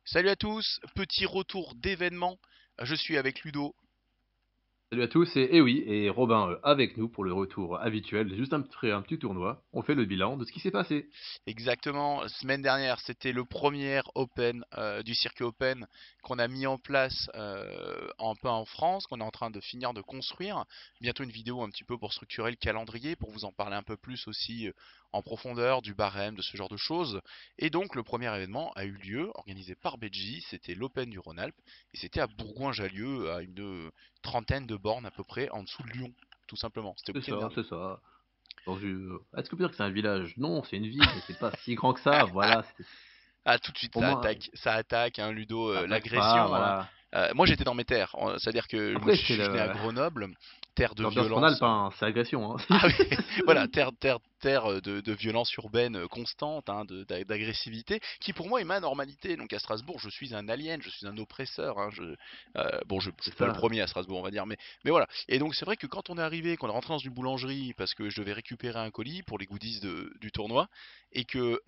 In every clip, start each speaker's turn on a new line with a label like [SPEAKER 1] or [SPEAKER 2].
[SPEAKER 1] Salut à tous, petit retour d'événement. Je suis avec Ludo.
[SPEAKER 2] Salut à tous, et oui, et Robin avec nous pour le retour habituel, juste un petit tournoi. On fait le bilan de ce qui s'est passé.
[SPEAKER 1] Exactement, semaine dernière, c'était le premier Open du circuit Open qu'on a mis en place un peu en France, qu'on est en train de finir de construire. Bientôt une vidéo un petit peu pour structurer le calendrier, pour vous en parler un peu plus aussi en profondeur du barème, de ce genre de choses. Et donc le premier événement a eu lieu, organisé par Beji, c'était l'Open du Rhône-Alpes, et c'était à Bourgoin-Jallieu, à une trentaine de bornes à peu près en dessous de Lyon, tout simplement. C'était le
[SPEAKER 2] C'est
[SPEAKER 1] week-end
[SPEAKER 2] ça,
[SPEAKER 1] dernier.
[SPEAKER 2] c'est ça. Est-ce qu'on peut dire que c'est un village? Non, c'est une ville, mais c'est pas si grand que ça. Voilà,
[SPEAKER 1] Ah, tout de suite,
[SPEAKER 2] au moins,
[SPEAKER 1] ça attaque, hein, Ludo,
[SPEAKER 2] ça attaque pas,
[SPEAKER 1] l'agression, hein.
[SPEAKER 2] voilà.
[SPEAKER 1] Moi, j'étais dans mes terres, c'est-à-dire que moi,
[SPEAKER 2] Après,
[SPEAKER 1] je
[SPEAKER 2] c'est
[SPEAKER 1] suis né à Grenoble, terre de
[SPEAKER 2] l'ambiance Rhône-Alpes,
[SPEAKER 1] violence.
[SPEAKER 2] hein, c'est agression, hein.
[SPEAKER 1] Ah oui, voilà, terre de violence urbaine constante, hein, d'agressivité, qui pour moi est ma normalité. Donc à Strasbourg, je suis un alien, je suis un oppresseur, hein, bon, je
[SPEAKER 2] C'est
[SPEAKER 1] suis pas le
[SPEAKER 2] ça.
[SPEAKER 1] premier à Strasbourg, on va dire, mais voilà. Et donc c'est vrai que quand on est arrivé, qu'on est rentré dans une boulangerie, parce que je devais récupérer un colis pour les goodies du tournoi, et que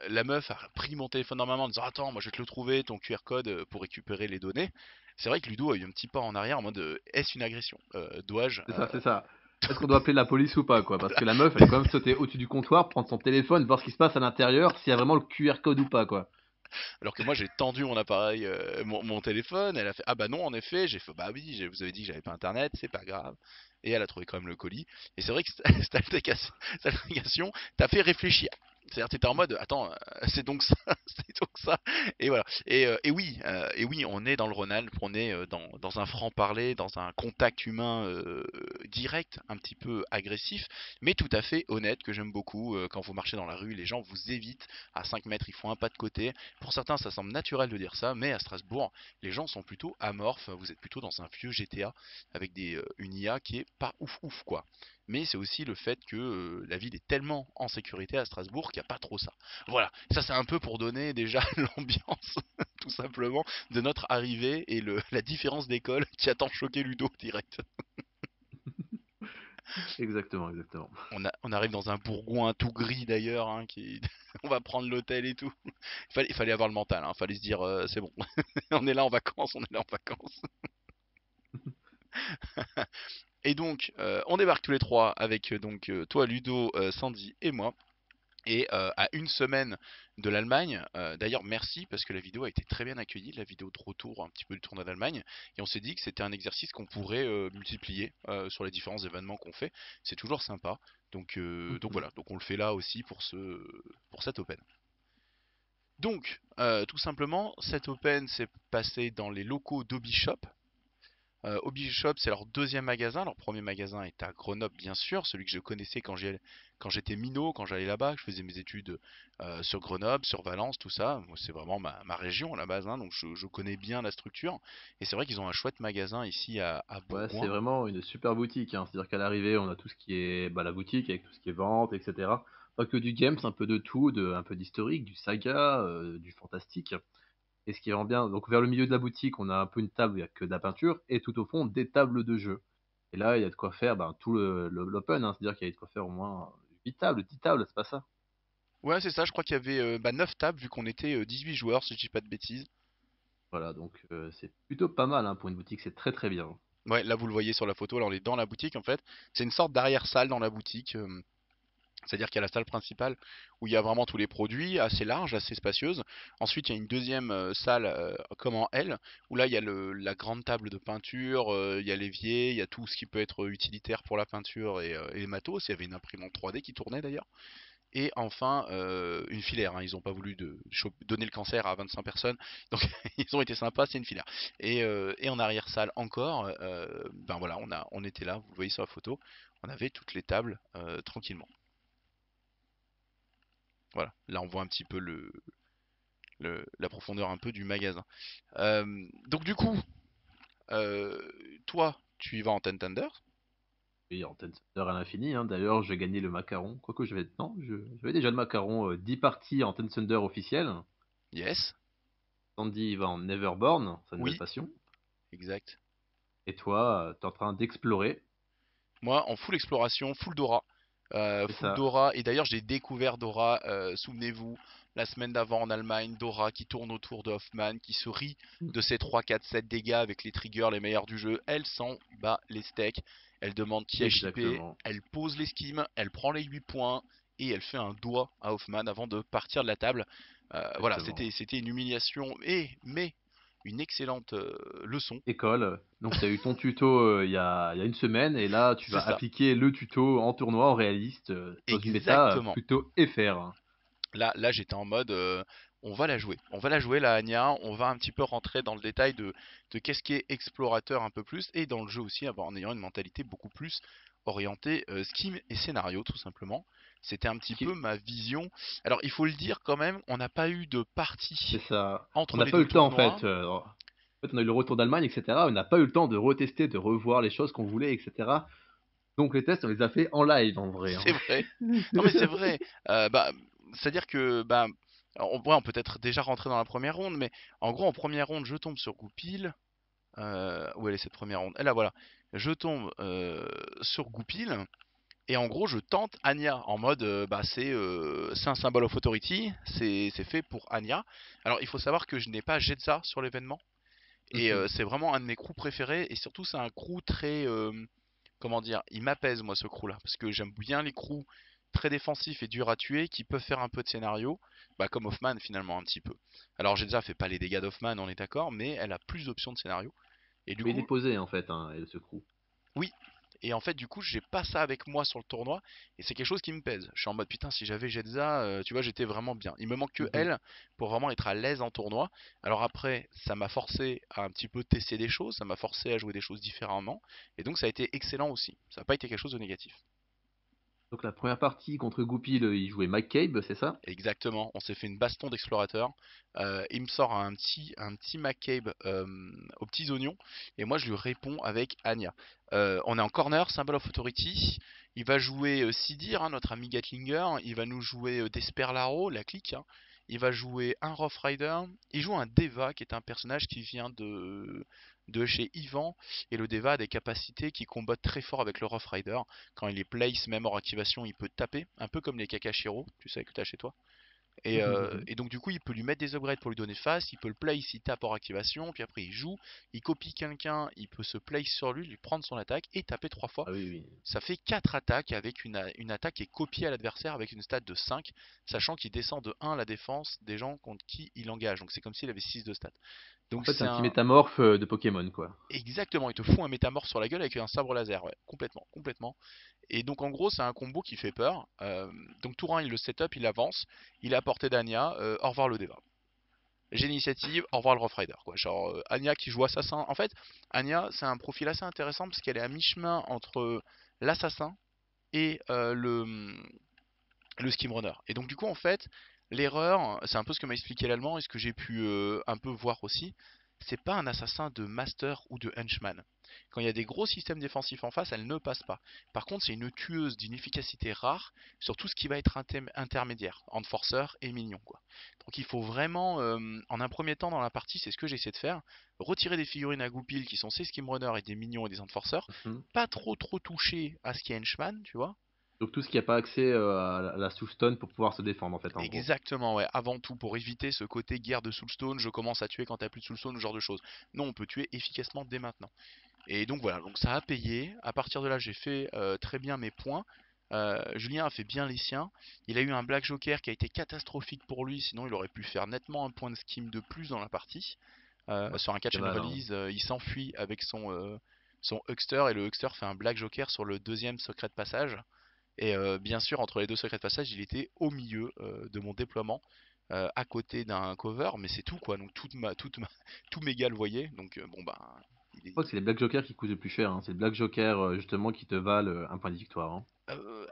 [SPEAKER 1] la meuf a pris mon téléphone dans ma main en disant attends, moi je vais te le trouver, ton QR code pour récupérer les données. C'est vrai que Ludo a eu un petit pas en arrière en mode est-ce une agression? Dois-je
[SPEAKER 2] C'est ça, c'est ça. Est-ce qu'on doit appeler la police ou pas, quoi? Parce que la meuf, elle est quand même sautée au-dessus du comptoir, prendre son téléphone, voir ce qui se passe à l'intérieur, s'il y a vraiment le QR code ou pas, quoi.
[SPEAKER 1] Alors que moi j'ai tendu mon appareil, mon téléphone, elle a fait ah bah non en effet, j'ai fait bah oui, vous avez dit que j'avais pas internet, c'est pas grave. Et elle a trouvé quand même le colis. Et c'est vrai que cette altercation t'a fait réfléchir. C'est-à-dire t'étais en mode attends, c'est donc ça, c'est donc ça. Et voilà. Et oui, on est dans le Rhône-Alpes, on est dans un franc-parler, dans un contact humain direct, un petit peu agressif, mais tout à fait honnête que j'aime beaucoup. Quand vous marchez dans la rue, les gens vous évitent à 5 mètres, ils font un pas de côté. Pour certains, ça semble naturel de dire ça, mais à Strasbourg, les gens sont plutôt amorphes. Vous êtes plutôt dans un vieux GTA avec une IA qui est pas ouf ouf quoi. Mais c'est aussi le fait que la ville est tellement en sécurité à Strasbourg qu'il n'y a pas trop ça. Voilà, ça c'est un peu pour donner déjà l'ambiance, tout simplement, de notre arrivée et la différence d'école qui a tant choqué Ludo direct.
[SPEAKER 2] Exactement, exactement.
[SPEAKER 1] On arrive dans un bourgoin tout gris d'ailleurs, hein, qui... on va prendre l'hôtel et tout. Il fallait avoir le mental, hein, fallait se dire c'est bon, on est là en vacances, on est là en vacances. Et donc, on débarque tous les trois avec toi, Ludo, Sandy et moi. Et à une semaine de l'Allemagne, d'ailleurs merci parce que la vidéo a été très bien accueillie, la vidéo de retour un petit peu du tournoi d'Allemagne, et on s'est dit que c'était un exercice qu'on pourrait multiplier sur les différents événements qu'on fait. C'est toujours sympa. Donc
[SPEAKER 2] Mhm.
[SPEAKER 1] voilà, donc on le fait là aussi pour cet Open. Donc, tout simplement, cet Open s'est passé dans les locaux d'Hobby Shop. Hobby Shop, c'est leur deuxième magasin. Leur premier magasin est à Grenoble, bien sûr, celui que je connaissais quand j'étais minot, quand j'allais là-bas, que je faisais mes études sur Grenoble, sur Valence, tout ça. Moi, c'est vraiment ma région à la base, hein, donc je connais bien la structure. Et c'est vrai qu'ils ont un chouette magasin ici à
[SPEAKER 2] Ouais, c'est
[SPEAKER 1] Bourgoin.
[SPEAKER 2] vraiment une super boutique, hein. C'est-à-dire qu'à l'arrivée, on a tout ce qui est bah, la boutique avec tout ce qui est vente, etc. Pas que du games, un peu de tout, un peu d'historique, du saga, du fantastique. Et ce qui est vraiment bien, donc vers le milieu de la boutique, on a un peu une table où il n'y a que de la peinture, et tout au fond, des tables de jeu. Et là, il y a de quoi faire ben, tout l'open, hein. C'est-à-dire qu'il y a de quoi faire au moins 8 tables, 10 tables, c'est pas ça.
[SPEAKER 1] Ouais, c'est ça, je crois qu'il y avait 9 tables, vu qu'on était 18 joueurs, si je dis pas de bêtises.
[SPEAKER 2] Voilà, donc c'est plutôt pas mal hein, pour une boutique, c'est très très bien.
[SPEAKER 1] Ouais, là vous le voyez sur la photo, là on est dans la boutique en fait. C'est une sorte d'arrière-salle dans la boutique. C'est-à-dire qu'il y a la salle principale où il y a vraiment tous les produits, assez large, assez spacieuse. Ensuite, il y a une deuxième salle comme en L, où là, il y a la grande table de peinture, il y a l'évier, il y a tout ce qui peut être utilitaire pour la peinture et les matos. Il y avait une imprimante 3D qui tournait d'ailleurs. Et enfin, une filaire, hein. Ils n'ont pas voulu donner le cancer à 25 personnes, donc ils ont été sympas, c'est une filaire. Et en arrière-salle encore, ben voilà, on était là, vous le voyez sur la photo, on avait toutes les tables tranquillement. Voilà, là on voit un petit peu la profondeur un peu du magasin. Donc du coup, euh, toi, tu y vas en Ten Tender.
[SPEAKER 2] Oui, antenne Thunder à l'infini, hein. D'ailleurs, j'ai gagné le macaron. Quoique je vais. Non, j'avais déjà le macaron 10 parties en Ten Thunder officiel.
[SPEAKER 1] Yes.
[SPEAKER 2] Sandy il va en Neverborn, sa nouvelle
[SPEAKER 1] Oui,
[SPEAKER 2] passion.
[SPEAKER 1] exact.
[SPEAKER 2] Et toi, t'es en train d'explorer.
[SPEAKER 1] Moi, en full exploration, full Dora.
[SPEAKER 2] C'est
[SPEAKER 1] Full
[SPEAKER 2] ça.
[SPEAKER 1] Dora. Et d'ailleurs, j'ai découvert Dora, souvenez-vous, La semaine d'avant en Allemagne, Dora qui tourne autour de Hoffman, qui se rit de ses 3, 4, 7 dégâts avec les triggers les meilleurs du jeu. Elle s'en bat les steaks. Elle demande qui a chippé.
[SPEAKER 2] Exactement.
[SPEAKER 1] Elle pose les skims. Elle prend les 8 points. Et elle fait un doigt à Hoffman avant de partir de la table. Voilà,
[SPEAKER 2] Exactement.
[SPEAKER 1] c'était une humiliation. Mais une excellente leçon.
[SPEAKER 2] École. Donc, tu as eu ton tuto il y a une semaine, et là, tu
[SPEAKER 1] C'est
[SPEAKER 2] vas
[SPEAKER 1] ça.
[SPEAKER 2] appliquer le tuto en tournoi, en réaliste, dans une méta
[SPEAKER 1] Exactement.
[SPEAKER 2] plutôt FR.
[SPEAKER 1] Là j'étais en mode, on va la jouer. On va la jouer, la Anya. On va un petit peu rentrer dans le détail de qu'est-ce qui est explorateur un peu plus. Et dans le jeu aussi, en ayant une mentalité beaucoup plus orientée skim et scénario, tout simplement. C'était un petit peu
[SPEAKER 2] Qui-
[SPEAKER 1] ma vision. Alors, il faut le dire quand même, on n'a pas eu de
[SPEAKER 2] C'est
[SPEAKER 1] partie
[SPEAKER 2] ça. On
[SPEAKER 1] entre
[SPEAKER 2] n'a
[SPEAKER 1] les
[SPEAKER 2] pas eu
[SPEAKER 1] deux
[SPEAKER 2] le temps, en
[SPEAKER 1] tournois.
[SPEAKER 2] fait. On a eu le retour d'Allemagne, etc. On n'a pas eu le temps de retester, de revoir les choses qu'on voulait, etc. Donc, les tests, on les a fait en live, en vrai, hein.
[SPEAKER 1] C'est vrai. Non mais c'est vrai. Bah, c'est-à-dire que bah, ouais, on peut être déjà rentré dans la première ronde, mais en gros en première ronde je tombe sur Goupil. Où elle est cette première ronde? Et là voilà. Je tombe sur Goupil et en gros je tente Anya en mode bah c'est un symbol of authority, c'est fait pour Anya. Alors il faut savoir que je n'ai pas Jetza sur l'événement et
[SPEAKER 2] Mhm.
[SPEAKER 1] c'est vraiment un de mes crews préférés et surtout c'est un crew très comment dire, il m'apaise moi ce crew là parce que j'aime bien les crews très défensifs et durs à tuer qui peuvent faire un peu de scénario, bah comme Hoffman finalement un petit peu. Alors Jetza fait pas les dégâts d'Hoffman, on est d'accord, mais elle a plus d'options de scénario. Et du
[SPEAKER 2] Mais il est
[SPEAKER 1] coup,
[SPEAKER 2] posé, en fait, hein, et ce crew.
[SPEAKER 1] oui. Et en fait, du coup, j'ai pas ça avec moi sur le tournoi. Et c'est quelque chose qui me pèse. Je suis en mode putain, si j'avais Jetza, tu vois, j'étais vraiment bien. Il me manque que
[SPEAKER 2] Mhm.
[SPEAKER 1] elle pour vraiment être à l'aise en tournoi. Alors après, ça m'a forcé à un petit peu tester des choses. Ça m'a forcé à jouer des choses différemment. Et donc, ça a été excellent aussi. Ça n'a pas été quelque chose de négatif.
[SPEAKER 2] Donc, la première partie contre Goupil, il jouait McCabe, c'est ça?
[SPEAKER 1] Exactement, on s'est fait une baston d'explorateurs. Il me sort un petit McCabe aux petits oignons et moi je lui réponds avec Anya. On est en corner, Symbol of Authority. Il va jouer Sidir, hein, notre ami Gatlinger. Il va nous jouer Desperlaro, la clique, hein. Il va jouer un Rough Rider. Il joue un Deva qui est un personnage qui vient de chez Ivan. Et le Deva a des capacités qui combattent très fort avec le Rough Rider. Quand il est place, même hors activation, il peut taper, un peu comme les Kakashiro, tu sais que tu as chez toi. Et donc du coup, il peut lui mettre des upgrades pour lui donner face, il peut le place, il tape hors activation, puis après il joue, il copie quelqu'un, il peut se place sur lui, lui prendre son attaque et taper 3 fois.
[SPEAKER 2] Ah oui, oui.
[SPEAKER 1] Ça fait 4 attaques avec une attaque qui est copiée à l'adversaire avec une stat de 5, sachant qu'il descend de 1 la défense des gens contre qui il engage. Donc c'est comme s'il avait 6 de stats.
[SPEAKER 2] En
[SPEAKER 1] Donc
[SPEAKER 2] fait, c'est
[SPEAKER 1] c'est
[SPEAKER 2] un petit
[SPEAKER 1] un,
[SPEAKER 2] métamorphe de Pokémon, quoi.
[SPEAKER 1] exactement, il te fout un métamorphe sur la gueule avec un sabre laser, ouais, complètement, complètement. Et donc en gros, c'est un combo qui fait peur. Donc tour 1, il le setup, il avance, il est à portée d'Anya, au revoir le Deva. J'ai l'initiative, au revoir le Rough Rider, quoi. Genre Anya qui joue assassin. En fait, Anya, c'est un profil assez intéressant parce qu'elle est à mi-chemin entre l'assassin et le Skimrunner. Et donc du coup, en fait, l'erreur, c'est un peu ce que m'a expliqué l'allemand et ce que j'ai pu un peu voir aussi, c'est pas un assassin de master ou de henchman. Quand il y a des gros systèmes défensifs en face, elle ne passe pas. Par contre, c'est une tueuse d'une efficacité rare sur tout ce qui va être intermédiaire, entre forceur et mignon, quoi. Donc il faut vraiment, en un premier temps dans la partie, c'est ce que j'essaie de faire, retirer des figurines à goupil qui sont ces skimrunners et des mignons et des enforceurs,
[SPEAKER 2] Mhm.
[SPEAKER 1] pas trop toucher à ce qui est henchman, tu vois.
[SPEAKER 2] Donc, tout ce qui n'a pas accès à la Soulstone pour pouvoir se défendre, en fait, en gros.
[SPEAKER 1] Exactement, ouais. Avant tout, pour éviter ce côté guerre de Soulstone, je commence à tuer quand t'as plus de Soulstone, ce genre de choses. Non, on peut tuer efficacement dès maintenant. Et donc voilà, donc ça a payé. À partir de là, j'ai fait très bien mes points. Julien a fait bien les siens. Il a eu un Black Joker qui a été catastrophique pour lui, sinon il aurait pu faire nettement un point de skim de plus dans la partie.
[SPEAKER 2] Bah,
[SPEAKER 1] Sur un catch
[SPEAKER 2] c'est
[SPEAKER 1] and
[SPEAKER 2] mal, hein.
[SPEAKER 1] release, il s'enfuit avec son Huckster et le Huckster fait un Black Joker sur le deuxième secret de passage. Et bien sûr, entre les deux secrets de passage, il était au milieu de mon déploiement, à côté d'un cover, mais c'est tout quoi. Donc tout méga le voyait. Donc bon bah, il
[SPEAKER 2] Je crois
[SPEAKER 1] est-
[SPEAKER 2] que c'est les Black Joker qui coûtent le plus cher, hein. C'est le Black Joker, justement, qui te valent un point de victoire, hein.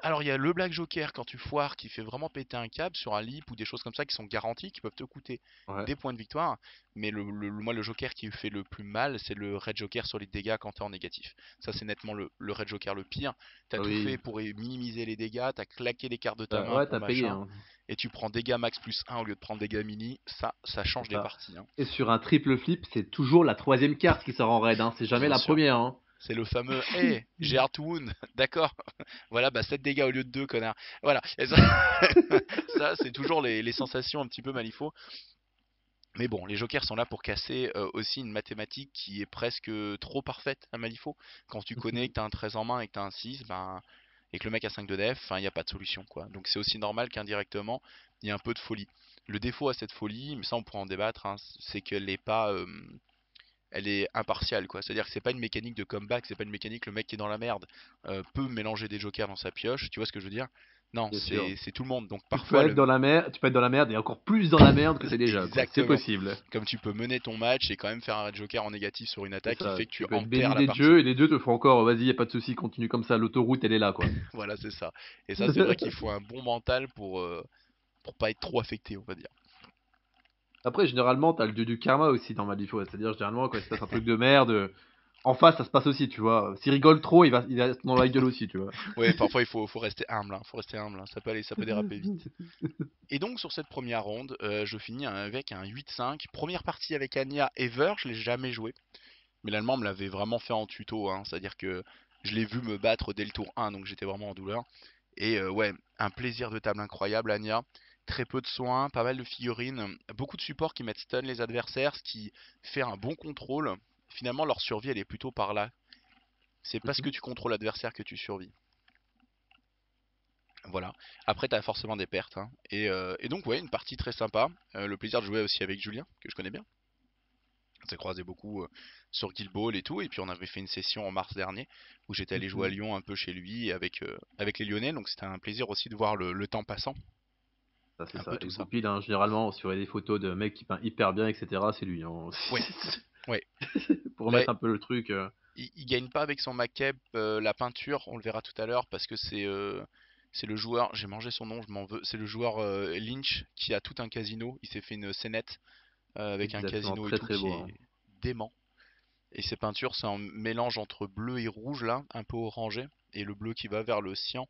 [SPEAKER 1] alors il y a le Black Joker quand tu foires qui fait vraiment péter un câble sur un leap ou des choses comme ça qui sont garanties, qui peuvent te coûter
[SPEAKER 2] Ouais.
[SPEAKER 1] des points de victoire. Mais moi le Joker qui fait le plus mal, c'est le Red Joker sur les dégâts quand t'es en négatif. Ça c'est nettement le Red Joker le pire. T'as
[SPEAKER 2] Ah
[SPEAKER 1] tout fait
[SPEAKER 2] oui.
[SPEAKER 1] pour minimiser les dégâts, t'as claqué les cartes de ta main
[SPEAKER 2] Ouais,
[SPEAKER 1] pour
[SPEAKER 2] t'as payé,
[SPEAKER 1] machin,
[SPEAKER 2] hein.
[SPEAKER 1] et tu prends dégâts max plus 1 au lieu de prendre dégâts mini. Ça
[SPEAKER 2] C'est
[SPEAKER 1] change les
[SPEAKER 2] ça.
[SPEAKER 1] parties, hein.
[SPEAKER 2] Et sur un triple flip, c'est toujours la troisième carte qui sort en raid, hein. C'est jamais
[SPEAKER 1] Bien
[SPEAKER 2] la
[SPEAKER 1] sûr.
[SPEAKER 2] première, hein.
[SPEAKER 1] C'est le fameux hey, j'ai Heart Wound, d'accord. Voilà, bah 7 dégâts au lieu de 2, connard. Voilà. Et ça, ça, c'est toujours les sensations un petit peu malifaux. Mais bon, les jokers sont là pour casser aussi une mathématique qui est presque trop parfaite à Malifaux. Quand tu connais que t'as un 13 en main et que t'as un 6, ben, et que le mec a 5 de def, enfin, il n'y a pas de solution, quoi. Donc c'est aussi normal qu'indirectement, il y ait un peu de folie. Le défaut à cette folie, mais ça on pourra en débattre, hein, c'est qu'elle n'est pas, elle est impartiale, quoi. C'est-à-dire que c'est pas une mécanique de comeback, c'est pas une mécanique le mec qui est dans la merde peut mélanger des jokers dans sa pioche, tu vois ce que je veux dire? Non,
[SPEAKER 2] Bien sûr.
[SPEAKER 1] c'est tout le monde. Donc
[SPEAKER 2] Tu peux
[SPEAKER 1] parfois
[SPEAKER 2] être
[SPEAKER 1] le
[SPEAKER 2] dans la merde, tu peux être dans la merde et encore plus dans la merde que t'es déjà, quoi. C'est
[SPEAKER 1] exactement.
[SPEAKER 2] possible.
[SPEAKER 1] Comme tu peux mener ton match et quand même faire un joker en négatif sur une
[SPEAKER 2] C'est
[SPEAKER 1] attaque qui
[SPEAKER 2] ça.
[SPEAKER 1] fait que tu
[SPEAKER 2] Tu peux être
[SPEAKER 1] enterres
[SPEAKER 2] béni
[SPEAKER 1] la
[SPEAKER 2] des
[SPEAKER 1] partie.
[SPEAKER 2] dieux et les dieux te feront encore, vas-y, y a pas de souci, continue comme ça, l'autoroute elle est là, quoi.
[SPEAKER 1] Voilà, c'est ça. Et ça, c'est vrai qu'il faut un bon mental pour pas être trop affecté, on va dire.
[SPEAKER 2] Après, généralement, t'as le dieu du karma aussi dans Malifaux. C'est-à-dire, généralement, quand il se passe un truc de merde, en face, ça se passe aussi, tu vois. S'il rigole trop, il va dans la gueule aussi, tu vois.
[SPEAKER 1] Ouais, parfois faut rester humble, hein. Faut rester humble, hein. Ça peut aller, ça peut déraper vite. Et donc sur cette première ronde, je finis avec un 8-5. Première partie avec Anya Ever, je l'ai jamais joué. Mais l'allemand me l'avait vraiment fait en tuto, hein. C'est-à-dire que je l'ai vu me battre dès le tour 1, donc j'étais vraiment en douleur. Et ouais, un plaisir de table incroyable, Anya. Très peu de soins, pas mal de figurines, beaucoup de supports qui mettent stun les adversaires, ce qui fait un bon contrôle. Finalement, leur survie, elle est plutôt par là. C'est parce que tu contrôles l'adversaire que tu survis. Voilà. Après, t'as forcément des pertes, hein. Et donc, ouais, une partie très sympa. Le plaisir de jouer aussi avec Julien, que je connais bien. On s'est croisé beaucoup sur Guild Ball et tout. Et puis, on avait fait une session en mars dernier où j'étais allé jouer à Lyon un peu chez lui avec les Lyonnais. Donc, c'était un plaisir aussi de voir le temps passant.
[SPEAKER 2] Ça, c'est
[SPEAKER 1] Un
[SPEAKER 2] ça.
[SPEAKER 1] peu
[SPEAKER 2] Et
[SPEAKER 1] tout ça.
[SPEAKER 2] Goupil, hein, généralement, sur des photos de mecs qui peignent hyper bien, etc., c'est lui, hein.
[SPEAKER 1] Ouais, ouais.
[SPEAKER 2] Pour
[SPEAKER 1] Là,
[SPEAKER 2] remettre un peu le truc.
[SPEAKER 1] il gagne pas avec son Makeb la peinture, on le verra tout à l'heure, parce que c'est le joueur, j'ai mangé son nom, je m'en veux, c'est le joueur Lynch qui a tout un casino, il s'est fait une scénette avec un
[SPEAKER 2] Exactement,
[SPEAKER 1] casino et
[SPEAKER 2] très
[SPEAKER 1] tout
[SPEAKER 2] très
[SPEAKER 1] qui
[SPEAKER 2] beau,
[SPEAKER 1] est
[SPEAKER 2] hein.
[SPEAKER 1] dément. Et ses peintures, c'est un mélange entre bleu et rouge là, un peu orangé, et le bleu qui va vers le cyan.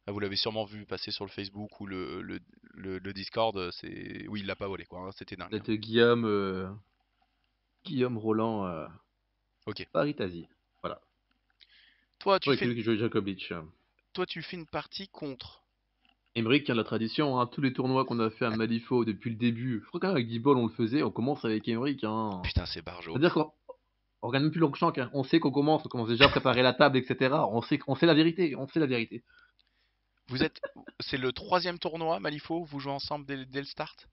[SPEAKER 1] Ah, vous l'avez sûrement vu passer sur le Facebook ou le Discord, c'est... Oui, il l'a pas volé quoi, hein, c'était dingue, hein.
[SPEAKER 2] Peut-être Guillaume Roland,
[SPEAKER 1] Ok.
[SPEAKER 2] Paris-Tazi. Voilà.
[SPEAKER 1] Toi, tu
[SPEAKER 2] Avec
[SPEAKER 1] fais,
[SPEAKER 2] lui qui joue Djokovic.
[SPEAKER 1] toi, tu fais une partie contre.
[SPEAKER 2] Emmerich, qui a la tradition, hein, tous les tournois qu'on a fait à Malifaux depuis le début, je crois quand même avec Guibol on le faisait, on commence avec Emmerich, hein.
[SPEAKER 1] Putain, c'est Barjo.
[SPEAKER 2] C'est-à-dire qu'on regarde même plus Longchamp, hein. On sait on commence déjà à préparer la table, etc. On sait la vérité, on sait la vérité.
[SPEAKER 1] Vous êtes, c'est le troisième tournoi Malifaux, vous jouez ensemble dès le start.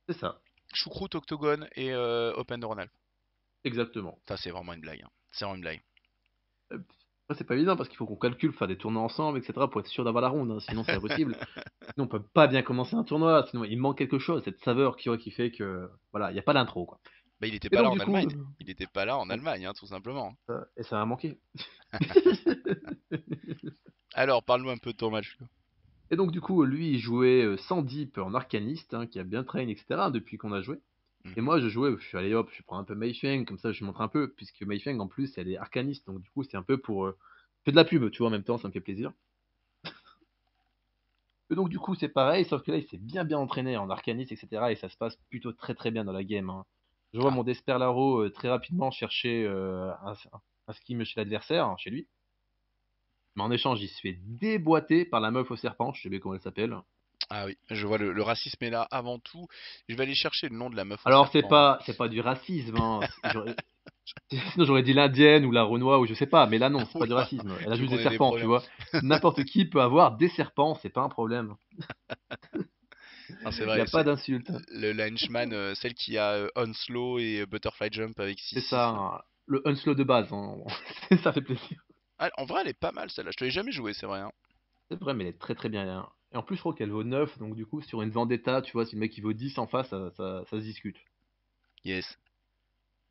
[SPEAKER 2] C'est ça,
[SPEAKER 1] Choucroute, Octogone et Open de Rhône-Alpes.
[SPEAKER 2] exactement.
[SPEAKER 1] Ça, c'est vraiment une blague, hein. C'est vraiment une blague.
[SPEAKER 2] Après, c'est pas évident parce qu'il faut qu'on calcule, faire des tournois ensemble, etc. pour être sûr d'avoir la ronde, hein, sinon c'est impossible. Sinon on peut pas bien commencer un tournoi, sinon il manque quelque chose, cette saveur qui fait que, voilà, il n'y a pas d'intro, quoi.
[SPEAKER 1] Bah, il était
[SPEAKER 2] Et
[SPEAKER 1] pas là
[SPEAKER 2] donc
[SPEAKER 1] en
[SPEAKER 2] du coup,
[SPEAKER 1] Allemagne. Il était pas là en
[SPEAKER 2] bon,
[SPEAKER 1] Allemagne, hein, tout simplement.
[SPEAKER 2] et ça a manqué.
[SPEAKER 1] Alors, parle-nous un peu de ton match, là.
[SPEAKER 2] Et donc du coup, lui, il jouait sans Deep en arcaniste, hein, qui a bien train, etc. depuis qu'on a joué. Et
[SPEAKER 1] Mhm.
[SPEAKER 2] moi, je jouais, je suis allé hop, je prends un peu Mei Feng, comme ça je montre un peu, puisque Mei Feng en plus, elle est arcaniste, donc du coup, c'est un peu pour. Je fais de la pub, tu vois, en même temps, ça me fait plaisir. Et donc du coup, c'est pareil, sauf que là, il s'est bien entraîné en arcaniste, etc. Et ça se passe plutôt très très bien dans la game, hein. Je vois
[SPEAKER 1] Ah,
[SPEAKER 2] mon Desperlaro très rapidement chercher un skim chez l'adversaire, hein, chez lui. Mais en échange, il se fait déboîter par la meuf au serpent, je sais pas comment elle s'appelle.
[SPEAKER 1] ah oui, je vois le racisme est là avant tout. Je vais aller chercher le nom de la meuf au
[SPEAKER 2] Alors
[SPEAKER 1] serpent.
[SPEAKER 2] c'est pas du racisme, hein. Sinon j'aurais dit l'indienne ou la renois ou je sais pas, mais là non, c'est pas du
[SPEAKER 1] Oula,
[SPEAKER 2] racisme. Elle a
[SPEAKER 1] je
[SPEAKER 2] juste des
[SPEAKER 1] connais des
[SPEAKER 2] serpents, tu
[SPEAKER 1] problèmes.
[SPEAKER 2] vois. N'importe qui peut avoir des serpents, c'est pas un problème.
[SPEAKER 1] Non, c'est
[SPEAKER 2] Il y
[SPEAKER 1] vrai,
[SPEAKER 2] a pas
[SPEAKER 1] c'est
[SPEAKER 2] d'insulte.
[SPEAKER 1] le henchman, celle qui a Onslow et Butterfly Jump avec
[SPEAKER 2] C'est
[SPEAKER 1] 6-6
[SPEAKER 2] ça,
[SPEAKER 1] là.
[SPEAKER 2] hein. Le Unslow de base, hein. Ça fait plaisir.
[SPEAKER 1] Ah, en vrai, elle est pas mal celle-là. Je te l'ai jamais joué, c'est vrai, hein.
[SPEAKER 2] C'est vrai, mais elle est très très bien, hein. Et en plus, je crois qu'elle vaut 9, donc du coup, sur une vendetta, tu vois, si le mec il vaut 10 en face, ça se discute.
[SPEAKER 1] Yes.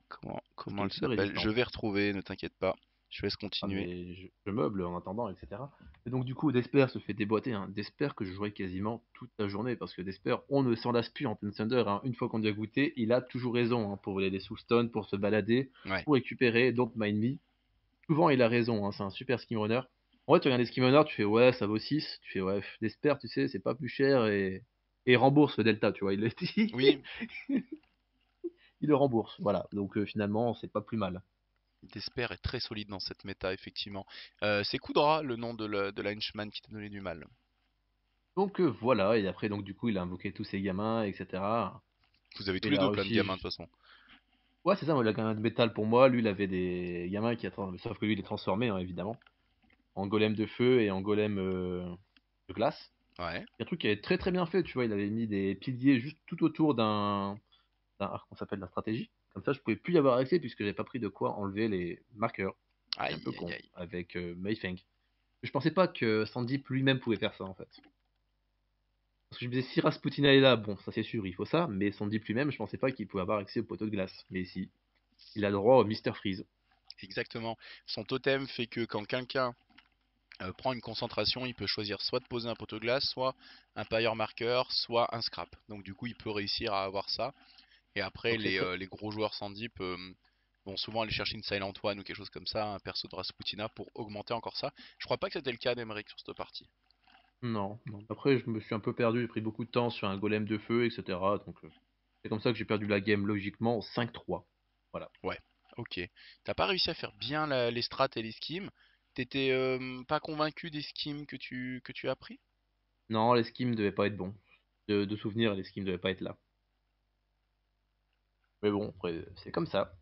[SPEAKER 2] Parce
[SPEAKER 1] Comment
[SPEAKER 2] qu'elle
[SPEAKER 1] elle
[SPEAKER 2] est plutôt
[SPEAKER 1] s'appelle? Je
[SPEAKER 2] résistante.
[SPEAKER 1] vais retrouver, ne t'inquiète pas. Je laisse
[SPEAKER 2] Ah,
[SPEAKER 1] continuer.
[SPEAKER 2] mais je meuble en attendant, etc. Et donc, du coup, Desper se fait déboîter, hein. Desper que je jouais quasiment toute la journée, parce que Desper, on ne s'en lasse plus en Plein Thunder, hein. Une fois qu'on y a goûté, il a toujours raison, hein, pour voler des soulstones, pour se balader,
[SPEAKER 1] Ouais.
[SPEAKER 2] pour récupérer, donc Mind Me. Souvent, il a raison, hein, c'est un super skim runner. En vrai, tu regardes les skim runners, tu fais ouais, ça vaut 6. Tu fais ouais, Desper, tu sais, c'est pas plus cher et il rembourse le delta, tu vois.
[SPEAKER 1] Oui,
[SPEAKER 2] Il le rembourse, voilà. Donc finalement, c'est pas plus mal.
[SPEAKER 1] Despair est très solide dans cette méta, effectivement. C'est Kudra, le nom de la henchman qui t'a donné du mal.
[SPEAKER 2] Donc voilà, et après donc du coup il a invoqué tous ses gamins, etc.
[SPEAKER 1] Vous avez tous
[SPEAKER 2] Il
[SPEAKER 1] les
[SPEAKER 2] a
[SPEAKER 1] deux plein de
[SPEAKER 2] réussi.
[SPEAKER 1] gamins, de toute façon.
[SPEAKER 2] Ouais, c'est ça, moi, il a gamin de métal pour moi. Lui, il avait des gamins sauf que lui, il est transformé, hein, évidemment, en golem de feu et en golem de glace.
[SPEAKER 1] Ouais.
[SPEAKER 2] Et un truc qui est très très bien fait, tu vois, il avait mis des piliers juste tout autour qu'on s'appelle la stratégie. Comme ça, je pouvais plus y avoir accès puisque j'avais pas pris de quoi enlever les marqueurs. C'est un
[SPEAKER 1] Aïe,
[SPEAKER 2] peu
[SPEAKER 1] aïe,
[SPEAKER 2] con,
[SPEAKER 1] aïe.
[SPEAKER 2] avec Mei Feng. Je pensais pas que Sandeep lui-même pouvait faire ça, en fait. Parce que je me disais, si Rasputina est là, bon, ça c'est sûr, il faut ça, mais Sandeep lui-même, je pensais pas qu'il pouvait avoir accès au poteau de glace. Mais si, il a le droit au Mister Freeze.
[SPEAKER 1] Exactement. Son totem fait que quand quelqu'un prend une concentration, il peut choisir soit de poser un poteau de glace, soit un pailleur marqueur, soit un scrap. Donc du coup, il peut réussir à avoir ça. Et après,
[SPEAKER 2] Donc c'est très...
[SPEAKER 1] les gros joueurs sans dip vont souvent aller chercher une Silent One ou quelque chose comme ça, un perso de Rasputina pour augmenter encore ça. Je crois pas que c'était le cas d'Emeric sur cette partie.
[SPEAKER 2] Non, non. Après, je me suis un peu perdu, j'ai pris beaucoup de temps sur un golem de feu, etc. Donc c'est comme ça que j'ai perdu la game logiquement en 5-3. Voilà.
[SPEAKER 1] Ouais, ok. T'as pas réussi à faire bien les strats et les skims. T'étais pas convaincu des skims que tu as pris?
[SPEAKER 2] Non, les skims devaient pas être bons. De souvenir, les skims devaient pas être là. Mais bon, après, c'est comme ça.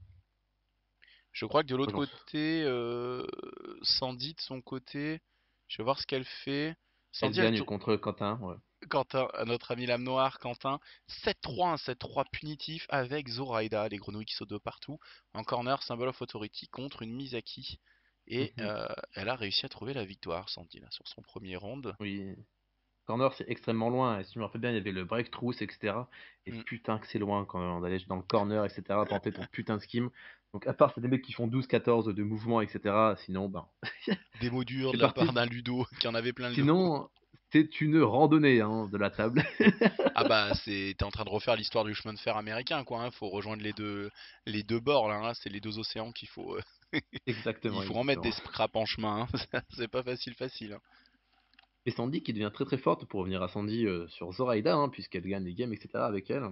[SPEAKER 1] Je crois que de
[SPEAKER 2] Moi,
[SPEAKER 1] l'autre côté, Sandy de son côté, je vais voir ce qu'elle fait.
[SPEAKER 2] elle
[SPEAKER 1] Sandy,
[SPEAKER 2] gagne contre Quentin, ouais.
[SPEAKER 1] Quentin, notre ami lame noire, Quentin, 7-3, un 7-3 punitif avec Zoraida, les grenouilles qui sautent de partout, en corner, Symbol of Authority contre une Misaki. Et
[SPEAKER 2] Mhm.
[SPEAKER 1] elle a réussi à trouver la victoire, Sandy, là, sur son premier round.
[SPEAKER 2] Oui. Corner, c'est extrêmement loin. Et si je me rappelle bien, il y avait le breakthrough, etc. Et
[SPEAKER 1] Mm.
[SPEAKER 2] putain que c'est loin quand on allait dans le corner, etc. Tenter ton putain de skim. Donc à part c'est des mecs qui font 12-14 de mouvement, etc. Sinon, ben,
[SPEAKER 1] Des mots durs
[SPEAKER 2] c'est
[SPEAKER 1] de la
[SPEAKER 2] parti.
[SPEAKER 1] part d'un Ludo qui en avait plein le dos.
[SPEAKER 2] Sinon, c'est une randonnée hein, de la table.
[SPEAKER 1] Ah bah t'es en train de refaire l'histoire du chemin de fer américain quoi, hein. Faut rejoindre les deux bords là, hein. C'est les deux océans qu'il faut,
[SPEAKER 2] Exactement,
[SPEAKER 1] il faut en mettre des
[SPEAKER 2] exactement.
[SPEAKER 1] scraps en chemin, hein. C'est pas facile, hein.
[SPEAKER 2] Et Sandy qui devient très très forte pour revenir à Sandy sur Zoraida, hein, puisqu'elle gagne des games, etc. avec elle.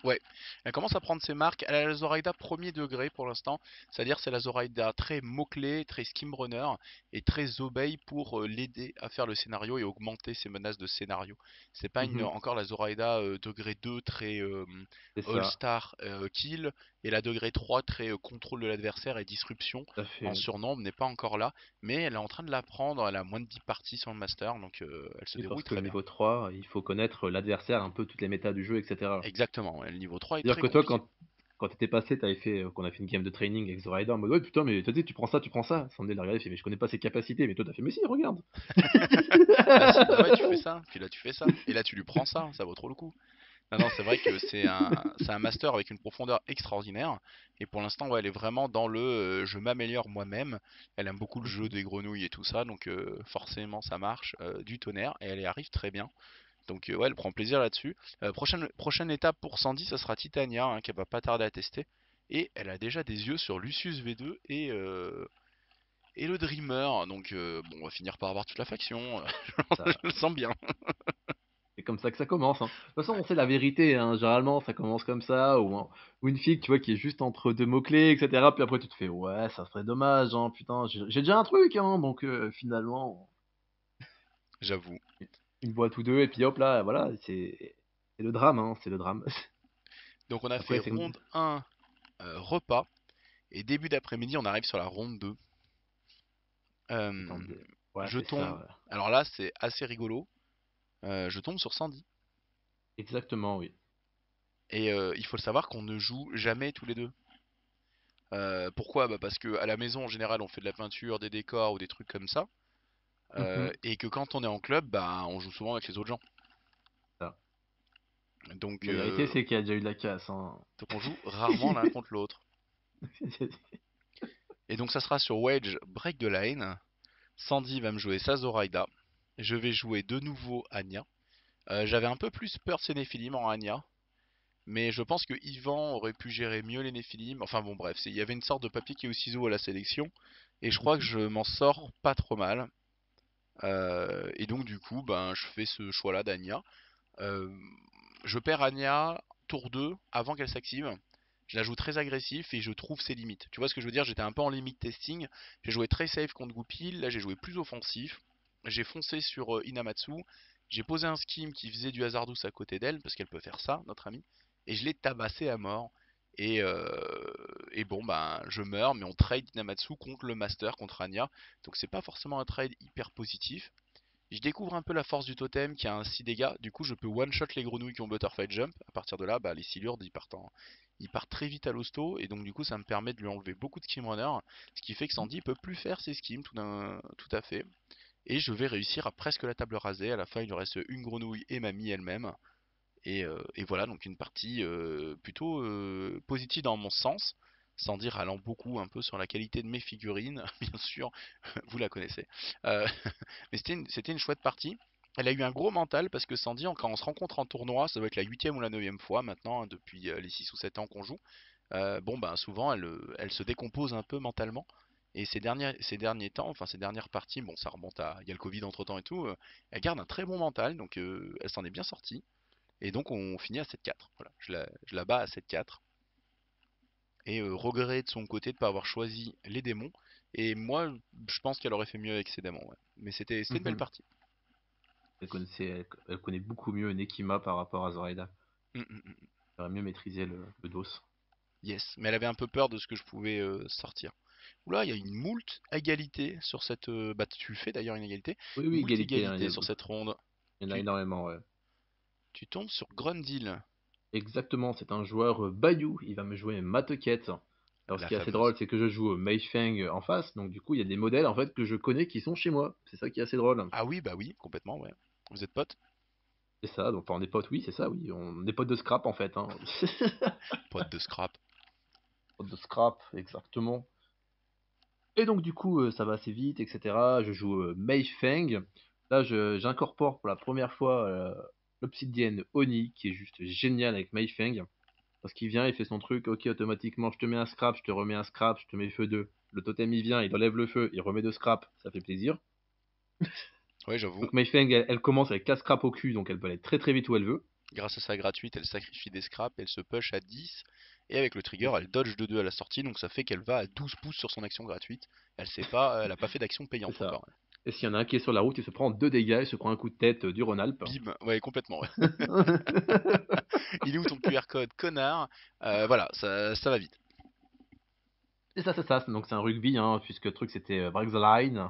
[SPEAKER 1] Ouais, elle commence à prendre ses marques. Elle a la Zoraida premier degré pour l'instant, c'est-à-dire c'est la Zoraida très mot-clé, très skimrunner et très obey pour l'aider à faire le scénario et augmenter ses menaces de scénario. C'est pas
[SPEAKER 2] Mhm,
[SPEAKER 1] encore la Zoraida degré 2 très
[SPEAKER 2] c'est ça,
[SPEAKER 1] all-star kill et la degré 3 très contrôle de l'adversaire et disruption
[SPEAKER 2] tout à
[SPEAKER 1] en
[SPEAKER 2] fait.
[SPEAKER 1] surnombre n'est pas encore là, mais elle est en train de l'apprendre. Elle a moins de 10 parties sur le master, donc elle se
[SPEAKER 2] Oui,
[SPEAKER 1] débrouille
[SPEAKER 2] parce que le
[SPEAKER 1] très bien.
[SPEAKER 2] niveau 3, il faut connaître l'adversaire, un peu toutes les méta du jeu, etc.
[SPEAKER 1] Exactement, ouais, le niveau 3 est
[SPEAKER 2] C'est-à-dire
[SPEAKER 1] très
[SPEAKER 2] que toi,
[SPEAKER 1] compliqué.
[SPEAKER 2] quand t'étais passé, t'avais fait, qu'on a fait une game de training avec Zoraida en mode ouais putain mais tu prends ça, tu prends ça. Sandy l'a regardé, il fait mais je connais pas ses capacités, mais toi t'as fait mais si regarde.
[SPEAKER 1] Bah si, bah ouais, tu fais ça, puis là tu fais ça, et là tu lui prends ça, ça vaut trop le coup. Non, non, c'est vrai que c'est un master avec une profondeur extraordinaire, et pour l'instant, ouais, elle est vraiment dans le je m'améliore moi-même. Elle aime beaucoup le jeu des grenouilles et tout ça, donc forcément ça marche du tonnerre, et elle y arrive très bien. Donc ouais, elle prend plaisir là-dessus. Prochaine étape pour Sandy, ça sera Titania, hein, qu'elle va pas tarder à tester. Et elle a déjà des yeux sur Lucius V2 et le Dreamer, donc bon, on va finir par avoir toute la faction, je
[SPEAKER 2] Ça,
[SPEAKER 1] le sens bien.
[SPEAKER 2] c'est comme ça que ça commence, hein. De toute façon,
[SPEAKER 1] Ouais.
[SPEAKER 2] on sait la vérité, hein. Généralement, ça commence comme ça, ou une fille, tu vois, qui est juste entre deux mots-clés, etc. Puis après, tu te fais, ouais, ça serait dommage, hein, putain, j'ai déjà un truc, hein, donc finalement,
[SPEAKER 1] J'avoue.
[SPEAKER 2] une boîte ou deux, et puis hop là, voilà, c'est le drame, hein, c'est le drame.
[SPEAKER 1] Donc on a fait
[SPEAKER 2] Après, c'est
[SPEAKER 1] ronde 1 repas et début d'après-midi on arrive sur la ronde 2. Euh,
[SPEAKER 2] attendez, ouais,
[SPEAKER 1] je
[SPEAKER 2] c'est ça,
[SPEAKER 1] tombe,
[SPEAKER 2] ouais.
[SPEAKER 1] alors là c'est assez rigolo, je tombe sur Sandy.
[SPEAKER 2] Exactement, oui.
[SPEAKER 1] Et il faut le savoir qu'on ne joue jamais tous les deux. Pourquoi? Bah parce que à la maison en général on fait de la peinture, des décors ou des trucs comme ça.
[SPEAKER 2] Mhm,
[SPEAKER 1] Et que quand on est en club, bah on joue souvent avec les autres gens.
[SPEAKER 2] ça.
[SPEAKER 1] Donc,
[SPEAKER 2] La vérité, c'est qu'il y a déjà eu de la casse, hein.
[SPEAKER 1] donc on joue rarement l'un contre l'autre. Et donc ça sera sur Wedge Break the Line. Sandy va me jouer sa Zoraida. Je vais jouer de nouveau Anya. J'avais un peu plus peur de ces Néphilim en Anya, mais je pense que Yvan aurait pu gérer mieux les Néphilim. Enfin bon, bref, il y avait une sorte de papier qui est au ciseau à la sélection, et je crois que je m'en sors pas trop mal. Et donc du coup, ben, je fais ce choix-là d'Anya. Euh, je perds Anya tour 2 avant qu'elle s'active. Je la joue très agressif et je trouve ses limites. Tu vois ce que je veux dire? J'étais un peu en limite testing. J'ai joué très safe contre Goupil. Là, j'ai joué plus offensif. J'ai foncé sur Inamatsu. J'ai posé un skim qui faisait du hasardous à côté d'elle, parce qu'elle peut faire ça, notre amie. Et je l'ai tabassé à mort. Et bon, ben, je meurs, mais on trade Inamatsu contre le Master, contre Anya. Donc c'est pas forcément un trade hyper positif. Je découvre un peu la force du totem qui a un 6 dégâts. Du coup, je peux one-shot les grenouilles qui ont Butterfly Jump. À partir de là, bah, les Silures, ils partent très vite à l'hosto. Et donc, du coup, ça me permet de lui enlever beaucoup de skimrunner. Ce qui fait que Sandy peut plus faire ses skims tout à fait. Et je vais réussir à presque la table rasée. À la fin, il lui reste une grenouille et Mamie elle-même. Et voilà, donc une partie plutôt positive dans mon sens, sans dire allant beaucoup un peu sur la qualité de mes figurines, bien sûr, vous la connaissez. Euh, mais c'était une chouette partie. Elle a eu un gros mental parce que Sandy, quand on se rencontre en tournoi, ça doit être la huitième ou la neuvième fois maintenant, hein, depuis les 6 ou 7 ans qu'on joue. Bon, ben souvent, elle se décompose un peu mentalement. Et ces derniers temps, enfin ces dernières parties, bon, ça remonte à. Il y a le Covid entre temps et tout, elle garde un très bon mental, donc elle s'en est bien sortie. Et donc on finit à 7-4. Voilà, je la bats à 7-4. Et regret de son côté de ne pas avoir choisi les démons. Et moi, je pense qu'elle aurait fait mieux avec ses démons. Ouais. Mais c'était une belle
[SPEAKER 2] Mhm.
[SPEAKER 1] partie.
[SPEAKER 2] Elle connaît beaucoup mieux Nekima par rapport à Zoraida.
[SPEAKER 1] Mm, mm, mm.
[SPEAKER 2] Elle aurait mieux maîtrisé le dos.
[SPEAKER 1] Yes, mais elle avait un peu peur de ce que je pouvais sortir. Oula, il y a une moult égalité sur cette. Bah, tu fais d'ailleurs une égalité.
[SPEAKER 2] Oui, oui,
[SPEAKER 1] Moult
[SPEAKER 2] égalité, hein,
[SPEAKER 1] égalité sur cette ronde.
[SPEAKER 2] il y en a
[SPEAKER 1] Tu,
[SPEAKER 2] énormément, ouais.
[SPEAKER 1] tu tombes sur Grundle,
[SPEAKER 2] Exactement, c'est un joueur Bayou, il va me jouer Matoket. Alors ce
[SPEAKER 1] la
[SPEAKER 2] qui est assez
[SPEAKER 1] fameuse.
[SPEAKER 2] drôle, c'est que je joue Mei Feng en face, donc du coup il y a des modèles en fait que je connais qui sont chez moi. C'est ça qui est assez drôle.
[SPEAKER 1] Ah oui, bah oui, complètement, ouais. Vous êtes potes?
[SPEAKER 2] C'est ça, donc enfin, on est potes, oui, c'est ça, oui, on est potes de scrap en fait. Hein.
[SPEAKER 1] Potes de scrap.
[SPEAKER 2] Potes de scrap, exactement. Et donc du coup ça va assez vite, etc. Je joue Mei Feng. Là j'incorpore pour la première fois l'Obsidienne Oni, qui est juste génial avec Mei Feng. Parce qu'il vient, il fait son truc, ok, automatiquement, je te mets un scrap, je te remets un scrap, je te mets feu 2. Le totem, il vient, il enlève le feu, il remet 2 scraps, ça fait plaisir.
[SPEAKER 1] Ouais, j'avoue.
[SPEAKER 2] Donc Mei Feng, elle commence avec 4 scraps au cul, donc elle peut aller très très vite où elle veut.
[SPEAKER 1] Grâce à sa gratuite, elle sacrifie des scraps, elle se push à 10. Et avec le trigger, elle dodge de 2 à la sortie, donc ça fait qu'elle va à 12 pouces sur son action gratuite. Elle sait pas, elle a pas fait d'action
[SPEAKER 2] C'est
[SPEAKER 1] payante
[SPEAKER 2] ça.
[SPEAKER 1] encore.
[SPEAKER 2] Et s'il y en a un qui est sur la route, il se prend 2 dégâts, il se prend un coup de tête du Rhône-Alpes.
[SPEAKER 1] Bim, ouais, complètement. Ouais. Il est où ton QR code, connard? Voilà, ça va vite.
[SPEAKER 2] C'est ça. Donc c'est un rugby, hein, puisque le truc c'était break the line.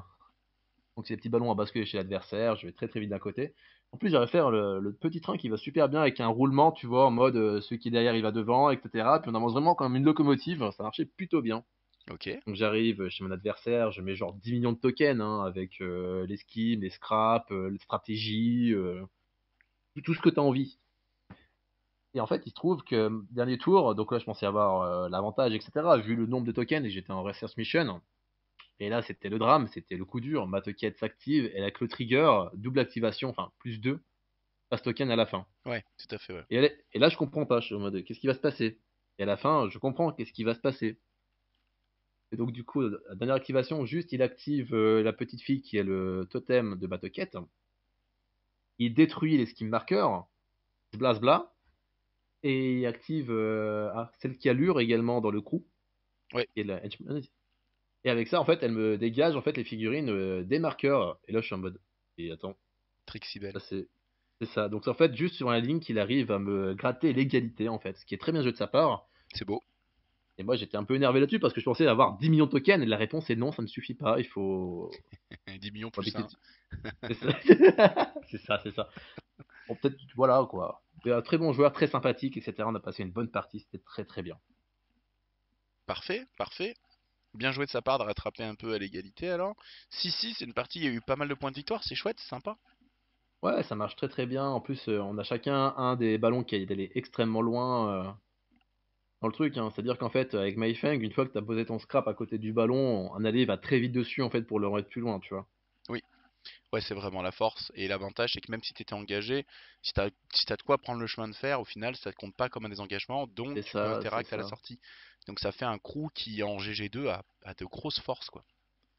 [SPEAKER 2] Donc c'est des petits ballons à basculer chez l'adversaire, je vais très très vite d'un côté. En plus, j'arrive à faire le petit train qui va super bien avec un roulement, tu vois, en mode celui qui est derrière il va devant, etc. Puis on avance vraiment comme une locomotive, ça marchait plutôt bien.
[SPEAKER 1] Ok.
[SPEAKER 2] Donc j'arrive chez mon adversaire, je mets genre 10 millions de tokens hein, avec les skins, les scraps, les stratégies, tout ce que tu as envie. Et en fait, il se trouve que dernier tour, donc là je pensais avoir l'avantage, etc. Vu le nombre de tokens et j'étais en research mission. Et là, c'était le drame, c'était le coup dur. Ma token s'active, et avec le trigger, double activation, enfin plus 2, passe token à la fin.
[SPEAKER 1] Ouais, tout à fait, ouais.
[SPEAKER 2] Et là, je comprends pas, je suis en mode, qu'est-ce qui va se passer? Et à la fin, je comprends qu'est-ce qui va se passer. Et donc, du coup, la dernière activation, juste, il active la petite fille qui est le totem de Batoket. Il détruit les skin markers, bla bla, et il active celle qui allure également dans le crew.
[SPEAKER 1] Ouais,
[SPEAKER 2] Qui est et avec ça, en fait, elle me dégage en fait les figurines des marqueurs. Et là, je suis en mode, et attends,
[SPEAKER 1] Trixibel.
[SPEAKER 2] ça c'est ça. Donc, c'est en fait juste sur la ligne qu'il arrive à me gratter l'égalité, en fait, ce qui est très bien joué de sa part.
[SPEAKER 1] C'est beau.
[SPEAKER 2] Et moi, j'étais un peu énervé là-dessus parce que je pensais avoir 10 millions de tokens et la réponse est non, ça ne suffit pas. Il faut
[SPEAKER 1] 10 millions
[SPEAKER 2] faut
[SPEAKER 1] plus
[SPEAKER 2] habiter.
[SPEAKER 1] 1.
[SPEAKER 2] C'est ça. C'est ça. Bon, peut-être, voilà, quoi. Mais un très bon joueur, très sympathique, etc. On a passé une bonne partie, c'était très très bien.
[SPEAKER 1] Parfait, parfait. Bien joué de sa part de rattraper un peu à l'égalité alors. Si, c'est une partie, il y a eu pas mal de points de victoire, c'est chouette, c'est sympa.
[SPEAKER 2] Ouais, ça marche très très bien. En plus, on a chacun un des ballons qui est allé extrêmement loin dans le truc. Hein. C'est-à-dire qu'en fait, avec Maifeng, une fois que tu as posé ton scrap à côté du ballon, un allié va très vite dessus en fait pour le remettre plus loin, tu vois.
[SPEAKER 1] Oui, ouais, c'est vraiment la force. Et l'avantage, c'est que même si tu étais engagé, si t'as de quoi prendre le chemin de fer, au final, ça te compte pas comme un désengagement, donc tu peux
[SPEAKER 2] C'est
[SPEAKER 1] interact à la
[SPEAKER 2] ça.
[SPEAKER 1] sortie. Donc ça fait un crew qui, en GG2, a de grosses forces, quoi.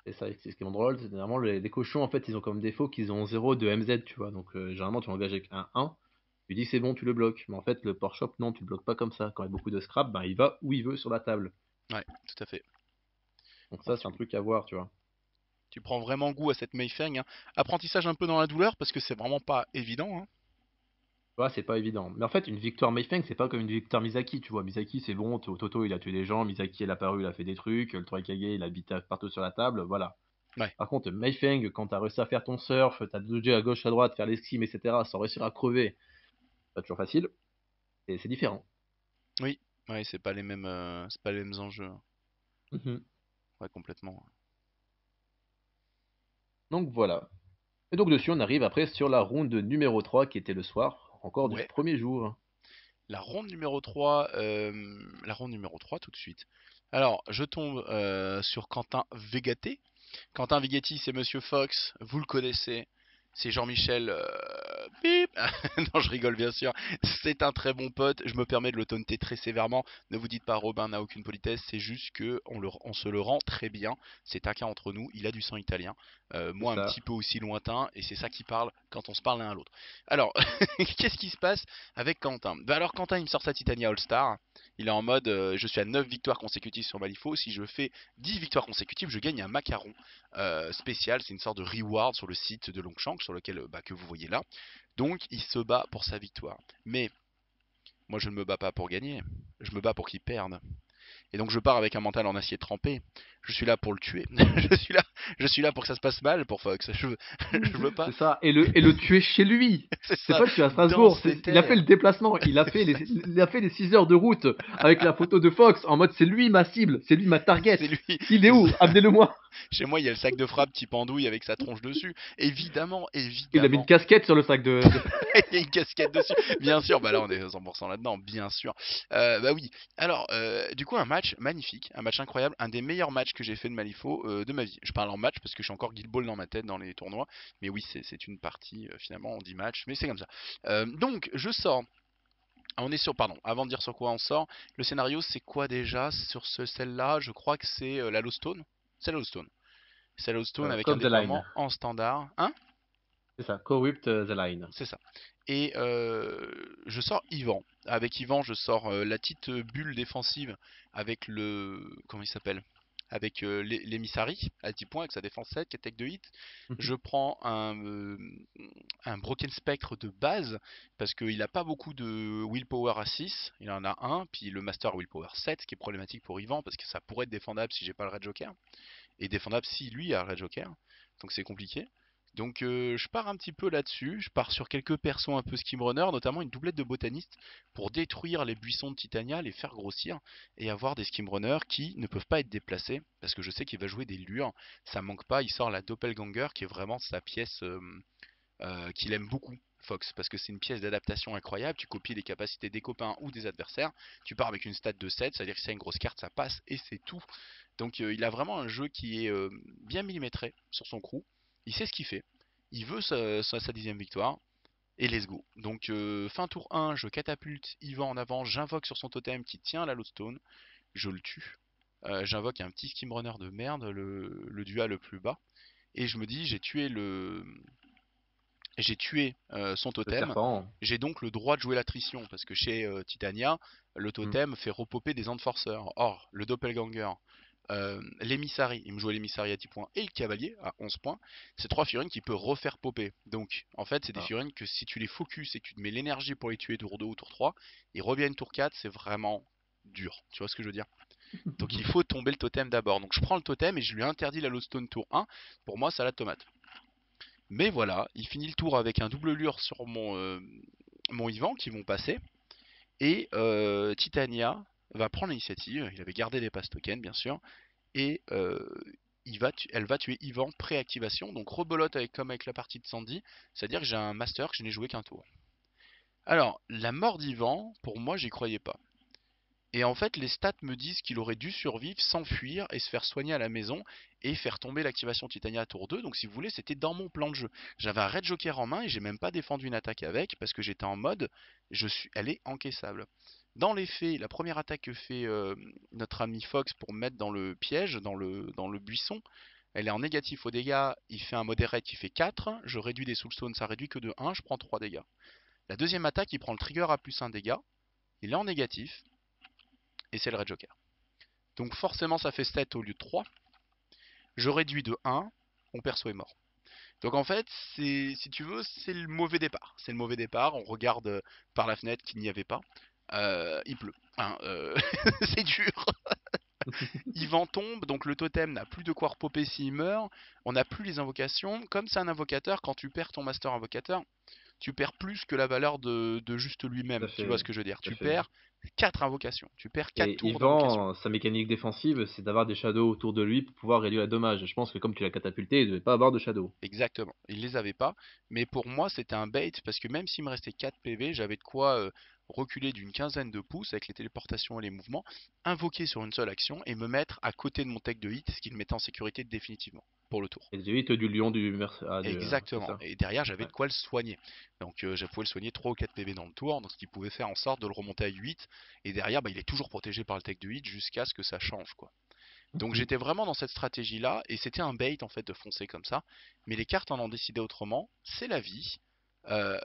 [SPEAKER 2] C'est ça, c'est ce qui est drôle, c'est généralement les cochons en fait ils ont comme défaut qu'ils ont 0 de MZ, tu vois. Donc généralement tu engages avec un 1. Tu dis c'est bon, tu le bloques. Mais en fait, le Power Shop, non, tu le bloques pas comme ça. Quand il y a beaucoup de scrap, ben, il va où il veut sur la table.
[SPEAKER 1] Ouais, tout à fait.
[SPEAKER 2] Donc
[SPEAKER 1] Donc
[SPEAKER 2] ça, c'est un truc à voir, tu vois.
[SPEAKER 1] tu prends vraiment goût à cette Mayfeng, hein. Apprentissage un peu dans la douleur parce que c'est vraiment pas évident, hein.
[SPEAKER 2] Ouais, c'est pas évident. Mais en fait, une victoire Mayfeng, c'est pas comme une victoire Misaki, tu vois. Misaki, c'est bon, Toto, il a tué des gens, Misaki, elle est apparue, il a fait des trucs, le Troikage, il a bité partout sur la table, voilà.
[SPEAKER 1] Ouais.
[SPEAKER 2] Par contre, Mayfeng, quand t'as réussi à faire ton surf, t'as dodgé à gauche, à droite, faire l'esquive, etc., sans réussir à crever, pas toujours facile, et c'est différent.
[SPEAKER 1] Oui. Ouais, c'est pas les mêmes enjeux, hein.
[SPEAKER 2] Mhm.
[SPEAKER 1] Ouais, complètement.
[SPEAKER 2] Donc voilà. Et donc dessus, on arrive après sur la round numéro 3 qui était le soir, encore du
[SPEAKER 1] Ouais.
[SPEAKER 2] premier jour.
[SPEAKER 1] La ronde numéro 3 tout de suite. Alors, je tombe sur Quentin Vegaté. Quentin Vighetti, c'est Monsieur Fox, vous le connaissez. C'est Jean-Michel. Bip Non, je rigole bien sûr. C'est un très bon pote. Je me permets de le taunter très sévèrement. Ne vous dites pas Robin n'a aucune politesse. C'est juste que on se le rend très bien. C'est un cas entre nous. Il a du sang italien.
[SPEAKER 2] C'est
[SPEAKER 1] Moi, un
[SPEAKER 2] ça.
[SPEAKER 1] petit peu aussi lointain. Et c'est ça qui parle quand on se parle l'un à l'autre. Alors, qu'est-ce qui se passe avec Quentin? Bah alors, Quentin, il me sort sa Titania All-Star. Il est en mode je suis à 9 victoires consécutives sur Malifaux. Si je fais 10 victoires consécutives, je gagne un macaron spécial, c'est une sorte de reward sur le site de Longshank sur lequel que vous voyez là. Donc il se bat pour sa victoire. Mais moi je ne me bats pas pour gagner, je me bats pour qu'il perde. Et donc je pars avec un mental en acier trempé. Je suis là pour le tuer. Je suis là pour que ça se passe mal pour Fox. Je veux pas.
[SPEAKER 2] C'est ça. Et le tuer chez lui.
[SPEAKER 1] C'est
[SPEAKER 2] C'est
[SPEAKER 1] ça.
[SPEAKER 2] pas le tuer à
[SPEAKER 1] Dans
[SPEAKER 2] Strasbourg.
[SPEAKER 1] ses
[SPEAKER 2] Il a fait le
[SPEAKER 1] terres.
[SPEAKER 2] déplacement.
[SPEAKER 1] C'est ça.
[SPEAKER 2] Il a fait les 6 heures de route avec la photo de Fox en mode c'est lui ma cible, c'est lui ma target.
[SPEAKER 1] C'est lui.
[SPEAKER 2] Il est où? Amenez-le-moi.
[SPEAKER 1] Chez moi, il y a le sac de frappe type andouille avec sa tronche dessus. Évidemment,
[SPEAKER 2] Il a mis une
[SPEAKER 1] évidemment.
[SPEAKER 2] casquette sur le sac de...
[SPEAKER 1] Il y a une casquette dessus. Bien sûr, bah là on est 100% là-dedans, bien sûr. Bah oui. Alors, du coup, un match magnifique, un match incroyable, un des meilleurs matchs que j'ai fait de Malifaux de ma vie. Je parle en match parce que je suis encore Guild Ball dans ma tête dans les tournois. Mais oui, c'est une partie, finalement, on dit match, mais c'est comme ça. Donc, je sors. On est sur, pardon, avant de dire sur quoi on sort, le scénario c'est quoi déjà sur celle-là? Je crois que c'est la Lowstone. C'est la Lowstone. C'est la Lowstone avec un
[SPEAKER 2] Cove the Line.
[SPEAKER 1] déploiement en standard. Hein?
[SPEAKER 2] C'est ça. Corrupt the Line.
[SPEAKER 1] C'est ça. Et je sors Yvan. Avec Yvan, je sors la petite bulle défensive avec le. Comment il s'appelle? Avec l'émissary à 10 points avec sa défense 7 qui attaque de hit.
[SPEAKER 2] Mhm.
[SPEAKER 1] Je prends un Broken Spectre de base parce qu'il n'a pas beaucoup de Willpower à 6. Il en a un. Puis le Master Willpower 7, ce qui est problématique pour Yvan parce que ça pourrait être défendable si j'ai pas le Red Joker. Et défendable si lui a le Red Joker. Donc c'est compliqué. Donc je pars un petit peu là-dessus, je pars sur quelques persos un peu skimrunner, notamment une doublette de botaniste pour détruire les buissons de Titania, les faire grossir et avoir des skimrunners qui ne peuvent pas être déplacés parce que je sais qu'il va jouer des lures, ça manque pas, il sort la Doppelganger qui est vraiment sa pièce qu'il aime beaucoup. Fox, parce que c'est une pièce d'adaptation incroyable, tu copies les capacités des copains ou des adversaires, tu pars avec une stat de 7, c'est-à-dire que si y a une grosse carte, ça passe et c'est tout. Donc il a vraiment un jeu qui est bien millimétré sur son crew, il sait ce qu'il fait, il veut sa 10ème victoire, et let's go. Donc fin tour 1, je catapulte Yvan en avant, j'invoque sur son totem qui tient la Lodestone, je le tue. J'invoque un petit skimrunner de merde, le dual le plus bas, et je me dis j'ai tué son
[SPEAKER 2] Le
[SPEAKER 1] totem,
[SPEAKER 2] serpent.
[SPEAKER 1] j'ai donc le droit de jouer l'attrition, parce que chez Titania, le
[SPEAKER 2] Mm.
[SPEAKER 1] totem fait repopper des enforcers. Or, le doppelganger, l'émissary, il me jouait l'émissary à 10 points, et le cavalier à 11 points, c'est trois figurines qui peut refaire popper. Donc, en fait, c'est des
[SPEAKER 2] Ah.
[SPEAKER 1] figurines que si tu les focus et que tu te mets l'énergie pour les tuer tour 2 ou tour 3, ils reviennent tour 4, c'est vraiment dur. Tu vois ce que je veux dire? Donc il faut tomber le totem d'abord. Donc je prends le totem et je lui interdis la Lodestone tour 1. Pour moi, ça la tomate. Mais voilà, il finit le tour avec un double lure sur mon Yvan qui vont passer. Et Titania va prendre l'initiative. Il avait gardé les pass tokens, bien sûr. Et elle va tuer Yvan pré-activation. Donc rebelote comme avec la partie de Sandy. C'est-à-dire que j'ai un master que je n'ai joué qu'un tour. Alors, la mort d'Yvan, pour moi, j'y croyais pas. Et en fait, les stats me disent qu'il aurait dû survivre, s'enfuir et se faire soigner à la maison et faire tomber l'activation Titania à tour 2. Donc si vous voulez, c'était dans mon plan de jeu. J'avais un Red Joker en main et j'ai même pas défendu une attaque avec parce que j'étais en mode, elle est encaissable. Dans les faits, la première attaque que fait notre ami Fox pour me mettre dans le piège, dans le buisson, elle est en négatif aux dégâts. Il fait un modérate qui fait 4. Je réduis des soulstones, ça réduit que de 1. Je prends 3 dégâts. La deuxième attaque, il prend le trigger à +1 dégâts, il est en négatif, et c'est le Red Joker. Donc forcément ça fait 7 au lieu de 3. Je réduis de 1, mon perso est mort. Donc en fait, si tu veux, c'est le mauvais départ. C'est le mauvais départ, on regarde par la fenêtre qu'il n'y avait pas. Il pleut. Hein, c'est dur. Yvan tombe, donc le totem n'a plus de quoi repopper s'il meurt. On n'a plus les invocations. Comme c'est un invocateur, quand tu perds ton master invocateur, tu perds plus que la valeur de juste
[SPEAKER 2] Tout à
[SPEAKER 1] lui-même. Tu vois
[SPEAKER 2] fait,
[SPEAKER 1] ce que je veux dire?
[SPEAKER 2] tout à
[SPEAKER 1] Tu
[SPEAKER 2] fait.
[SPEAKER 1] perds 4 invocations. Tu perds 4
[SPEAKER 2] Et
[SPEAKER 1] tours d'invocation.
[SPEAKER 2] Yvan, sa mécanique défensive, c'est d'avoir des shadows autour de lui pour pouvoir réduire les dommages. Je pense que comme tu l'as catapulté, il devait pas avoir de shadow.
[SPEAKER 1] Exactement. Il les avait pas. Mais pour moi, c'était un bait parce que même s'il me restait 4 PV, j'avais de quoi reculer d'une quinzaine de pouces avec les téléportations et les mouvements, invoquer sur une seule action et me mettre à côté de mon tech de hit, ce qui le mettait en sécurité définitivement pour le tour.
[SPEAKER 2] Et les élites du lion c'est
[SPEAKER 1] Exactement.
[SPEAKER 2] ça?
[SPEAKER 1] Et derrière, j'avais
[SPEAKER 2] Ouais.
[SPEAKER 1] de quoi le soigner. Donc, je pouvais le soigner 3 ou 4 PV dans le tour, donc ce qui pouvait faire en sorte de le remonter à 8. Et derrière, bah, il est toujours protégé par le tech de hit jusqu'à ce que ça change, quoi. Donc
[SPEAKER 2] Mhm.
[SPEAKER 1] j'étais vraiment dans cette stratégie-là, et c'était un bait en fait de foncer comme ça. Mais les cartes en ont décidé autrement, c'est la vie. Euh,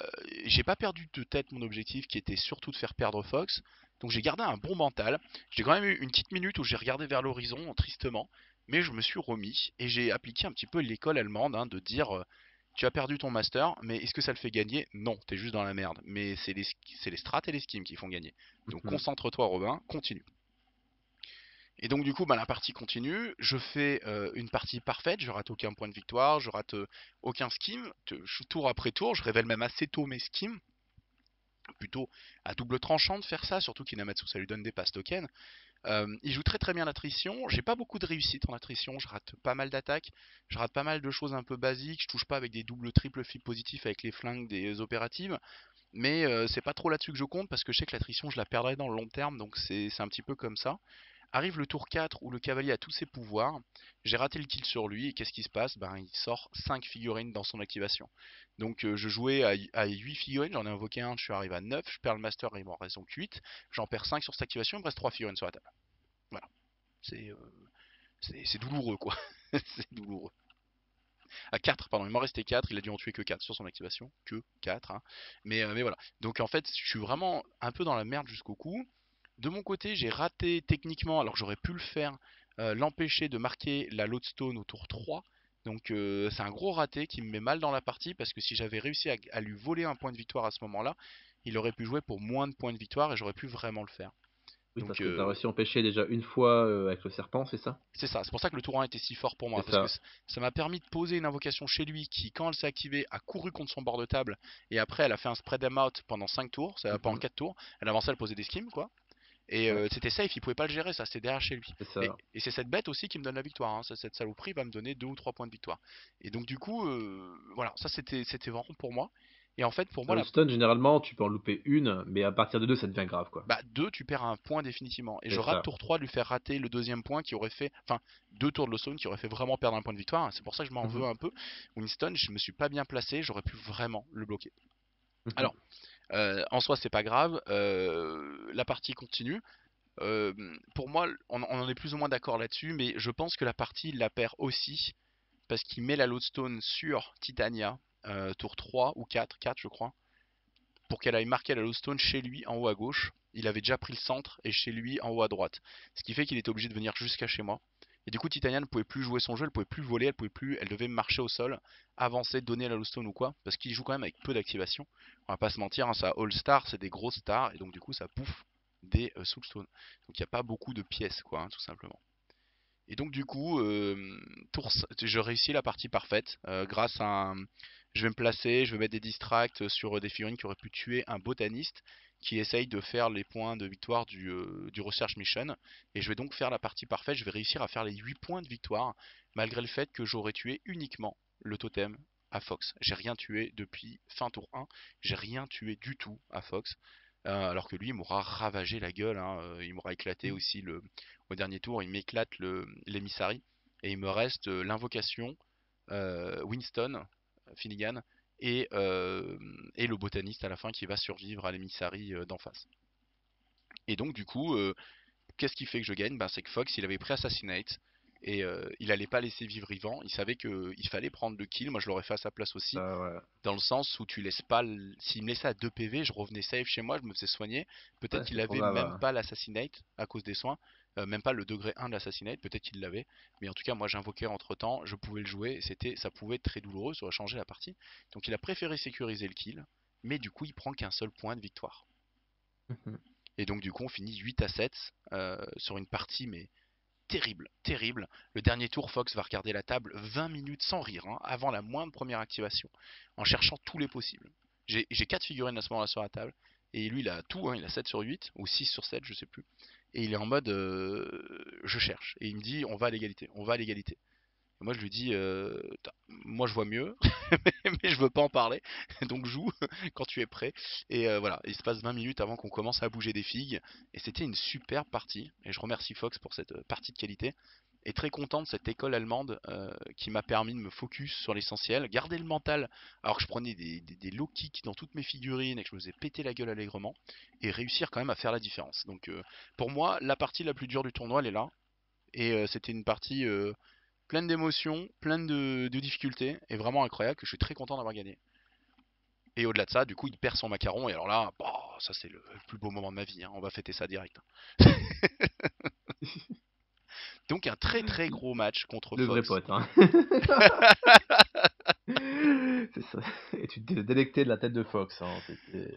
[SPEAKER 1] j'ai pas perdu de tête mon objectif qui était surtout de faire perdre Fox. Donc j'ai gardé un bon mental. J'ai quand même eu une petite minute où j'ai regardé vers l'horizon, tristement. Mais je me suis remis et j'ai appliqué un petit peu l'école allemande hein, de dire tu as perdu ton master, mais est-ce que ça le fait gagner? Non, t'es juste dans la merde. Mais c'est les strats et les schemes qui font gagner. Donc
[SPEAKER 2] Mhm.
[SPEAKER 1] concentre-toi Robin, continue. Et donc du coup, bah, la partie continue, je fais une partie parfaite, je rate aucun point de victoire, je rate aucun skim, tour après tour, je révèle même assez tôt mes skims, plutôt à double tranchant de faire ça, surtout qu'Inamatsu ça lui donne des pass tokens. Il joue très très bien l'attrition, j'ai pas beaucoup de réussite en attrition, je rate pas mal d'attaques, je rate pas mal de choses un peu basiques, je touche pas avec des doubles triples flips positifs avec les flingues des opératives, mais c'est pas trop là-dessus que je compte parce que je sais que l'attrition je la perdrai dans le long terme, donc c'est un petit peu comme ça. Arrive le tour 4 où le cavalier a tous ses pouvoirs. J'ai raté le kill sur lui et qu'est-ce qui se passe? Ben, il sort 5 figurines dans son activation. Donc je jouais à 8 figurines, j'en ai invoqué un, je suis arrivé à 9, je perds le master, il m'en reste donc 8. J'en perds 5 sur cette activation, il me reste 3 figurines sur la table. Voilà. C'est c'est douloureux quoi. C'est douloureux. À 4, pardon, il m'en restait 4, il a dû en tuer que 4 sur son activation. Que 4, hein. Mais voilà. Donc en fait, je suis vraiment un peu dans la merde jusqu'au cou. De mon côté, j'ai raté techniquement, alors que j'aurais pu le faire, l'empêcher de marquer la lodestone au tour 3. Donc c'est un gros raté qui me met mal dans la partie parce que si j'avais réussi à lui voler un point de victoire à ce moment-là, il aurait pu jouer pour moins de points de victoire et j'aurais pu vraiment le faire.
[SPEAKER 2] Oui,
[SPEAKER 1] Donc
[SPEAKER 2] parce que tu as réussi à empêcher déjà une fois avec le serpent, c'est ça?
[SPEAKER 1] c'est ça, c'est pour ça que le tour 1 était si fort pour moi
[SPEAKER 2] C'est
[SPEAKER 1] parce que
[SPEAKER 2] ça.
[SPEAKER 1] ça m'a permis de poser une invocation chez lui qui, quand elle s'est activée, a couru contre son bord de table et après elle a fait un spread them out pendant 5 tours, pendant
[SPEAKER 2] Mhm.
[SPEAKER 1] 4 tours, elle avançait, elle posait des skims quoi. Et
[SPEAKER 2] Ouais,
[SPEAKER 1] c'était safe, il pouvait pas le gérer, ça c'était derrière chez lui.
[SPEAKER 2] c'est
[SPEAKER 1] Et,
[SPEAKER 2] ça.
[SPEAKER 1] et c'est cette bête aussi qui me donne la victoire, hein. Cette saloperie va me donner 2 ou 3 points de victoire. Et donc du coup, voilà, ça c'était vraiment pour moi. Et en fait pour moi,
[SPEAKER 2] Le stun, généralement, tu peux en louper une, mais à partir de deux, ça devient grave, quoi.
[SPEAKER 1] bah 2 tu perds un point définitivement. Et je
[SPEAKER 2] C'est
[SPEAKER 1] rate
[SPEAKER 2] ça.
[SPEAKER 1] tour 3 de lui faire rater le deuxième point qui aurait fait, enfin 2 tours de Lostone qui aurait fait vraiment perdre un point de victoire. C'est pour ça que je m'en
[SPEAKER 2] Mhm.
[SPEAKER 1] veux un peu. Winston, je me suis pas bien placé, j'aurais pu vraiment le bloquer.
[SPEAKER 2] Mhm.
[SPEAKER 1] Alors, en soi c'est pas grave, la partie continue. Euh, pour moi, on en est plus ou moins d'accord là-dessus, mais je pense que la partie il la perd aussi parce qu'il met la lodestone sur Titania, tour 3 ou 4, 4 je crois, pour qu'elle aille marquer la lodestone chez lui en haut à gauche. Il avait déjà pris le centre et chez lui en haut à droite. Ce qui fait qu'il était obligé de venir jusqu'à chez moi. Et du coup, Titania ne pouvait plus jouer son jeu, elle pouvait plus voler, elle devait marcher au sol, avancer, donner la lodestone ou quoi, parce qu'il joue quand même avec peu d'activation. On va pas se mentir, hein, ça All Star, c'est des grosses stars, et donc du coup, ça bouffe des Soulstone. Donc il n'y a pas beaucoup de pièces, quoi, hein, tout simplement. Et donc du coup, je réussis la partie parfaite grâce à un... Je vais me placer, je vais mettre des distracts sur des figurines qui auraient pu tuer un botaniste qui essaye de faire les points de victoire du Research Mission. Et je vais donc faire la partie parfaite, je vais réussir à faire les 8 points de victoire, malgré le fait que j'aurais tué uniquement le totem à Fox. J'ai rien tué depuis fin tour 1, j'ai rien tué du tout à Fox. Alors que lui, il m'aura ravagé la gueule, hein, il m'aura éclaté aussi au dernier tour, il m'éclate l'émissary. Et il me reste l'invocation, Winston, Finnegan, et le botaniste à la fin qui va survivre à l'émissary d'en face. Et donc du coup, qu'est-ce qui fait que je gagne? Ben, c'est que Fox il avait pris Assassinate. et il allait pas laisser vivre Yvan. Il savait que il fallait prendre le kill. Moi, je l'aurais fait à sa place aussi,
[SPEAKER 2] Ouais.
[SPEAKER 1] dans le sens où tu laisses pas. S'il me laissait à 2 PV, je revenais safe chez moi, je me faisais soigner. Peut-être
[SPEAKER 2] Ouais,
[SPEAKER 1] qu'il
[SPEAKER 2] c'est trop
[SPEAKER 1] avait
[SPEAKER 2] grave,
[SPEAKER 1] même
[SPEAKER 2] hein.
[SPEAKER 1] pas l'assassinate à cause des soins, même pas le degré 1 de l'assassinate, peut-être qu'il l'avait. Mais en tout cas, moi j'invoquais entre temps, je pouvais le jouer, ça pouvait être très douloureux, ça aurait changé la partie. Donc il a préféré sécuriser le kill, mais du coup il prend qu'un seul point de victoire.
[SPEAKER 2] Mhm.
[SPEAKER 1] Et donc du coup on finit 8 à 7 sur une partie mais terrible, terrible. Le dernier tour, Fox va regarder la table 20 minutes sans rire, hein, avant la moindre première activation, en cherchant tous les possibles. J'ai 4 figurines à ce moment-là sur la table, et lui il a tout, hein, il a 7 sur 8, ou 6 sur 7, je sais plus. Et il est en mode je cherche. Et il me dit on va à l'égalité, on va à l'égalité. Et moi je lui dis moi je vois mieux, mais je veux pas en parler, donc joue quand tu es prêt. Et voilà, il se passe 20 minutes avant qu'on commence à bouger des figues, et c'était une superbe partie, et je remercie Fox pour cette partie de qualité, et très content de cette école allemande qui m'a permis de me focus sur l'essentiel, garder le mental alors que je prenais des low kicks dans toutes mes figurines et que je me faisais péter la gueule allègrement, et réussir quand même à faire la différence. Donc pour moi, la partie la plus dure du tournoi, elle est là, et c'était une partie pleine d'émotions, pleine de difficultés, et vraiment incroyable, que je suis très content d'avoir gagné. Et au-delà de ça, du coup, il perd son macaron, et alors là, bah, ça c'est le plus beau moment de ma vie, hein. On va fêter ça direct. Donc un très très gros match contre
[SPEAKER 2] Le vrai
[SPEAKER 1] Fox.
[SPEAKER 2] pote, hein. C'est ça. Et tu t'es délecté de la tête de Fox, hein.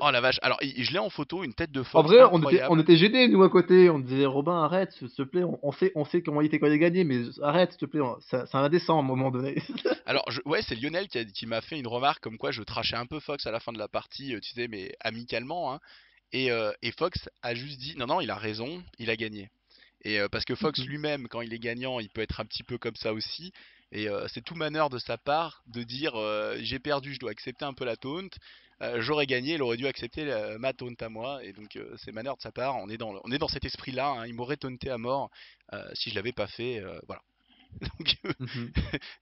[SPEAKER 1] Oh la vache, alors je l'ai en photo, une tête de
[SPEAKER 2] En
[SPEAKER 1] Fox
[SPEAKER 2] vrai, on
[SPEAKER 1] incroyable.
[SPEAKER 2] était gênés, nous, à côté. On disait, Robin, arrête, s'il te plaît. On sait comment il était quand il a gagné, mais arrête, s'il te plaît. C'est indécent à un moment donné.
[SPEAKER 1] Alors ouais, c'est Lionel qui m'a fait une remarque comme quoi je trashais un peu Fox à la fin de la partie, tu sais, mais amicalement, hein. Et Fox a juste dit non non, il a raison, il a gagné. Et parce que Fox lui-même, quand il est gagnant, il peut être un petit peu comme ça aussi. Et c'est tout manœuvre de sa part de dire j'ai perdu, je dois accepter un peu la taunt. J'aurais gagné, il aurait dû accepter ma taunt à moi. Et donc c'est manœuvre de sa part. On est dans cet esprit-là, hein. Il m'aurait taunté à mort si je l'avais pas fait. Voilà. Donc
[SPEAKER 2] Mhm.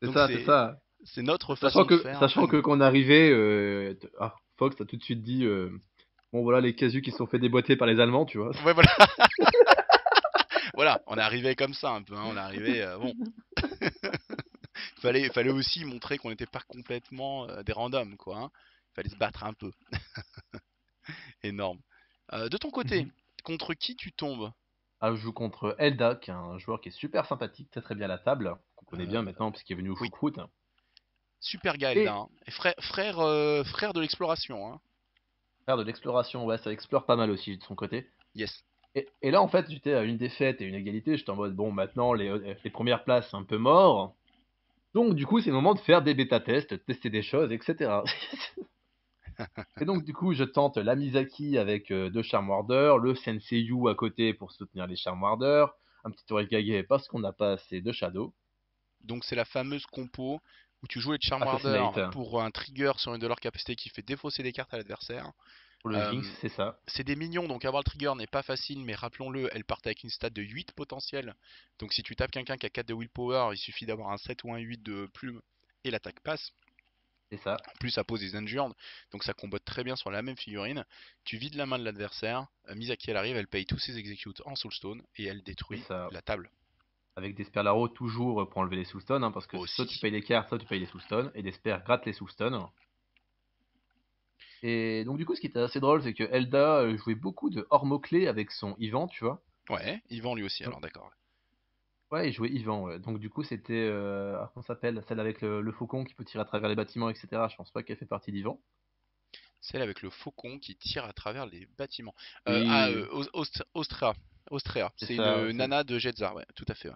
[SPEAKER 2] C'est
[SPEAKER 1] donc
[SPEAKER 2] ça, c'est ça.
[SPEAKER 1] c'est notre façon de faire à
[SPEAKER 2] Sachant que
[SPEAKER 1] nous.
[SPEAKER 2] quand on est arrivé, Fox a tout de suite dit, bon voilà les casus qui se sont fait déboîter par les Allemands, tu vois.
[SPEAKER 1] Ouais voilà. Voilà, on est arrivé comme ça un peu, hein. On est arrivé bon. Fallait aussi montrer qu'on n'était pas complètement des randoms, quoi, hein. Fallait se battre un peu. Énorme. De ton côté,
[SPEAKER 2] Mhm.
[SPEAKER 1] contre qui tu tombes?
[SPEAKER 2] Ah, je joue contre Elda, qui est un joueur qui est super sympathique, très bien à la table, qu'on connaît bien
[SPEAKER 1] Euh,
[SPEAKER 2] maintenant puisqu'il est venu au
[SPEAKER 1] oui,
[SPEAKER 2] choucroute.
[SPEAKER 1] super Gaelda,
[SPEAKER 2] Et
[SPEAKER 1] hein. Et frère de l'exploration, hein.
[SPEAKER 2] faire de l'exploration, ouais, ça explore pas mal aussi de son côté.
[SPEAKER 1] Yes.
[SPEAKER 2] Et là, en fait, j'étais à une défaite et une égalité. J'étais en mode, bon, maintenant, les premières places, c'est un peu mort. Donc, du coup, c'est le moment de faire des bêta-tests, tester des choses, etc. Et donc, du coup, je tente la Misaki avec deux Charm Warders, le Senseiyu à côté pour soutenir les Charm Warders, un petit Torikage parce qu'on n'a pas assez de Shadow.
[SPEAKER 1] Donc c'est la fameuse compo où tu joues les Charm Warder
[SPEAKER 2] Assassinate
[SPEAKER 1] pour un trigger sur une de leurs capacités qui fait défausser des cartes à l'adversaire.
[SPEAKER 2] pour le Jinx,
[SPEAKER 1] Euh,
[SPEAKER 2] c'est ça.
[SPEAKER 1] c'est des minions, donc avoir le trigger n'est pas facile, mais rappelons-le, elles partent avec une stat de 8 potentiel. Donc si tu tapes quelqu'un qui a 4 de willpower, il suffit d'avoir un 7 ou un 8 de plume et l'attaque passe.
[SPEAKER 2] C'est ça.
[SPEAKER 1] En plus, ça pose des injured, donc ça combotte très bien sur la même figurine. Tu vides la main de l'adversaire, Misaki elle arrive, elle paye tous ses executes en soulstone et elle
[SPEAKER 2] C'est
[SPEAKER 1] détruit
[SPEAKER 2] ça.
[SPEAKER 1] la table.
[SPEAKER 2] Avec des Sperlaro toujours pour enlever les soulstones, hein, parce que soit tu
[SPEAKER 1] Aussi.
[SPEAKER 2] payes les cartes, soit tu payes les soulstones, et des Spers grattent les soulstones. Et donc du coup, ce qui était assez drôle, c'est que Elda jouait beaucoup de hors mots-clés avec son Ivan, tu vois.
[SPEAKER 1] Ouais, Yvan lui aussi,
[SPEAKER 2] Donc,
[SPEAKER 1] alors d'accord.
[SPEAKER 2] ouais, il jouait Ivan, ouais. Donc du coup, c'était, comment ça s'appelle? Celle avec le faucon qui peut tirer à travers les bâtiments, etc. Je pense pas qu'elle fait partie d'Ivan.
[SPEAKER 1] Celle avec le faucon qui tire à travers les bâtiments.
[SPEAKER 2] Oui,
[SPEAKER 1] Ostrea. Ostrea.
[SPEAKER 2] c'est
[SPEAKER 1] C'est
[SPEAKER 2] ça,
[SPEAKER 1] une nana de Jetza, ouais, tout à fait. Ouais.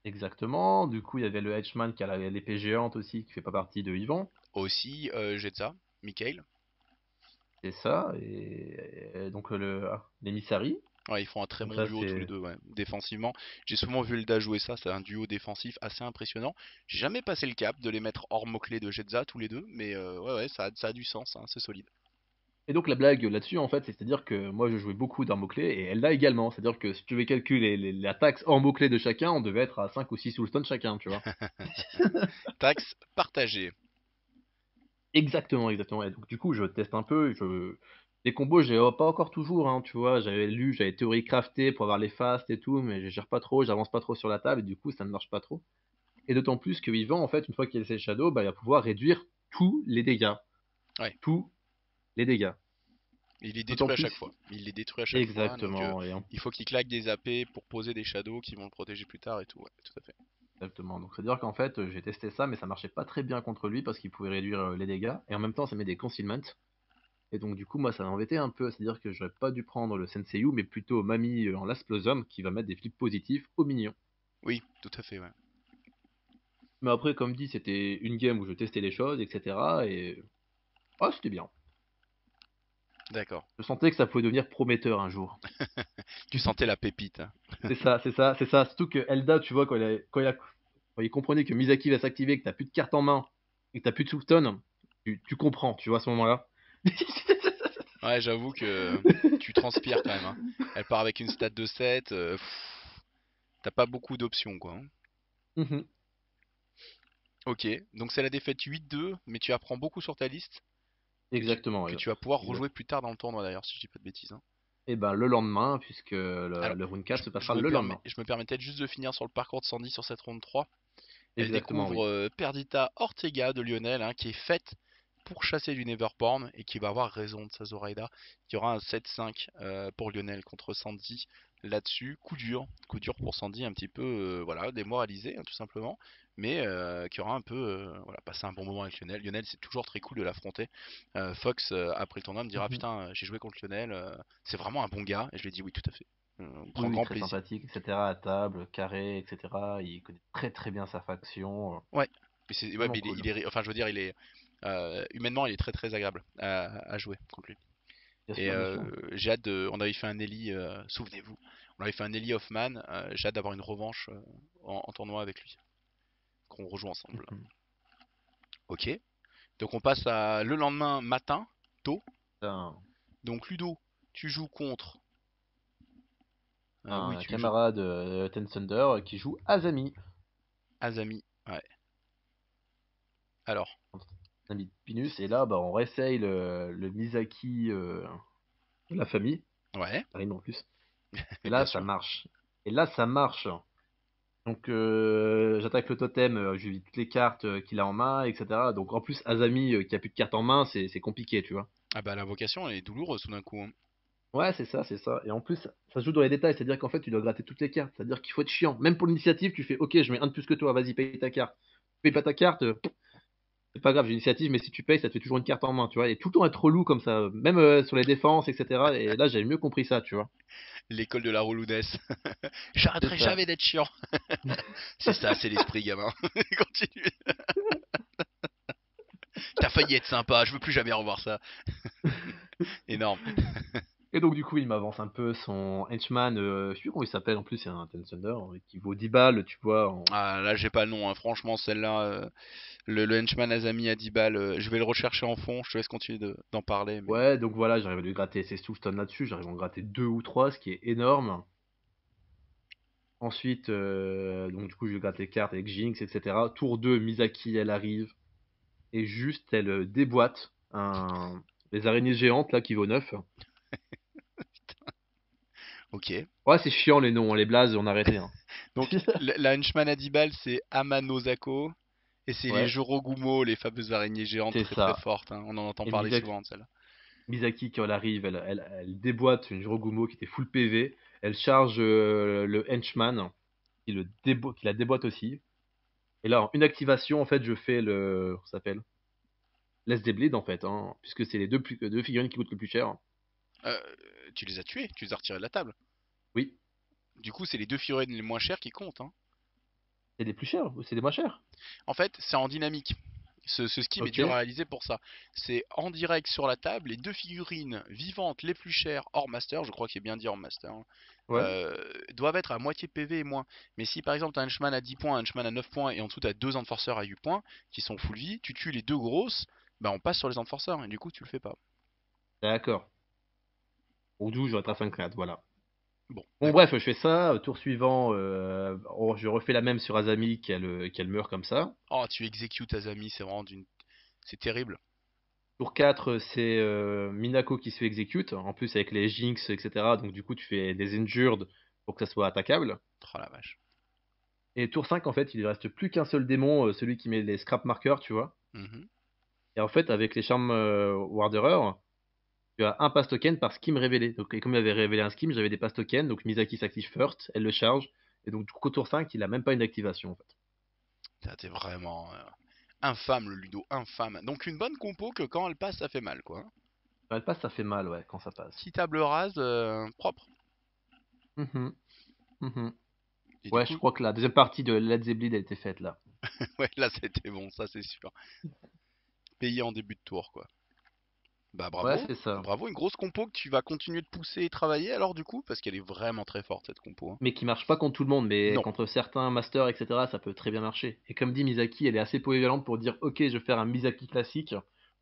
[SPEAKER 2] exactement. Du coup, il y avait le Hedgeman qui a l'épée géante aussi, qui fait pas partie de Ivan.
[SPEAKER 1] Aussi, Jetza, Mikhail.
[SPEAKER 2] C'est ça. Et donc l'émissary.
[SPEAKER 1] Ouais, ils font un très
[SPEAKER 2] Donc
[SPEAKER 1] bon
[SPEAKER 2] ça,
[SPEAKER 1] duo tous les
[SPEAKER 2] c'est
[SPEAKER 1] deux, ouais. Défensivement. J'ai souvent vu Elda jouer ça, c'est un duo défensif assez impressionnant. J'ai jamais passé le cap de les mettre hors mots-clés de Jetza tous les deux, mais ouais, ouais, ça a du sens, hein, c'est solide.
[SPEAKER 2] Et donc la blague là-dessus, en fait, c'est-à-dire que moi je jouais beaucoup d'armes mots-clés et Elda également. C'est-à-dire que si tu devais calculer la taxe hors mots-clés de chacun, on devait être à 5 ou 6 soulstones chacun, tu vois.
[SPEAKER 1] Taxe partagée.
[SPEAKER 2] Exactement, exactement. Et donc du coup, je teste un peu, Les combos, j'ai pas encore toujours, hein, tu vois? J'avais théorie crafté pour avoir les fasts et tout, mais je gère pas trop, j'avance pas trop sur la table et du coup, ça ne marche pas trop. Et d'autant plus que Yvan, en fait, une fois qu'il a ses shadows, bah, il va pouvoir réduire tous les dégâts.
[SPEAKER 1] Ouais.
[SPEAKER 2] Tous les dégâts.
[SPEAKER 1] Il les
[SPEAKER 2] D'autant
[SPEAKER 1] détruit à chaque
[SPEAKER 2] plus
[SPEAKER 1] fois. Il les détruit à chaque fois, donc
[SPEAKER 2] exactement et en
[SPEAKER 1] il faut qu'il claque des AP pour poser des shadows qui vont le protéger plus tard et tout. Ouais, tout à fait.
[SPEAKER 2] exactement. Donc c'est-à-dire qu'en fait, j'ai testé ça, mais ça marchait pas très bien contre lui parce qu'il pouvait réduire, les dégâts et en même temps, ça met des concealment et donc du coup, moi, ça m'embêtait un peu. C'est-à-dire que j'aurais pas dû prendre le Senseiyu, mais plutôt Mamie, en Lasplosum qui va mettre des flips positifs aux minions.
[SPEAKER 1] Oui, tout à fait, ouais.
[SPEAKER 2] Mais après, comme dit, c'était une game où je testais les choses et cetera et ah, c'était bien.
[SPEAKER 1] D'accord.
[SPEAKER 2] Je sentais que ça pouvait devenir prometteur un jour.
[SPEAKER 1] Tu sentais la pépite, hein.
[SPEAKER 2] C'est ça, c'est ça, c'est ça. Surtout que Elda, tu vois, quand il comprenait que Misaki va s'activer, que t'as plus de carte en main et que t'as plus de soulstone, tu comprends, tu vois, à ce moment-là.
[SPEAKER 1] Ouais, j'avoue que tu transpires quand même, hein. Elle part avec une stat de 7. T'as pas beaucoup d'options, quoi, hein.
[SPEAKER 2] Mhm.
[SPEAKER 1] Ok, donc c'est la défaite 8-2, mais tu apprends beaucoup sur ta liste
[SPEAKER 2] Exactement,
[SPEAKER 1] que
[SPEAKER 2] ouais.
[SPEAKER 1] tu vas pouvoir
[SPEAKER 2] Exact.
[SPEAKER 1] rejouer plus tard dans le tournoi d'ailleurs, si je dis pas de bêtises, hein.
[SPEAKER 2] Et ben le lendemain, puisque le,
[SPEAKER 1] Alors,
[SPEAKER 2] le Rune 4 se
[SPEAKER 1] je
[SPEAKER 2] passera
[SPEAKER 1] me
[SPEAKER 2] le
[SPEAKER 1] permets,
[SPEAKER 2] lendemain.
[SPEAKER 1] je me permettais juste de finir sur le parcours de Sandy sur cette ronde 3. Elle
[SPEAKER 2] Exactement,
[SPEAKER 1] découvre
[SPEAKER 2] oui.
[SPEAKER 1] Perdita Ortega de Lionel, hein, qui est faite pour chasser du Neverborn et qui va avoir raison de sa Zoraida. Il y aura un 7-5 pour Lionel contre Sandy là-dessus. Coup dur pour Sandy, un petit peu voilà, démoralisé, hein, tout simplement, mais qui aura un peu voilà, passé un bon moment avec Lionel. Lionel, c'est toujours très cool de l'affronter. Fox, après le tournoi, me dira
[SPEAKER 2] Mhm.
[SPEAKER 1] putain, j'ai joué contre Lionel, c'est vraiment un bon gars, et je lui ai dit oui, tout à fait. On
[SPEAKER 2] Oui,
[SPEAKER 1] prend
[SPEAKER 2] oui,
[SPEAKER 1] grand
[SPEAKER 2] très
[SPEAKER 1] plaisir.
[SPEAKER 2] sympathique, etc. À table, carré, etc. Il connaît très très bien sa faction.
[SPEAKER 1] Ouais, mais c'est ouais,
[SPEAKER 2] Vraiment
[SPEAKER 1] mais
[SPEAKER 2] cool.
[SPEAKER 1] enfin je veux dire, il est humainement, il est très très agréable à jouer contre lui.
[SPEAKER 2] Bien
[SPEAKER 1] Et
[SPEAKER 2] sûr, bien sûr.
[SPEAKER 1] j'ai hâte de, on avait fait un Ellie, souvenez-vous, on avait fait un Ellie Hoffman. J'ai hâte d'avoir une revanche en tournoi avec lui, qu'on rejoue ensemble.
[SPEAKER 2] Mhm.
[SPEAKER 1] Ok, donc on passe à le lendemain matin, tôt.
[SPEAKER 2] Un,
[SPEAKER 1] Donc Ludo, tu joues contre, oui,
[SPEAKER 2] un
[SPEAKER 1] tu joues
[SPEAKER 2] camarade Ten Thunder qui joue Azami.
[SPEAKER 1] Azami. Ouais. Alors,
[SPEAKER 2] Un ami de Pinus. Et là, bah, on réessaye le Misaki de la famille.
[SPEAKER 1] ouais,
[SPEAKER 2] Ça rime en plus. Et
[SPEAKER 1] bien
[SPEAKER 2] là, ça
[SPEAKER 1] sûr.
[SPEAKER 2] marche. Et là, ça marche. Donc, j'attaque le totem, je lui vis toutes les cartes qu'il a en main, etc. Donc, en plus, Azami qui a plus de cartes en main, c'est compliqué, tu vois.
[SPEAKER 1] Ah bah l'invocation elle est douloureuse tout d'un coup, hein.
[SPEAKER 2] Ouais, c'est ça, c'est ça. Et en plus, ça se joue dans les détails, c'est-à-dire qu'en fait, tu dois gratter toutes les cartes. C'est-à-dire qu'il faut être chiant. Même pour l'initiative, tu fais, ok, je mets un de plus que toi, vas-y, paye ta carte. Tu payes pas ta carte, c'est pas grave, j'ai l'initiative, mais si tu payes, ça te fait toujours une carte en main, tu vois. Et tout le temps être relou comme ça, même sur les défenses, etc. Et là, j'avais mieux compris ça, tu vois.
[SPEAKER 1] L'école de la reloudesse.
[SPEAKER 2] C'est
[SPEAKER 1] J'arrêterai
[SPEAKER 2] ça.
[SPEAKER 1] jamais d'être chiant. C'est ça, c'est l'esprit gamin. Continue. T'as failli être sympa, je veux plus jamais revoir ça. Énorme.
[SPEAKER 2] Et donc, du coup, il m'avance un peu son henchman, je sais plus comment il s'appelle, en plus, c'est un Ten Thunder, qui vaut 10 balles, tu vois.
[SPEAKER 1] Ah, là, j'ai pas le nom, hein. Franchement, celle-là, le henchman Azami à 10 balles, je vais le rechercher en fond. Je te laisse continuer d'en parler, mais.
[SPEAKER 2] Ouais, donc voilà, j'arrive à lui gratter ses soulstones là-dessus, j'arrive à en gratter 2 ou 3, ce qui est énorme. Ensuite, donc du coup, je lui gratte les cartes avec Jinx, etc. Tour 2, Misaki, elle arrive, et juste, elle déboîte les araignées géantes, là, qui vaut 9.
[SPEAKER 1] Ok.
[SPEAKER 2] Ouais, c'est chiant les noms, hein, les blazes, on a arrêté. Hein.
[SPEAKER 1] Donc, la henchman à 10 balles, c'est Amanozako. Et c'est les
[SPEAKER 2] Ouais,
[SPEAKER 1] Jorogumo, les fameuses araignées géantes
[SPEAKER 2] c'est
[SPEAKER 1] très très
[SPEAKER 2] ça.
[SPEAKER 1] fortes, hein. On en entend
[SPEAKER 2] Et
[SPEAKER 1] parler souvent de celle-là.
[SPEAKER 2] Misaki, quand elle arrive, elle déboîte une Jirogumo qui était full PV. Elle charge le henchman, qui la déboîte aussi. Et là, en une activation, en fait, je fais ça s'appelle Laisse des bleeds, en fait, hein, puisque c'est les deux figurines qui coûtent le plus cher.
[SPEAKER 1] Euh, Tu les as tués, tu les as retirés de la table.
[SPEAKER 2] Oui,
[SPEAKER 1] Du coup, c'est les deux figurines les moins chères qui comptent, hein.
[SPEAKER 2] c'est des plus chers, c'est des moins chers.
[SPEAKER 1] En fait, c'est en dynamique. Ce scheme est
[SPEAKER 2] Ok,
[SPEAKER 1] dur à réaliser pour ça. C'est en direct sur la table, les deux figurines vivantes les plus chères hors master, je crois qu'il est bien dit hors master, hein,
[SPEAKER 2] ouais.
[SPEAKER 1] doivent être à moitié PV et moins. Mais si par exemple tu as un henchman à 10 points, un henchman à 9 points et en dessous tu as deux enforceurs à 8 points qui sont full vie, tu tues les deux grosses, bah on passe sur les enforceurs et du coup tu le fais pas.
[SPEAKER 2] D'accord. Ou d'où j'aurais tracé un clad, voilà.
[SPEAKER 1] Bon,
[SPEAKER 2] Bon,
[SPEAKER 1] d'accord.
[SPEAKER 2] bref, je fais ça. Tour suivant, je refais la même sur Azami, qu'elle meurt comme ça.
[SPEAKER 1] Oh, tu exécutes Azami, c'est vraiment d'une. C'est terrible.
[SPEAKER 2] Tour 4, c'est Minako qui se fait execute, en plus avec les Jinx, etc. Donc du coup, tu fais des injured pour que ça soit attaquable.
[SPEAKER 1] Oh la vache.
[SPEAKER 2] Et tour 5, en fait, il ne reste plus qu'un seul démon, celui qui met les scrap markers, tu vois.
[SPEAKER 1] Mhm.
[SPEAKER 2] Et en fait, avec les charmes Wanderer, tu as un pass token par skim révélé. Donc, et comme il avait révélé un skim, j'avais des pass tokens. Donc Misaki s'active first, elle le charge. Et donc, du coup, tour 5, il a même pas une activation, en fait.
[SPEAKER 1] Ça, t'es vraiment infâme le Ludo, infâme. Donc une bonne compo que quand elle passe, ça fait mal quoi.
[SPEAKER 2] Quand elle passe, ça fait mal, ouais, quand ça passe.
[SPEAKER 1] Petite table rase propre.
[SPEAKER 2] Mhm, mhm.
[SPEAKER 1] Et du
[SPEAKER 2] Ouais, je
[SPEAKER 1] coup,
[SPEAKER 2] crois que la deuxième partie de Let's Bleed a été faite là.
[SPEAKER 1] ouais, là c'était bon, ça c'est sûr. Payé en début de tour quoi. Bah
[SPEAKER 2] Ouais,
[SPEAKER 1] bravo,
[SPEAKER 2] c'est ça.
[SPEAKER 1] bravo, une grosse compo que tu vas continuer de pousser et travailler alors du coup, parce qu'elle est vraiment très forte cette compo, hein.
[SPEAKER 2] Mais qui marche pas contre tout le monde, mais
[SPEAKER 1] Non,
[SPEAKER 2] contre certains masters, etc., ça peut très bien marcher. Et comme dit Misaki, elle est assez polyvalente pour dire ok, je vais faire un Misaki classique,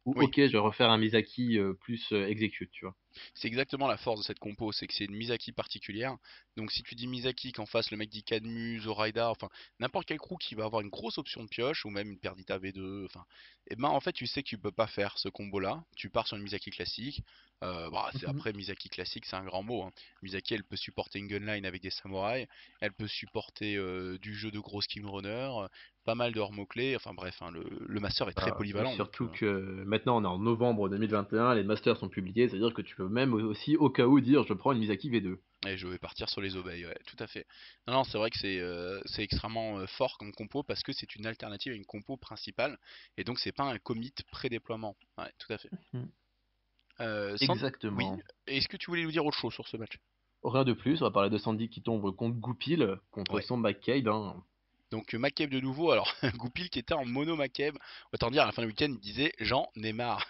[SPEAKER 2] ou
[SPEAKER 1] oui,
[SPEAKER 2] ok, je vais refaire un Misaki plus execute, tu vois.
[SPEAKER 1] c'est exactement la force de cette compo, c'est que c'est une Misaki particulière. Donc si tu dis Misaki qu'en face le mec dit Cadmus, Zoraida, enfin n'importe quel crew qui va avoir une grosse option de pioche ou même une Perdita V2, enfin, et ben en fait tu sais que tu peux pas faire ce combo là. Tu pars sur une Misaki classique. Bah,
[SPEAKER 2] Mhm.
[SPEAKER 1] après Misaki classique c'est un grand mot, hein. Misaki elle peut supporter une gunline avec des samouraïs, elle peut supporter du jeu de gros skin runner, pas mal de hors mots-clés, enfin bref, hein, le master est très
[SPEAKER 2] Et
[SPEAKER 1] polyvalent donc
[SPEAKER 2] surtout que maintenant on est en novembre 2021, les masters sont publiés, c'est-à-dire que tu peux même aussi au cas où dire je prends une Misaki V2.
[SPEAKER 1] et je vais partir sur les obéis, ouais, tout à fait. Non, non, c'est vrai que c'est extrêmement fort comme compo parce que c'est une alternative à une compo principale et donc c'est pas un commit pré-déploiement. Ouais, tout à fait.
[SPEAKER 2] Mhm.
[SPEAKER 1] Oui,
[SPEAKER 2] Exactement.
[SPEAKER 1] est-ce que tu voulais nous dire autre chose sur ce match?
[SPEAKER 2] Rien de plus, on va parler de Sandy qui tombe contre Goupil, contre
[SPEAKER 1] Ouais.
[SPEAKER 2] son McCabe, hein.
[SPEAKER 1] Donc Macabe de nouveau, alors Goupil qui était en mono Macabe, autant dire à la fin du week-end il disait j'en ai marre.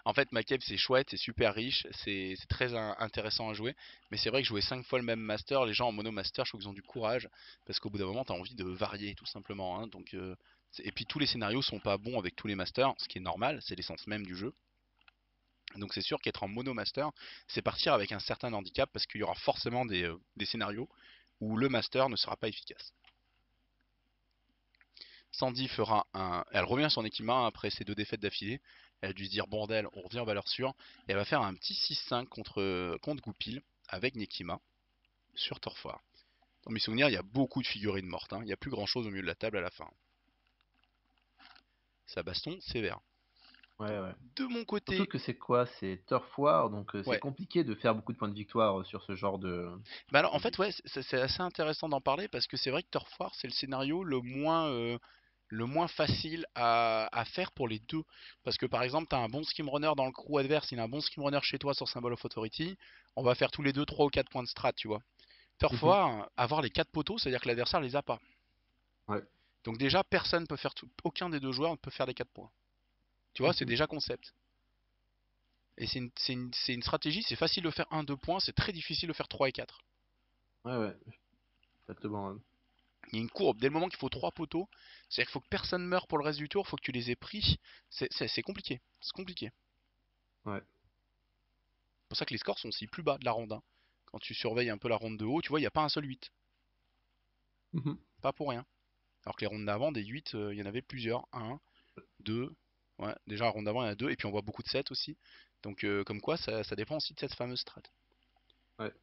[SPEAKER 1] En fait Macabe c'est chouette, c'est super riche, c'est très intéressant à jouer, mais c'est vrai que jouer 5 fois le même master, les gens en mono master je trouve qu'ils ont du courage, parce qu'au bout d'un moment t'as envie de varier tout simplement, hein. Donc, et puis tous les scénarios sont pas bons avec tous les masters, ce qui est normal, c'est l'essence même du jeu. Donc c'est sûr qu'être en mono master, c'est partir avec un certain handicap, parce qu'il y aura forcément des scénarios où le master ne sera pas efficace. Sandy fera un. Elle revient à son équipement après ses deux défaites d'affilée. Elle a dû se dire bordel, on revient en valeur sûre. Et elle va faire un petit 6-5 contre Goupil avec Nekima sur Turf War. Dans mes souvenirs, il y a beaucoup de figurines mortes, hein. Il n'y a plus grand chose au milieu de la table à la fin. Ça baston sévère.
[SPEAKER 2] Ouais, ouais.
[SPEAKER 1] De mon
[SPEAKER 2] Surtout
[SPEAKER 1] côté,
[SPEAKER 2] que c'est quoi? C'est Turf War, donc c'est
[SPEAKER 1] ouais.
[SPEAKER 2] compliqué de faire beaucoup de points de victoire sur ce genre
[SPEAKER 1] Bah alors en
[SPEAKER 2] de
[SPEAKER 1] fait,
[SPEAKER 2] jeu.
[SPEAKER 1] ouais, c'est assez intéressant d'en parler parce que c'est vrai que Turf War, c'est le scénario le moins facile à faire pour les deux. Parce que par exemple, tu as un bon skimrunner dans le crew adverse, il a un bon skimrunner chez toi sur Symbol of Authority, on va faire tous les deux 3 ou 4 points de strat, tu vois. Turf
[SPEAKER 2] Mhm.
[SPEAKER 1] War, avoir les 4 poteaux, c'est-à-dire que l'adversaire les a pas.
[SPEAKER 2] Ouais.
[SPEAKER 1] Donc déjà, personne peut faire aucun des deux joueurs ne peut faire les 4 points. Tu vois, c'est
[SPEAKER 2] Mhm.
[SPEAKER 1] déjà concept. Et c'est une stratégie, c'est facile de faire un 2 points, c'est très difficile de faire 3 et 4.
[SPEAKER 2] Ouais, ouais, exactement. Ouais.
[SPEAKER 1] Il y a une courbe, dès le moment qu'il faut 3 poteaux, c'est-à-dire qu'il faut que personne meure pour le reste du tour, il faut que tu les aies pris. C'est compliqué, c'est compliqué.
[SPEAKER 2] Ouais.
[SPEAKER 1] C'est pour ça que les scores sont aussi plus bas de la ronde, hein. Quand tu surveilles un peu la ronde de haut, tu vois, il n'y a pas un seul 8.
[SPEAKER 2] Mhm.
[SPEAKER 1] Pas pour rien. Alors que les rondes d'avant, des 8, il y en avait plusieurs. Un, 2. Ouais, déjà la ronde d'avant, il y en a 2. Et puis on voit beaucoup de 7 aussi. Donc comme quoi, ça dépend aussi de cette fameuse strat.
[SPEAKER 2] Ouais.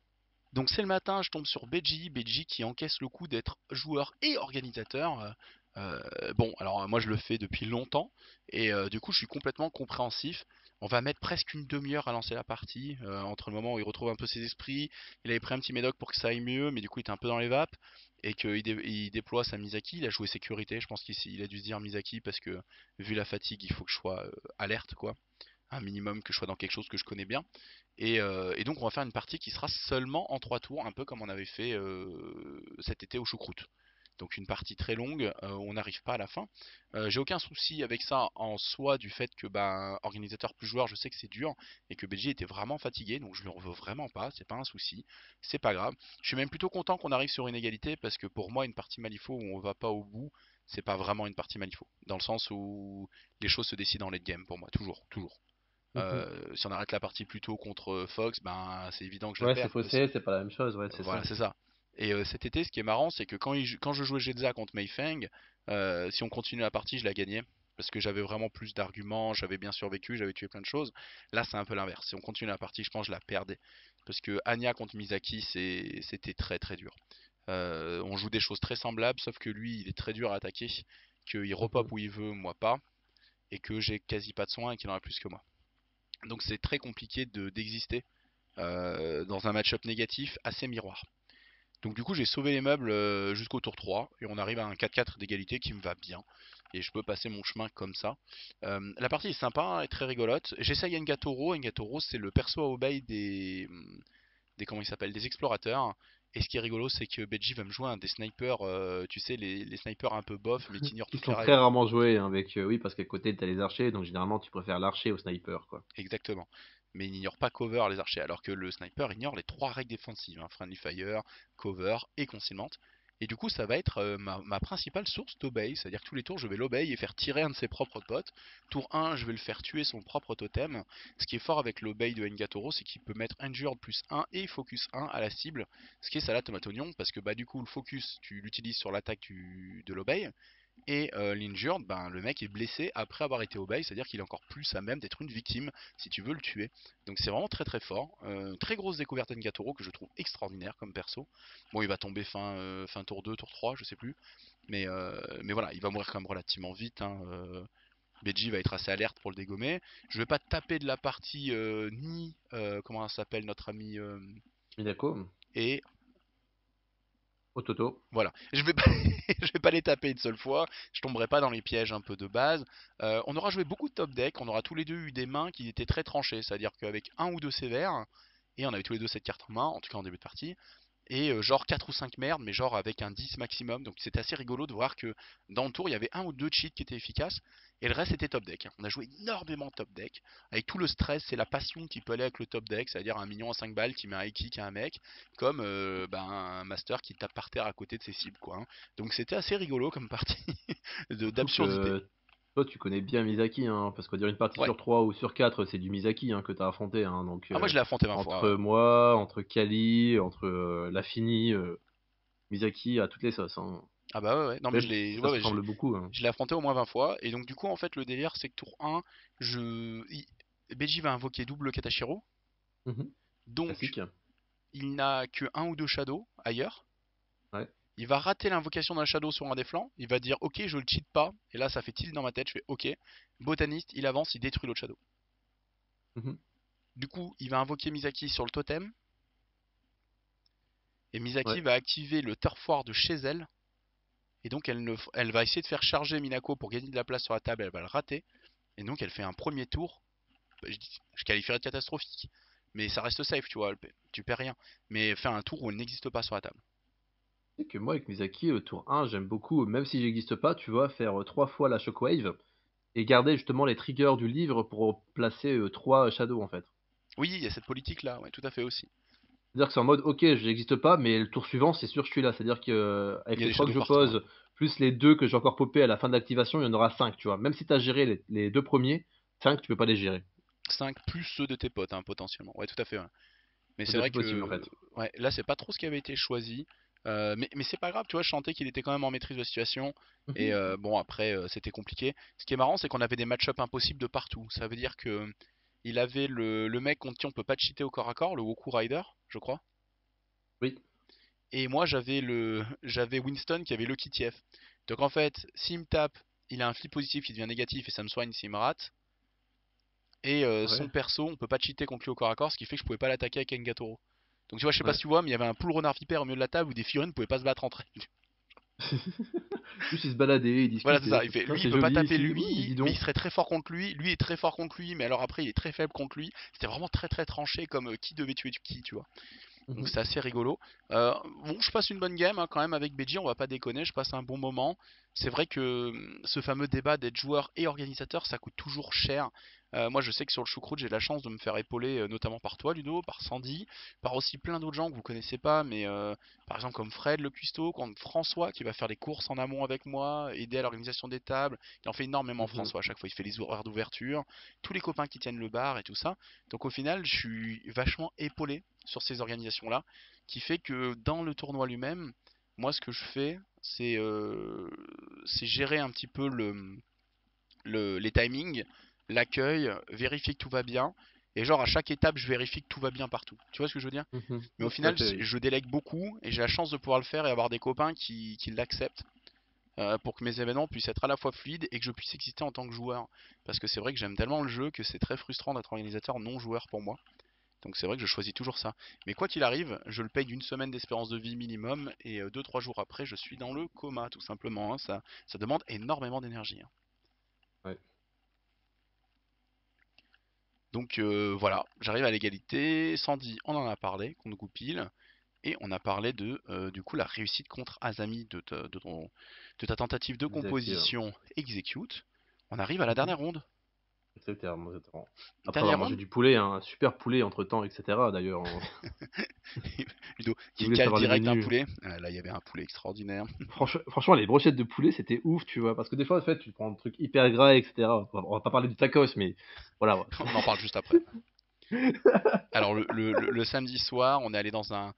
[SPEAKER 1] Donc c'est le matin, je tombe sur Beji qui encaisse le coup d'être joueur et organisateur. Bon, alors moi je le fais depuis longtemps et du coup je suis complètement compréhensif. On va mettre presque une demi-heure à lancer la partie, entre le moment où il retrouve un peu ses esprits. Il avait pris un petit médoc pour que ça aille mieux, mais du coup il était un peu dans les vapes et qu'il déploie sa Misaki. Il a joué sécurité, je pense qu'il a dû se dire Misaki parce que vu la fatigue, il faut que je sois alerte quoi, un minimum que je sois dans quelque chose que je connais bien. Et donc on va faire une partie qui sera seulement en 3 tours, un peu comme on avait fait cet été au choucroute. Donc une partie très longue, on n'arrive pas à la fin. J'ai aucun souci avec ça en soi du fait que organisateur plus joueur, je sais que c'est dur et que BG était vraiment fatigué, donc je lui en veux vraiment pas, c'est pas un souci, c'est pas grave. Je suis même plutôt content qu'on arrive sur une égalité parce que pour moi une partie Malifaux où on va pas au bout, c'est pas vraiment une partie Malifaux, dans le sens où les choses se décident en late game pour moi, toujours, toujours.
[SPEAKER 2] Mhm.
[SPEAKER 1] Si on arrête la partie plus tôt contre Fox, ben c'est évident que je la
[SPEAKER 2] Ouais, c'est
[SPEAKER 1] perds.
[SPEAKER 2] faussé, c'est pas la même chose, ouais, c'est
[SPEAKER 1] Voilà,
[SPEAKER 2] ça.
[SPEAKER 1] c'est ça. Et cet été, ce qui est marrant, c'est que quand je jouais Jedza contre Meifeng, si on continue la partie, je la gagnais. parce que j'avais vraiment plus d'arguments, j'avais bien survécu, j'avais tué plein de choses. Là, c'est un peu l'inverse. Si on continue la partie, je pense que je la perdais. Parce que Anya contre Misaki, c'était très très dur. On joue des choses très semblables, sauf que lui, il est très dur à attaquer, qu'il repop
[SPEAKER 2] Mhm.
[SPEAKER 1] où il veut, moi pas, et que j'ai quasi pas de soins et qu'il en a plus que moi. Donc c'est très compliqué d'exister dans un match-up négatif assez miroir. Donc du coup j'ai sauvé les meubles jusqu'au tour 3 et on arrive à un 4-4 d'égalité qui me va bien. Et je peux passer mon chemin comme ça. La partie est sympa et très rigolote. J'essaye Engatoro. Engatoro c'est le perso à obey des comment il s'appelle, des explorateurs. Et ce qui est rigolo c'est que Beji va me jouer un des snipers, tu sais les snipers un peu bof mais qui ignorent
[SPEAKER 2] Qui
[SPEAKER 1] toutes les
[SPEAKER 2] sont très
[SPEAKER 1] règles.
[SPEAKER 2] rarement joués hein, avec, oui, parce qu'à côté t'as les archers, donc généralement tu préfères l'archer au sniper, quoi.
[SPEAKER 1] Exactement. Mais il n'ignore pas cover les archers, alors que le sniper ignore les trois règles défensives, hein, friendly fire, cover et concealment. Et du coup, ça va être ma principale source d'obey, c'est-à-dire que tous les tours, je vais l'obey et faire tirer un de ses propres potes. Tour 1, je vais le faire tuer son propre totem. Ce qui est fort avec l'obey de Engatoro, c'est qu'il peut mettre Injured plus 1 et Focus 1 à la cible, ce qui est salade tomate oignon, parce que bah, du coup, le focus, tu l'utilises sur l'attaque de l'obey, et l'injured, ben, le mec est blessé après avoir été obey, c'est-à-dire qu'il est encore plus à même d'être une victime si tu veux le tuer. Donc c'est vraiment très très fort. Très grosse découverte Ngatoro que je trouve extraordinaire comme perso. Bon, il va tomber fin tour 2, tour 3, je sais plus. Mais voilà, il va mourir quand même relativement vite. Hein. Beji va être assez alerte pour le dégommer. Je vais pas taper de la partie ni, comment ça s'appelle notre ami
[SPEAKER 2] Minako,
[SPEAKER 1] et
[SPEAKER 2] Ototo.
[SPEAKER 1] voilà, je vais pas, je vais pas les taper une seule fois, je tomberai pas dans les pièges un peu de base. On aura joué beaucoup de top deck, on aura tous les deux eu des mains qui étaient très tranchées, c'est-à-dire qu'avec un ou deux sévères, et on avait tous les deux cette carte en main, en tout cas en début de partie, et genre 4 ou 5 merdes, mais genre avec un 10 maximum. Donc c'était assez rigolo de voir que dans le tour, il y avait un ou deux cheats qui étaient efficaces, et le reste était top deck. On a joué énormément top deck, avec tout le stress et la passion qui peut aller avec le top deck, c'est-à-dire un minion à 5 balles qui met un high kick à un mec, comme ben, un master qui tape par terre à côté de ses cibles. Quoi, hein. Donc c'était assez rigolo comme partie
[SPEAKER 2] Surtout
[SPEAKER 1] d'absurdité.
[SPEAKER 2] que toi tu connais bien Misaki, hein, parce qu'on dirait une partie
[SPEAKER 1] Ouais.
[SPEAKER 2] sur 3 ou sur 4 c'est du Misaki hein, que t'as affronté. Hein, donc
[SPEAKER 1] Ah moi je l'ai affronté 20
[SPEAKER 2] entre
[SPEAKER 1] fois.
[SPEAKER 2] moi, entre Kali, entre Lafini, Misaki à toutes les sauces. Hein.
[SPEAKER 1] Ah bah ouais, ouais. Non mais
[SPEAKER 2] Même si ça
[SPEAKER 1] ouais,
[SPEAKER 2] se
[SPEAKER 1] ouais,
[SPEAKER 2] ressemble beaucoup. Hein.
[SPEAKER 1] je l'ai affronté au moins 20 fois. Et donc du coup en fait le délire c'est que tour 1, Beji va invoquer double Katashiro.
[SPEAKER 2] Mhm.
[SPEAKER 1] Donc
[SPEAKER 2] Classique.
[SPEAKER 1] il n'a que un ou deux shadows ailleurs.
[SPEAKER 2] Ouais.
[SPEAKER 1] Il va rater l'invocation d'un shadow sur un des flancs. Il va dire ok je le cheat pas. Et là ça fait tilt dans ma tête. Je fais ok. Botaniste il avance, il détruit l'autre shadow.
[SPEAKER 2] Mhm.
[SPEAKER 1] Du coup il va invoquer Misaki sur le totem. Et Misaki
[SPEAKER 2] Ouais.
[SPEAKER 1] va activer le Turf War de chez elle. Et donc elle va essayer de faire charger Minako pour gagner de la place sur la table. Elle va le rater. Et donc elle fait un premier tour. Je qualifierais de catastrophique. Mais ça reste safe, tu vois. Tu perds rien. Mais faire un tour où elle n'existe pas sur la table.
[SPEAKER 2] C'est que moi avec Misaki, tour 1, j'aime beaucoup, même si j'existe pas, tu vois, faire 3 fois la Shockwave et garder justement les triggers du livre pour placer 3 shadows en fait.
[SPEAKER 1] Oui, il y a cette politique là, ouais, tout à fait aussi.
[SPEAKER 2] C'est-à-dire que c'est en mode, ok, je n'existe pas, mais le tour suivant, c'est sûr que je suis là. C'est-à-dire que
[SPEAKER 1] Il
[SPEAKER 2] avec
[SPEAKER 1] y a
[SPEAKER 2] les
[SPEAKER 1] des
[SPEAKER 2] 3 que
[SPEAKER 1] shadows
[SPEAKER 2] je
[SPEAKER 1] partout, hein.
[SPEAKER 2] pose, plus les 2 que j'ai encore popé à la fin de l'activation, il y en aura 5, tu vois. Même si tu as géré les 2 premiers, 5, tu peux pas les gérer.
[SPEAKER 1] 5 plus ceux de tes potes, hein, potentiellement. Ouais, tout à fait. Ouais. Mais
[SPEAKER 2] C'est
[SPEAKER 1] c'est
[SPEAKER 2] deux
[SPEAKER 1] vrai
[SPEAKER 2] faits possibles en
[SPEAKER 1] que
[SPEAKER 2] fait.
[SPEAKER 1] ouais, là, c'est pas trop ce qui avait été choisi. Mais c'est pas grave, tu vois, je sentais qu'il était quand même en maîtrise de la situation. Et
[SPEAKER 2] Mhm.
[SPEAKER 1] bon, après, c'était compliqué. Ce qui est marrant, c'est qu'on avait des match-up impossibles de partout. Ça veut dire que il avait le mec contre qui on peut pas cheater au corps à corps, le Woku Rider, je crois.
[SPEAKER 2] Oui,
[SPEAKER 1] Et moi, j'avais Winston qui avait Lucky TF. Donc en fait, s'il me tape, il a un flip positif qui devient négatif et ça me soigne s'il me rate. Et son
[SPEAKER 2] ouais,
[SPEAKER 1] perso, on peut pas cheater contre lui au corps à corps, ce qui fait que je pouvais pas l'attaquer avec Engatoro. Donc tu vois, je sais pas
[SPEAKER 2] ouais.
[SPEAKER 1] si tu vois, mais il y avait un pool renard vipère au milieu de la table où des figurines ne pouvaient pas se battre entre elles.
[SPEAKER 2] Juste ils se baladaient, ils
[SPEAKER 1] Voilà, c'est
[SPEAKER 2] discutaient.
[SPEAKER 1] ça. Il fait,
[SPEAKER 2] Tiens,
[SPEAKER 1] lui, il
[SPEAKER 2] c'est
[SPEAKER 1] peut pas
[SPEAKER 2] joli
[SPEAKER 1] taper
[SPEAKER 2] ici. Oui, mais
[SPEAKER 1] lui,
[SPEAKER 2] dis
[SPEAKER 1] mais il
[SPEAKER 2] donc.
[SPEAKER 1] serait très fort contre lui. Lui est très fort contre lui, mais alors après, il est très faible contre lui. C'était vraiment très très tranché comme qui devait tuer qui, tu vois. Donc
[SPEAKER 2] Mhm.
[SPEAKER 1] c'est assez rigolo. Bon, je passe une bonne game hein, quand même avec Beji, on va pas déconner, je passe un bon moment. C'est vrai que ce fameux débat d'être joueur et organisateur, ça coûte toujours cher. Moi je sais que sur le choucroute, j'ai la chance de me faire épauler notamment par toi Ludo, par Sandy, par aussi plein d'autres gens que vous connaissez pas, mais par exemple comme Fred le cuistot, comme François qui va faire les courses en amont avec moi, aider à l'organisation des tables. Il en fait énormément
[SPEAKER 2] Mhm.
[SPEAKER 1] François, à chaque fois il fait les horaires d'ouverture, tous les copains qui tiennent le bar et tout ça. Donc au final, je suis vachement épaulé sur ces organisations-là, qui fait que dans le tournoi lui-même, moi ce que je fais, c'est gérer un petit peu les timings, l'accueil, vérifier que tout va bien. Et genre à chaque étape, je vérifie que tout va bien partout. Tu vois ce que je veux dire?
[SPEAKER 2] Mhm.
[SPEAKER 1] Mais au
[SPEAKER 2] Tout à
[SPEAKER 1] final,
[SPEAKER 2] fait, oui.
[SPEAKER 1] je délègue beaucoup et j'ai la chance de pouvoir le faire et avoir des copains qui l'acceptent pour que mes événements puissent être à la fois fluides et que je puisse exister en tant que joueur. Parce que c'est vrai que j'aime tellement le jeu que c'est très frustrant d'être organisateur non joueur pour moi. Donc c'est vrai que je choisis toujours ça. Mais quoi qu'il arrive, je le paye d'une semaine d'espérance de vie minimum et 2-3 jours après, je suis dans le coma tout simplement, hein. Ça demande énormément d'énergie, hein.
[SPEAKER 2] Ouais.
[SPEAKER 1] Donc voilà, j'arrive à l'égalité. Sandy, on en a parlé, contre Goupil. Et on a parlé de du coup la réussite contre Azami de ta tentative de
[SPEAKER 2] Exactement.
[SPEAKER 1] composition execute. On arrive à la
[SPEAKER 2] Mhm.
[SPEAKER 1] dernière ronde.
[SPEAKER 2] Exactement, exactement. Après avoir
[SPEAKER 1] Dernière
[SPEAKER 2] mangé
[SPEAKER 1] ronde.
[SPEAKER 2] du poulet, un super poulet entre temps, etc. D'ailleurs,
[SPEAKER 1] Ludo
[SPEAKER 2] si vous
[SPEAKER 1] qui
[SPEAKER 2] voulez
[SPEAKER 1] cale
[SPEAKER 2] savoir le
[SPEAKER 1] direct un
[SPEAKER 2] menu.
[SPEAKER 1] poulet. Là il y avait un poulet extraordinaire.
[SPEAKER 2] Franchement, les brochettes de poulet, c'était ouf, tu vois. Parce que des fois, en fait, tu prends un truc hyper gras, etc. On va pas parler du tacos, mais voilà.
[SPEAKER 1] On en parle juste après. Alors le samedi soir, on est allé dans un.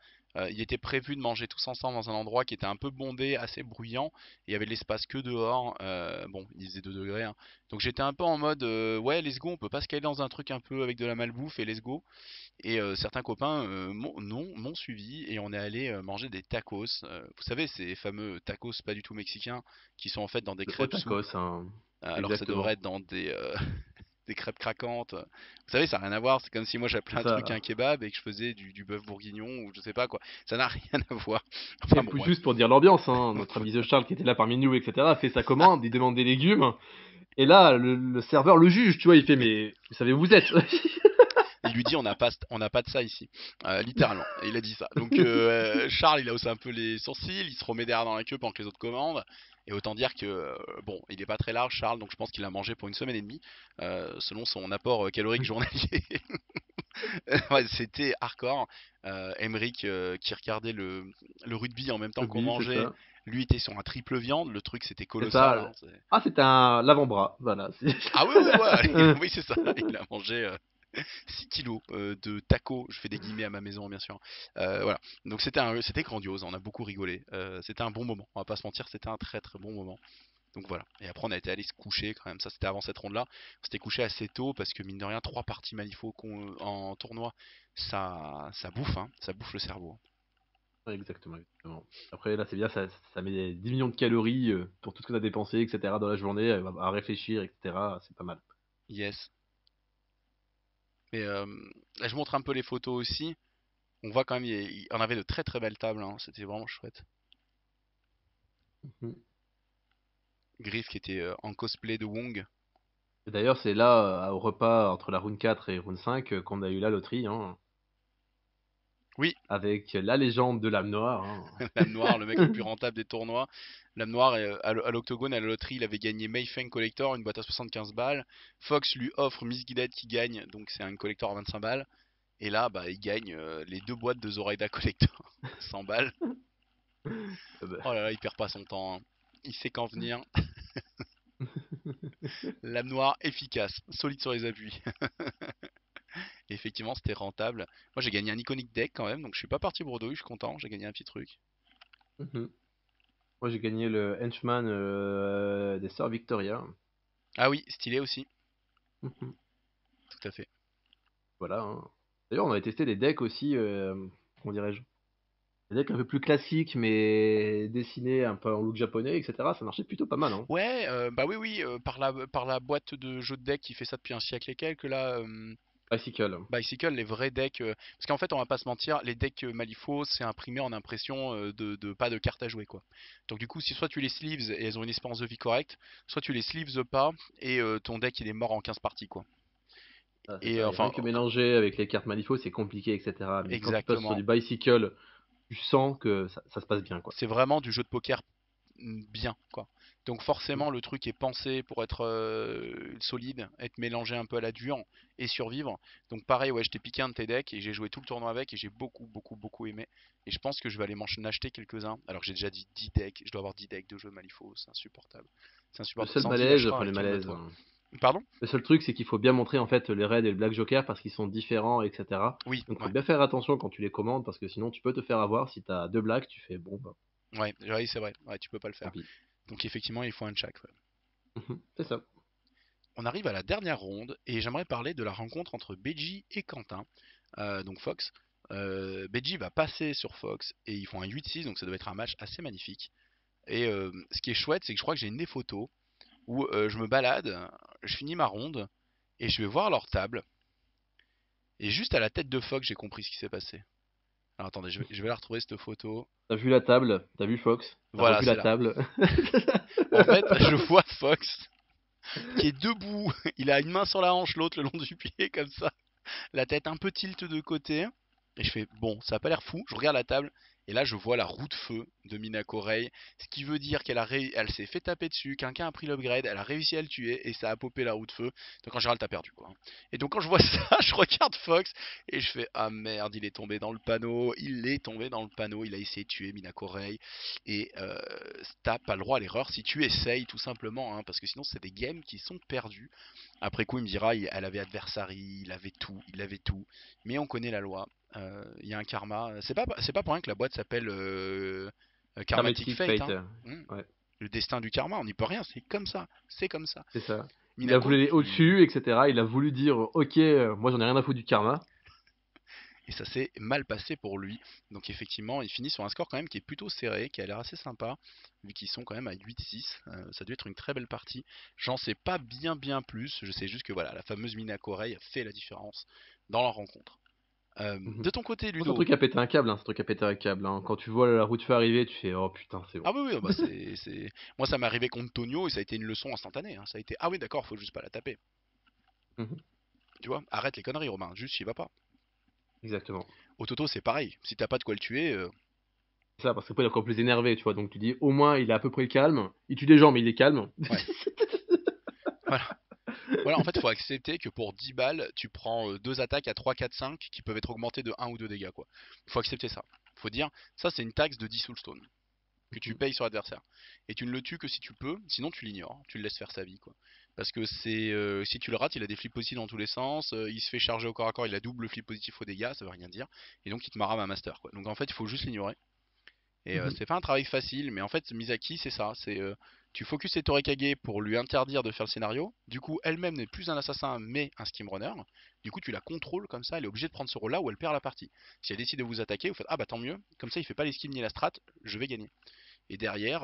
[SPEAKER 1] Il était prévu de manger tous ensemble dans un endroit qui était un peu bondé, assez bruyant. Il y avait de l'espace que dehors. Bon, il faisait 2 degrés, hein. Donc j'étais un peu en mode ouais, let's go, on peut pas se caler dans un truc un peu avec de la malbouffe et let's go. Et certains copains m'ont suivi et on est allé manger des tacos. Vous savez, ces fameux tacos pas du tout mexicains qui sont en fait dans des
[SPEAKER 2] Le hot
[SPEAKER 1] crêpes soupes,
[SPEAKER 2] tacos, hein.
[SPEAKER 1] alors que ça devrait
[SPEAKER 2] Exactement.
[SPEAKER 1] être dans des crêpes craquantes. Vous savez, ça n'a rien à voir. C'est comme si moi j'appelais
[SPEAKER 2] C'est
[SPEAKER 1] un truc
[SPEAKER 2] ça.
[SPEAKER 1] un kebab et que je faisais du bœuf bourguignon ou je sais pas quoi. Ça n'a rien à voir.
[SPEAKER 2] Et
[SPEAKER 1] Enfin bon, bref.
[SPEAKER 2] juste pour dire l'ambiance, hein, notre ami The Charles qui était là parmi nous, etc., a fait sa commande, il demande des légumes. Et là, le serveur le juge, tu vois, il fait, mais vous savez où vous êtes?
[SPEAKER 1] Il lui dit on n'a pas de ça ici. Littéralement. Et il a dit ça. Donc Charles, il a haussé un peu les sourcils, il se remet derrière dans la queue pendant que les autres commandent. Et autant dire que bon, il est pas très large Charles, donc je pense qu'il a mangé pour une semaine et demie, selon son apport calorique journalier. Ouais, c'était hardcore. Emeric qui regardait le rugby en même temps qu'on
[SPEAKER 2] Rugby, c'est
[SPEAKER 1] mangeait,
[SPEAKER 2] ça.
[SPEAKER 1] lui était sur un triple viande, le truc c'était
[SPEAKER 2] C'est
[SPEAKER 1] colossal,
[SPEAKER 2] ça.
[SPEAKER 1] hein,
[SPEAKER 2] Ah, c'était un l'avant-bras, voilà.
[SPEAKER 1] Ah oui, oui, ouais, oui, c'est ça, il a mangé 6 kilos de tacos, je fais des guillemets à ma maison bien sûr. Voilà, donc c'était grandiose, on a beaucoup rigolé. C'était un bon moment, on va pas se mentir, c'était un très très bon moment. Donc voilà, et après on a été allé se coucher quand même, ça c'était avant cette ronde-là. On s'était couché assez tôt parce que mine de rien, 3 parties Malifaux en tournoi, ça bouffe, hein, ça bouffe le cerveau.
[SPEAKER 2] Ouais, exactement, exactement. Après, là, c'est bien, ça met 10 millions de calories pour tout ce que tu as dépensé, etc., dans la journée, à réfléchir, etc. C'est pas mal.
[SPEAKER 1] Yes. Mais là, je montre un peu les photos aussi. On voit quand même, il en avait de très très belles tables, hein, c'était vraiment chouette.
[SPEAKER 2] Mhm.
[SPEAKER 1] Griff qui était en cosplay de Wong.
[SPEAKER 2] Et d'ailleurs, c'est là, au repas entre la Rune 4 et Rune 5, qu'on a eu la loterie, hein,
[SPEAKER 1] Oui,
[SPEAKER 2] avec la légende de l'âme noire, hein.
[SPEAKER 1] Lame Noire, le mec le plus rentable des tournois. Lame Noire, à l'Octogone, à la loterie, il avait gagné Mayfeng Collector, une boîte à 75 balles. Fox lui offre Miss Guided qui gagne, donc c'est un collector à 25 balles. Et là, bah, il gagne les 2 boîtes de Zoraida Collector, 100 balles.
[SPEAKER 2] Bah,
[SPEAKER 1] Oh là là, il perd pas son temps, hein. Il sait quand venir. Lame Noire efficace, solide sur les appuis. Et effectivement, c'était rentable. Moi, j'ai gagné un iconic deck quand même, donc je suis pas parti bredouille, je suis content, j'ai gagné un petit truc.
[SPEAKER 2] mhm. Moi, j'ai gagné le henchman des Sœurs Victoria.
[SPEAKER 1] Ah oui, stylé aussi,
[SPEAKER 2] Mhm.
[SPEAKER 1] tout à fait.
[SPEAKER 2] Voilà, hein. D'ailleurs, on avait testé des decks aussi, comment dirais-je? Des decks un peu plus classiques, mais dessinés un peu en look japonais, etc. Ça marchait plutôt pas mal, hein.
[SPEAKER 1] Ouais, bah oui, oui, par la boîte de jeux de deck qui fait ça depuis un siècle et quelques, là,
[SPEAKER 2] Bicycle.
[SPEAKER 1] Bicycle, les vrais decks. Parce qu'en fait, on va pas se mentir, les decks Malifaux, c'est imprimé en impression pas de cartes à jouer, quoi. Donc, du coup, si soit tu les sleeves et elles ont une espérance de vie correcte, soit tu les sleeves pas et ton deck il est mort en 15 parties, quoi.
[SPEAKER 2] Ah, c'est
[SPEAKER 1] Et
[SPEAKER 2] ça. Et rien
[SPEAKER 1] enfin,
[SPEAKER 2] que mélanger avec les cartes Malifaux, c'est compliqué, etc. Mais quand tu passes sur
[SPEAKER 1] exactement.
[SPEAKER 2] du Bicycle, tu sens que ça se passe bien, quoi.
[SPEAKER 1] C'est vraiment du jeu de poker bien, quoi. Donc
[SPEAKER 2] Mhm.
[SPEAKER 1] forcément le truc est pensé pour être solide, être mélangé un peu à la dure et survivre. Donc pareil, ouais, je t'ai piqué un de tes decks et j'ai joué tout le tournoi avec et j'ai beaucoup beaucoup beaucoup aimé. Et je pense que je vais aller m'en acheter quelques-uns. Alors que j'ai déjà dit 10 decks, je dois avoir 10 decks de jeux Malifaux, c'est insupportable. C'est
[SPEAKER 2] Le
[SPEAKER 1] insupportable.
[SPEAKER 2] seul
[SPEAKER 1] Sandy
[SPEAKER 2] malaise,
[SPEAKER 1] l'achètera
[SPEAKER 2] enfin
[SPEAKER 1] à
[SPEAKER 2] le
[SPEAKER 1] quelqu'un de
[SPEAKER 2] malaise,
[SPEAKER 1] toi. Pardon?
[SPEAKER 2] le seul truc, c'est qu'il faut bien montrer en fait les raids et le Black Joker parce qu'ils sont différents, etc.
[SPEAKER 1] Oui,
[SPEAKER 2] Donc faut
[SPEAKER 1] ouais.
[SPEAKER 2] bien faire attention quand tu les commandes parce que sinon tu peux te faire avoir. Si t'as deux Blacks, tu fais bon, bah
[SPEAKER 1] Ouais, ouais, c'est vrai. Ouais, tu peux pas le
[SPEAKER 2] tant
[SPEAKER 1] faire.
[SPEAKER 2] pis.
[SPEAKER 1] Donc effectivement, il faut un check. Ouais.
[SPEAKER 2] C'est ça.
[SPEAKER 1] on arrive à la dernière ronde et j'aimerais parler de la rencontre entre Beji et Quentin, donc Fox. Beji va passer sur Fox et ils font un 8-6, donc ça doit être un match assez magnifique. Et ce qui est chouette, c'est que je crois que j'ai une des photos où je me balade, je finis ma ronde et je vais voir leur table. Et juste à la tête de Fox, j'ai compris ce qui s'est passé. Alors attendez, je vais la retrouver cette photo.
[SPEAKER 2] T'as vu la table, t'as vu Fox, t'as
[SPEAKER 1] Voilà,
[SPEAKER 2] revu la
[SPEAKER 1] c'est là.
[SPEAKER 2] table.
[SPEAKER 1] En fait, je vois Fox qui est debout. Il a une main sur la hanche, l'autre le long du pied, comme ça. La tête un peu tilt de côté. Et je fais, bon, ça a pas l'air fou. Je regarde la table. Et là, je vois la roue de feu de Minako Rei. Ce qui veut dire elle s'est fait taper dessus. Quelqu'un a pris l'upgrade. Elle a réussi à le tuer. Et ça a popé la roue de feu. Donc en général, t'as perdu, quoi. Et donc quand je vois ça, je regarde Fox. Et je fais, ah merde, il est tombé dans le panneau. Il est tombé dans le panneau. Il a essayé de tuer Minako Rei. Et t'as pas le droit à l'erreur si tu essayes, tout simplement. Hein, parce que sinon, c'est des games qui sont perdus. Après coup, il me dira, elle avait adversary, il avait tout. Mais on connaît la loi. Il y a un karma. C'est pas pour rien que la boîte s'appelle Karmatic
[SPEAKER 2] Hermetic
[SPEAKER 1] Fate.
[SPEAKER 2] Fate.
[SPEAKER 1] Hein. Hmm.
[SPEAKER 2] Ouais,
[SPEAKER 1] Le destin du karma, on n'y peut rien. C'est comme ça. C'est comme ça.
[SPEAKER 2] c'est ça. Il a voulu
[SPEAKER 1] Minako
[SPEAKER 2] aller
[SPEAKER 1] qui.
[SPEAKER 2] au-dessus, etc. Il a voulu dire, ok, moi j'en ai rien à foutre du karma.
[SPEAKER 1] Et ça s'est mal passé pour lui. Donc effectivement, il finit sur un score quand même qui est plutôt serré, qui a l'air assez sympa, vu qu'ils sont quand même à 8-6. Ça doit être une très belle partie. J'en sais pas bien plus. Je sais juste que voilà, la fameuse Minako Rei a fait la différence dans leur rencontre.
[SPEAKER 2] Mhm.
[SPEAKER 1] De ton côté,
[SPEAKER 2] Moi, c'est un
[SPEAKER 1] Ludo.
[SPEAKER 2] truc à péter un câble, hein, c'est un truc à péter un câble. Hein. Quand tu vois la route feu arriver, tu fais, oh putain, c'est bon.
[SPEAKER 1] Ah oui, oui, bah moi ça m'est arrivé contre Tonio et ça a été une leçon instantanée. Hein. Ça a été, ah oui, d'accord, faut juste pas la taper.
[SPEAKER 2] Mhm.
[SPEAKER 1] Tu vois, arrête les conneries, Romain, juste y va pas.
[SPEAKER 2] Exactement.
[SPEAKER 1] Au Toto, c'est pareil. Si t'as pas de quoi le tuer,
[SPEAKER 2] C'est ça, parce qu'après, il est encore plus énervé, tu vois. Donc tu dis, au moins, il est à peu près calme. Il tue des gens, mais il est calme.
[SPEAKER 1] ouais, voilà. Voilà, en fait, faut accepter que pour 10 balles, tu prends deux attaques à 3, 4, 5 qui peuvent être augmentées de 1 ou 2 dégâts, quoi. Faut accepter ça. Faut dire, ça c'est une taxe de 10 Soulstone que tu
[SPEAKER 2] Mhm.
[SPEAKER 1] payes sur l'adversaire. Et tu ne le tues que si tu peux, sinon tu l'ignores, tu le laisses faire sa vie, quoi. Parce que si tu le rates, il a des flips positifs dans tous les sens, il se fait charger au corps à corps, il a double flip positif aux dégâts, ça veut rien dire, et donc il te marame un master, quoi. Donc en fait, il faut juste l'ignorer. Et
[SPEAKER 2] Mhm.
[SPEAKER 1] c'est pas un travail facile, mais en fait, Misaki, c'est ça. C'est tu focuses sur Torekage pour lui interdire de faire le scénario. Du coup, elle-même n'est plus un assassin, mais un skimrunner. Du coup, tu la contrôles comme ça. Elle est obligée de prendre ce rôle-là ou elle perd la partie. Si elle décide de vous attaquer, vous faites ah bah tant mieux. Comme ça, il fait pas les skims ni la strat. Je vais gagner. Et derrière,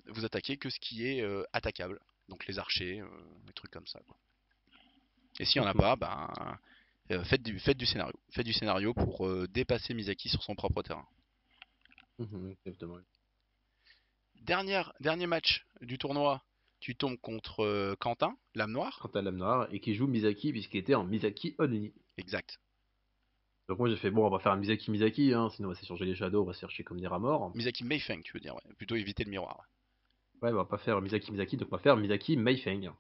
[SPEAKER 1] vous attaquez que ce qui est attaquable. Donc les archers, des trucs comme ça, quoi. Et s'il y en a
[SPEAKER 2] Ok.
[SPEAKER 1] pas, faites du scénario. Faites du scénario pour dépasser Misaki sur son propre terrain.
[SPEAKER 2] Mhm, exactement.
[SPEAKER 1] Dernier match du tournoi, tu tombes contre Quentin, l'âme noire.
[SPEAKER 2] Quant à Lame Noire, et qui joue Misaki, puisqu'il était en Misaki Oni.
[SPEAKER 1] Exact.
[SPEAKER 2] Donc moi j'ai fait, bon, on va faire un Misaki, hein, sinon on va s'échanger les shadows, on va se faire chier comme des rats morts.
[SPEAKER 1] Misaki Meifeng, tu veux dire, ouais. Plutôt éviter le miroir.
[SPEAKER 2] Ouais, on va pas faire Misaki, donc on va faire Misaki Meifeng.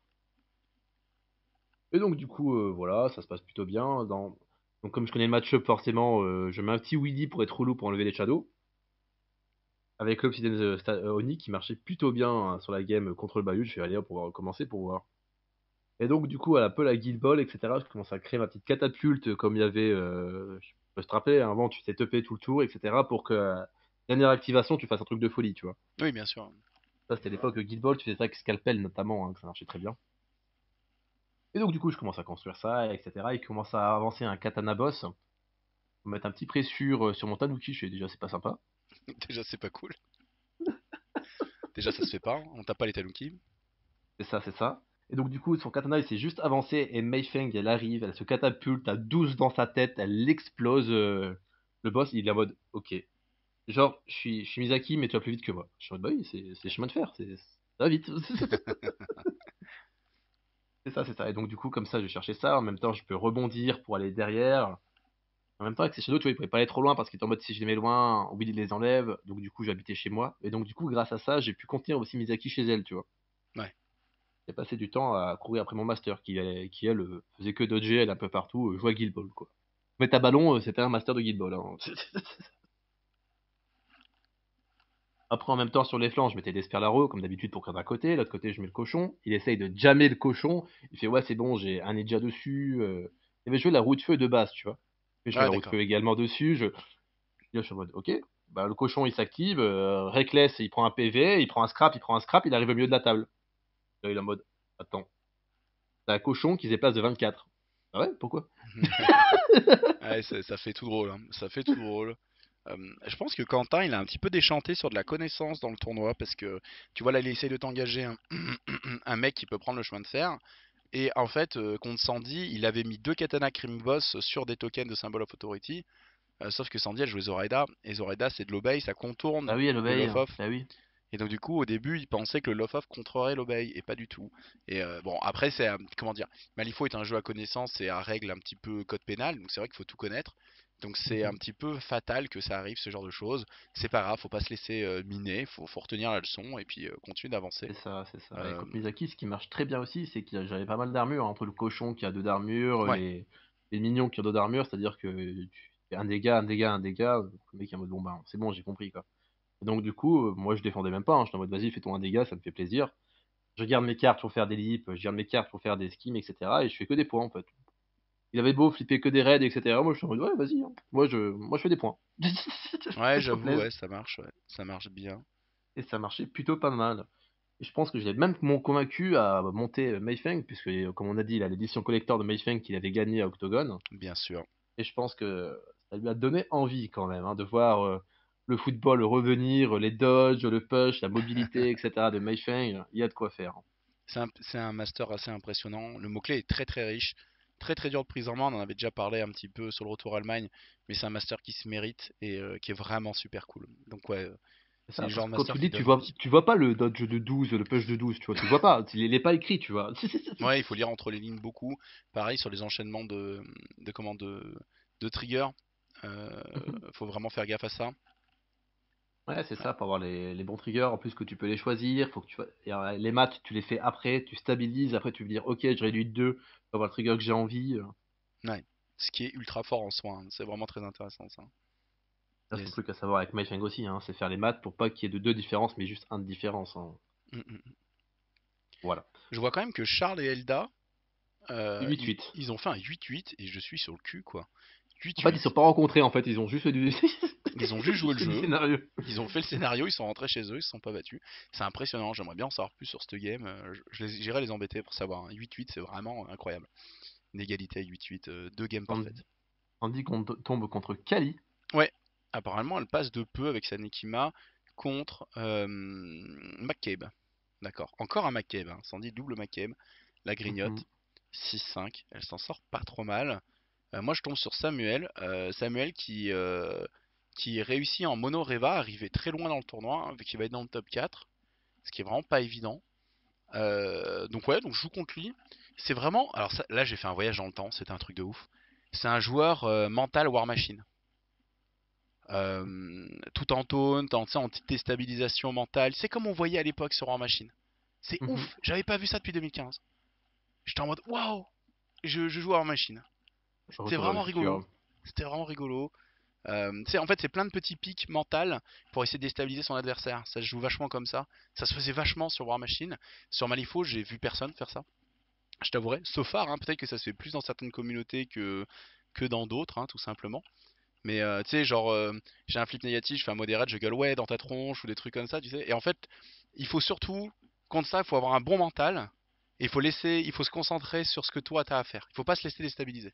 [SPEAKER 2] Et donc du coup, voilà, ça se passe plutôt bien. Donc comme je connais le match-up, forcément, je mets un petit Weedy pour être relou pour enlever les shadows. Avec l'Obsidian Oni qui marchait plutôt bien hein, sur la game contre le Bayou, je vais aller pour recommencer pour voir. Et donc du coup, à la peu la Guild Ball, etc., je commence à créer ma petite catapulte comme il y avait, je peux te rappeler, hein, avant tu t'es tupé tout le tour, etc., pour que dernière activation, tu fasses un truc de folie, tu vois.
[SPEAKER 1] Oui, bien sûr.
[SPEAKER 2] Ça, c'était l'époque Guild Ball, tu faisais ça avec Scalpel notamment, hein, que ça marchait très bien. Et donc du coup, je commence à construire ça, etc., et commence à avancer un katana boss, pour mettre un petit pressure sur mon tanuki, je fais déjà c'est pas sympa.
[SPEAKER 1] Déjà, c'est pas cool. Déjà, ça se fait pas. Hein. On tape pas les tanuki.
[SPEAKER 2] C'est ça, c'est ça. Et donc du coup, son katana, il s'est juste avancé et Mei Feng, elle arrive, elle se catapulte à 12 dans sa tête, elle explose. Le boss, il est en mode, ok. Genre, je suis Misaki, mais tu vas plus vite que moi. Je suis en mode, bah oui, c'est chemin de fer, ça va vite. C'est ça, c'est ça. Et donc du coup, comme ça, je vais chercher ça. En même temps, je peux rebondir pour aller derrière. En même temps, avec ces shadows, tu vois, il pouvait pas aller trop loin parce qu'il était en mode, si je les mets loin, oui, il les enlève. Donc du coup, j'habitais chez moi. Et donc du coup, grâce à ça, j'ai pu contenir aussi Misaki chez elle, tu vois.
[SPEAKER 1] Ouais.
[SPEAKER 2] J'ai passé du temps à courir après mon master, qui elle, faisait que dodger, elle un peu partout, jouait à Guild Ball, quoi. Mais à ballon, c'était un master de Guild Ball. Hein. Après, en même temps, sur les flancs, je mettais des Sperlaro, comme d'habitude, pour faire d'un côté. L'autre côté, je mets le cochon. Il essaye de jammer le cochon. Il fait, ouais, c'est bon, j'ai un ninja dessus. Il avait joué la roue de feu de base, tu vois. Mais je fais
[SPEAKER 1] Ah,
[SPEAKER 2] la roue de
[SPEAKER 1] d'accord.
[SPEAKER 2] feu également dessus. Je suis en mode, ok. Bah, le cochon, il s'active. Reckless, il prend un PV, il prend un scrap, il arrive au milieu de la table. Là, il est en mode, attends. t'as un cochon qui se déplace de 24. Ah ouais, pourquoi?
[SPEAKER 1] Ouais, ça fait tout drôle, hein. Ça fait tout drôle. Je pense que Quentin, il a un petit peu déchanté sur de la connaissance dans le tournoi parce que, tu vois, là, il essaye de t'engager un mec qui peut prendre le chemin de fer. Et en fait, contre Sandy, il avait mis deux Katana Cream Boss sur des tokens de Symbol of Authority. Sauf que Sandy, elle jouait Zoraida. Et Zoraida, c'est de l'obey, ça contourne
[SPEAKER 2] Bah oui, elle
[SPEAKER 1] le
[SPEAKER 2] obéit,
[SPEAKER 1] Love
[SPEAKER 2] hein.
[SPEAKER 1] Off.
[SPEAKER 2] Bah oui.
[SPEAKER 1] Et donc du coup, au début, il pensait que le Love Off contrerait l'Obey, et pas du tout. Et bon, après, c'est, comment dire, Malifaux est un jeu à connaissance et à règles un petit peu code pénal, donc c'est vrai qu'il faut tout connaître. Donc c'est un
[SPEAKER 2] Mhm.
[SPEAKER 1] petit peu fatal que ça arrive, ce genre de choses. C'est pas grave, faut pas se laisser miner, faut retenir la leçon, et puis continuer d'avancer.
[SPEAKER 2] C'est ça, c'est ça. Et
[SPEAKER 1] Euh,
[SPEAKER 2] contre Miyazaki, ce qui marche très bien aussi, c'est que j'avais pas mal d'armure, hein, entre le cochon qui a 2 d'armure,
[SPEAKER 1] ouais,
[SPEAKER 2] les mignons qui ont 2 d'armure, c'est-à-dire que tu fais un dégât, un dégât, un dégât, le mec est en mode bon ben c'est bon, j'ai compris quoi. Et donc du coup, moi je défendais même pas, hein, j'étais en mode vas-y, fais-toi un dégât, ça me fait plaisir. Je garde mes cartes pour faire des lips, je garde mes cartes pour faire des skims, etc. Et je fais que des points en fait. Il avait beau flipper que des raids, etc. Moi je suis en mode ouais, vas-y, hein. Moi je fais des points.
[SPEAKER 1] ouais,
[SPEAKER 2] Fais-toi
[SPEAKER 1] j'avoue,
[SPEAKER 2] plaisir.
[SPEAKER 1] ouais, ça marche bien.
[SPEAKER 2] Et ça marchait plutôt pas mal. Et je pense que je l'ai même convaincu à monter Mayfeng, puisque, comme on a dit, il a l'édition collector de Mayfeng qu'il avait gagné à Octogone.
[SPEAKER 1] Bien sûr.
[SPEAKER 2] Et je pense que ça lui a donné envie quand même, hein, de voir le football revenir, les dodges, le push, la mobilité, etc. de Mayfeng. Il y a de quoi faire, hein.
[SPEAKER 1] C'est un master assez impressionnant. Le mot-clé est très très riche, très très dur de prise en main. On en avait déjà parlé un petit peu sur le retour à Allemagne, mais c'est un master qui se mérite et qui est vraiment super cool. Donc ouais,
[SPEAKER 2] C'est
[SPEAKER 1] c'est
[SPEAKER 2] ça,
[SPEAKER 1] le
[SPEAKER 2] parce
[SPEAKER 1] genre
[SPEAKER 2] que
[SPEAKER 1] de
[SPEAKER 2] quand tu
[SPEAKER 1] master
[SPEAKER 2] le
[SPEAKER 1] qui
[SPEAKER 2] dis,
[SPEAKER 1] donne envie.
[SPEAKER 2] tu vois pas le dodge de 12, le push de 12, tu vois, tu le vois pas, il est pas écrit, tu vois.
[SPEAKER 1] Ouais, il faut lire entre les lignes beaucoup. Pareil sur les enchaînements de commandes de trigger. Euh, faut vraiment faire gaffe à ça.
[SPEAKER 2] Ouais, c'est
[SPEAKER 1] Ouais,
[SPEAKER 2] ça, pour avoir les bons triggers, en plus que tu peux les choisir, faut que les maths, tu les fais après, tu stabilises, après tu veux dire, ok, je réduis de 2 pour avoir le trigger que j'ai envie.
[SPEAKER 1] ouais. Ce qui est ultra fort en soi, hein. C'est vraiment très intéressant ça.
[SPEAKER 2] Ça, c'est le
[SPEAKER 1] Yes.
[SPEAKER 2] truc à savoir avec MyFang aussi, hein, c'est faire les maths pour pas qu'il y ait de 2 différences, mais juste un de différence, hein.
[SPEAKER 1] Mm, mm, mm.
[SPEAKER 2] Voilà.
[SPEAKER 1] Je vois quand même que Charles et Elda, ils,
[SPEAKER 2] 8-8.
[SPEAKER 1] ils ont fait un 8-8 et je suis sur le cul quoi.
[SPEAKER 2] En fait, ils
[SPEAKER 1] 8-8.
[SPEAKER 2] se sont pas rencontrés, en fait, ils ont juste fait du,
[SPEAKER 1] Ils ont
[SPEAKER 2] ils ont
[SPEAKER 1] juste joué
[SPEAKER 2] juste
[SPEAKER 1] le
[SPEAKER 2] fait du
[SPEAKER 1] jeu,
[SPEAKER 2] scénario.
[SPEAKER 1] ils ont fait le scénario, ils sont rentrés chez eux, ils se sont pas battus. C'est impressionnant, j'aimerais bien en savoir plus sur ce game. J'irai les embêter pour savoir, hein. 8-8, c'est vraiment incroyable. Une égalité à 8-8, deux games parfaites.
[SPEAKER 2] Tandis qu'on tombe contre Kali.
[SPEAKER 1] Ouais, apparemment elle passe de peu avec sa Nekima contre McCabe. D'accord, encore un McCabe, hein. Sandy double McCabe, la grignote, 6-5, elle s'en sort pas trop mal. Moi, je tombe sur Samuel. Samuel qui réussit en mono Reva, arriver très loin dans le tournoi, hein, vu qu'il va être dans le top 4, ce qui est vraiment pas évident. Donc ouais, donc je joue contre lui. C'est vraiment, alors là j'ai fait un voyage dans le temps, c'était un truc de ouf. C'est un joueur mental War Machine. Tout en taunt, en petite déstabilisation mentale. C'est comme on voyait à l'époque sur War Machine. C'est ouf, j'avais pas vu ça depuis 2015. J'étais en mode waouh, je joue à War Machine. C'était
[SPEAKER 2] Retour vers le
[SPEAKER 1] vraiment rigolo.
[SPEAKER 2] futur.
[SPEAKER 1] C'était vraiment rigolo. En fait, c'est plein de petits pics mentales pour essayer de déstabiliser son adversaire. Ça se joue vachement comme ça. Ça se faisait vachement sur War Machine. Sur Malifaux, j'ai vu personne faire ça. Je t'avouerai. So far, hein, peut-être que ça se fait plus dans certaines communautés que dans d'autres, hein, tout simplement. Mais tu sais, genre, j'ai un flip négatif, je fais un modérate, je gueule ouais dans ta tronche ou des trucs comme ça, tu sais. Et en fait, il faut surtout, contre ça, il faut avoir un bon mental. Et il faut se concentrer sur ce que toi t'as à faire. Il faut pas se laisser déstabiliser.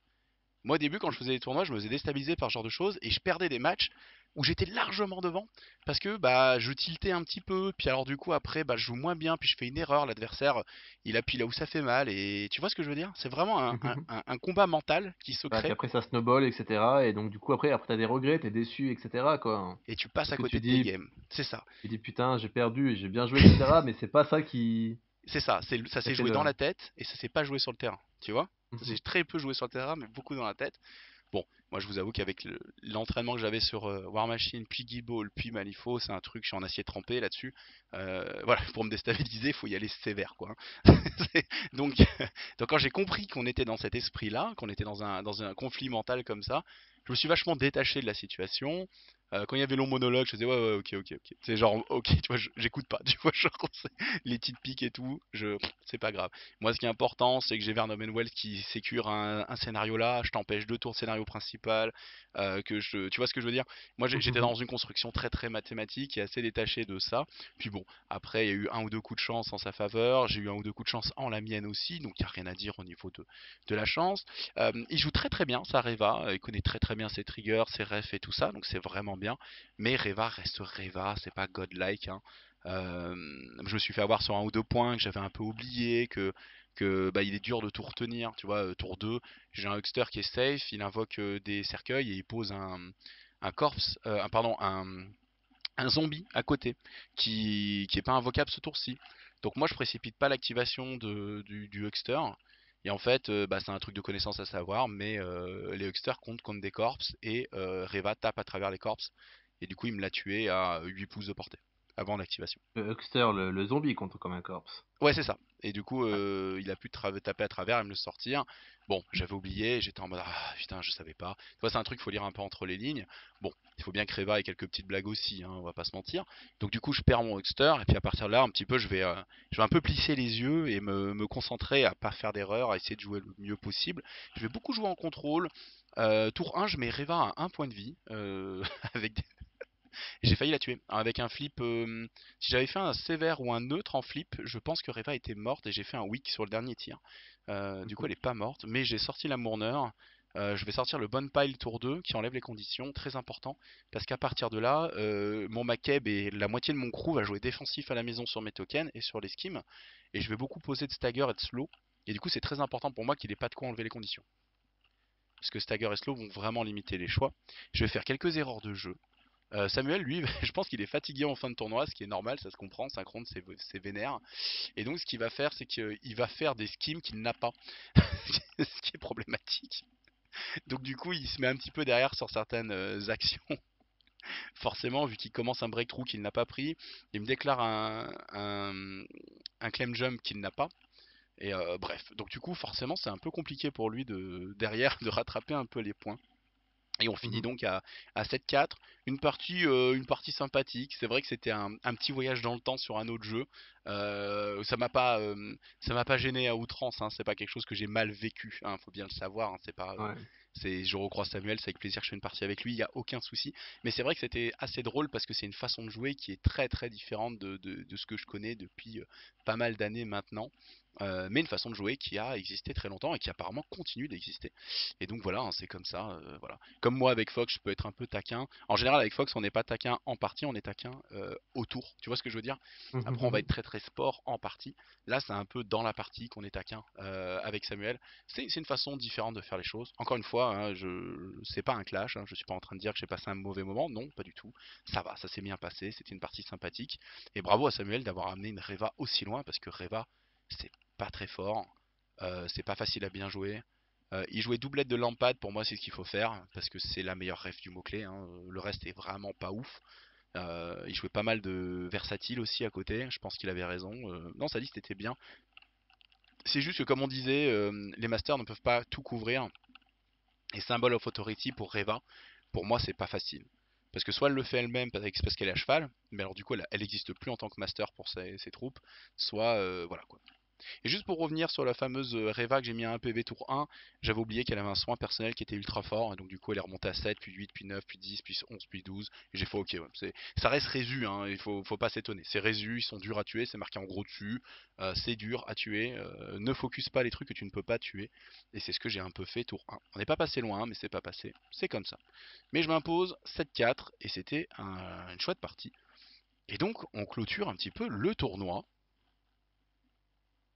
[SPEAKER 1] Moi, au début, quand je faisais des tournois, je me faisais déstabiliser par ce genre de choses et je perdais des matchs où j'étais largement devant parce que bah je tiltais un petit peu, puis alors du coup après bah je joue moins bien, puis je fais une erreur, l'adversaire il appuie là où ça fait mal et tu vois ce que je veux dire? C'est vraiment un combat mental qui se
[SPEAKER 2] Bah, puis
[SPEAKER 1] crée
[SPEAKER 2] après ça snowball, etc. Et donc du coup après t'as des regrets, t'es déçu, etc. quoi.
[SPEAKER 1] et tu passes
[SPEAKER 2] Parce
[SPEAKER 1] à
[SPEAKER 2] que
[SPEAKER 1] côté de tes games. C'est ça.
[SPEAKER 2] tu dis putain j'ai perdu et j'ai bien joué, etc. Mais c'est pas ça
[SPEAKER 1] C'est ça, ça
[SPEAKER 2] qui a
[SPEAKER 1] s'est
[SPEAKER 2] fait
[SPEAKER 1] joué dans
[SPEAKER 2] le.
[SPEAKER 1] la tête et ça s'est pas joué sur le terrain, tu vois? Ça s'est
[SPEAKER 2] Mhm.
[SPEAKER 1] très peu joué sur le terrain mais beaucoup dans la tête. Bon, moi je vous avoue qu'avec l'entraînement que j'avais sur War Machine, puis Guild Ball, puis Malifaux, c'est un truc, je suis en acier trempé là-dessus. Voilà, pour me déstabiliser, il faut y aller sévère, quoi, hein. donc, donc quand j'ai compris qu'on était dans cet esprit-là, qu'on était dans un conflit mental comme ça, je me suis vachement détaché de la situation. Quand il y avait long monologue, je faisais ouais, ouais, ok, ok, ok. C'est genre, ok, tu vois, j'écoute pas, tu vois, genre, les petites piques et tout, c'est pas grave. Moi, ce qui est important, c'est que j'ai Vernon Wells qui sécure un scénario là, je t'empêche 2 tours de scénario principal, tu vois ce que je veux dire? Moi, j'étais dans une construction très très mathématique et assez détaché de ça. Puis bon, après, il y a eu un ou deux coups de chance en sa faveur, j'ai eu un ou deux coups de chance en la mienne aussi, donc il n'y a rien à dire au niveau de la chance. Il joue très très bien, ça Reva, il connaît très très bien ses triggers, ses refs et tout ça, donc c'est vraiment bien. Mais Reva reste Reva, c'est pas godlike, hein. Euh, je me suis fait avoir sur un ou deux points que j'avais un peu oublié, que bah, il est dur de tout retenir, tu vois, tour 2, j'ai un Huckster qui est safe, il invoque des cercueils et il pose un corpse, pardon, un zombie à côté qui est pas invocable ce tour-ci. Donc moi je précipite pas l'activation du Huckster. Et en fait, bah, c'est un truc de connaissance à savoir, mais les Hucksters comptent contre des corpses et Reva tape à travers les corpses. Et du coup, il me l'a tué à 8 pouces de portée avant l'activation.
[SPEAKER 2] Le Huckster, le zombie compte comme un corpse.
[SPEAKER 1] Ouais, c'est ça. Et du coup,
[SPEAKER 2] Ouais.
[SPEAKER 1] il a pu taper à travers et me le sortir. Bon, j'avais oublié, j'étais en mode ah putain, je savais pas. Tu vois, c'est un truc, faut lire un peu entre les lignes. Bon, il faut bien que Reva ait quelques petites blagues aussi, hein, on va pas se mentir. Donc du coup, je perds mon Huckster et puis à partir de là, un petit peu, je vais un peu plisser les yeux et me concentrer à pas faire d'erreur, à essayer de jouer le mieux possible. Je vais beaucoup jouer en contrôle. Tour 1, je mets Reva à un point de vie, avec j'ai failli la tuer. Avec un flip, si j'avais fait un sévère ou un neutre en flip, je pense que Reva était morte et j'ai fait un weak sur le dernier tir. Du coup, elle est pas morte, mais j'ai sorti la Mourner. Je vais sortir le Bonne Pile tour 2 qui enlève les conditions, très important, parce qu'à partir de là, mon Makeb et la moitié de mon crew va jouer défensif à la maison sur mes tokens et sur les skims, et je vais beaucoup poser de stagger et de slow, et du coup c'est très important pour moi qu'il ait pas de quoi enlever les conditions. Parce que stagger et slow vont vraiment limiter les choix. Je vais faire quelques erreurs de jeu, Samuel, lui, je pense qu'il est fatigué en fin de tournoi, ce qui est normal, ça se comprend, Synchrone c'est vénère. Et donc ce qu'il va faire, c'est qu'il va faire des skims qu'il n'a pas, ce qui est problématique. Donc du coup, il se met un petit peu derrière sur certaines actions. Forcément, vu qu'il commence un breakthrough qu'il n'a pas pris, il me déclare un claim jump qu'il n'a pas. Et bref, donc du coup, forcément, c'est un peu compliqué pour lui derrière de rattraper un peu les points. Et on finit
[SPEAKER 2] Mhm.
[SPEAKER 1] donc à 7-4, une partie sympathique. C'est vrai que c'était un petit voyage dans le temps sur un autre jeu. Ça m'a pas gêné à outrance, hein. C'est pas quelque chose que j'ai mal vécu, hein, faut bien le savoir, hein. C'est pas,
[SPEAKER 2] Ouais.
[SPEAKER 1] je recroise Samuel, c'est avec plaisir que je fais une partie avec lui, il y a aucun souci. Mais c'est vrai que c'était assez drôle parce que c'est une façon de jouer qui est très très différente de ce que je connais depuis pas mal d'années maintenant. Mais une façon de jouer qui a existé très longtemps et qui apparemment continue d'exister. Et donc voilà, hein, c'est comme ça, voilà. Comme moi avec Fox, je peux être un peu taquin. En général, avec Fox, on n'est pas taquin en partie, on est taquin autour. Tu vois ce que je veux dire? Après, on va être très très sport en partie. Là, c'est un peu dans la partie qu'on est taquin avec Samuel. C'est une façon différente de faire les choses. Encore une fois, hein, c'est pas un clash. Hein, je suis pas en train de dire que j'ai passé un mauvais moment. Non, pas du tout. Ça va, ça s'est bien passé. C'était une partie sympathique. Et bravo à Samuel d'avoir amené une Reva aussi loin parce que Reva, c'est pas très fort. C'est pas facile à bien jouer. Il jouait doublette de Lampad, pour moi c'est ce qu'il faut faire, parce que c'est la meilleure ref du mot-clé, hein. Le reste est vraiment pas ouf. Il jouait pas mal de versatile aussi à côté, je pense qu'il avait raison. Non, sa liste était bien. C'est juste que comme on disait, les masters ne peuvent pas tout couvrir. Et Symbol of Authority pour Reva, pour moi c'est pas facile. Parce que soit elle le fait elle-même parce qu'elle est à cheval, mais alors du coup elle existe plus en tant que master pour ses troupes, soit voilà quoi. Et juste pour revenir sur la fameuse Reva que j'ai mis à 1 PV tour 1, j'avais oublié qu'elle avait un soin personnel qui était ultra fort, et donc du coup elle est remontée à 7, puis 8, puis 9, puis 10, puis 11, puis 12, et j'ai fait ok, ouais, ça reste résu, hein, faut pas s'étonner, c'est résu, ils sont durs à tuer, c'est marqué en gros dessus, c'est dur à tuer, ne focus pas les trucs que tu ne peux pas tuer, et c'est ce que j'ai un peu fait tour 1. On n'est pas passé loin, hein, mais c'est pas passé, c'est comme ça. Mais je m'impose 7-4, et c'était une chouette partie. Et donc on clôture un petit peu le tournoi,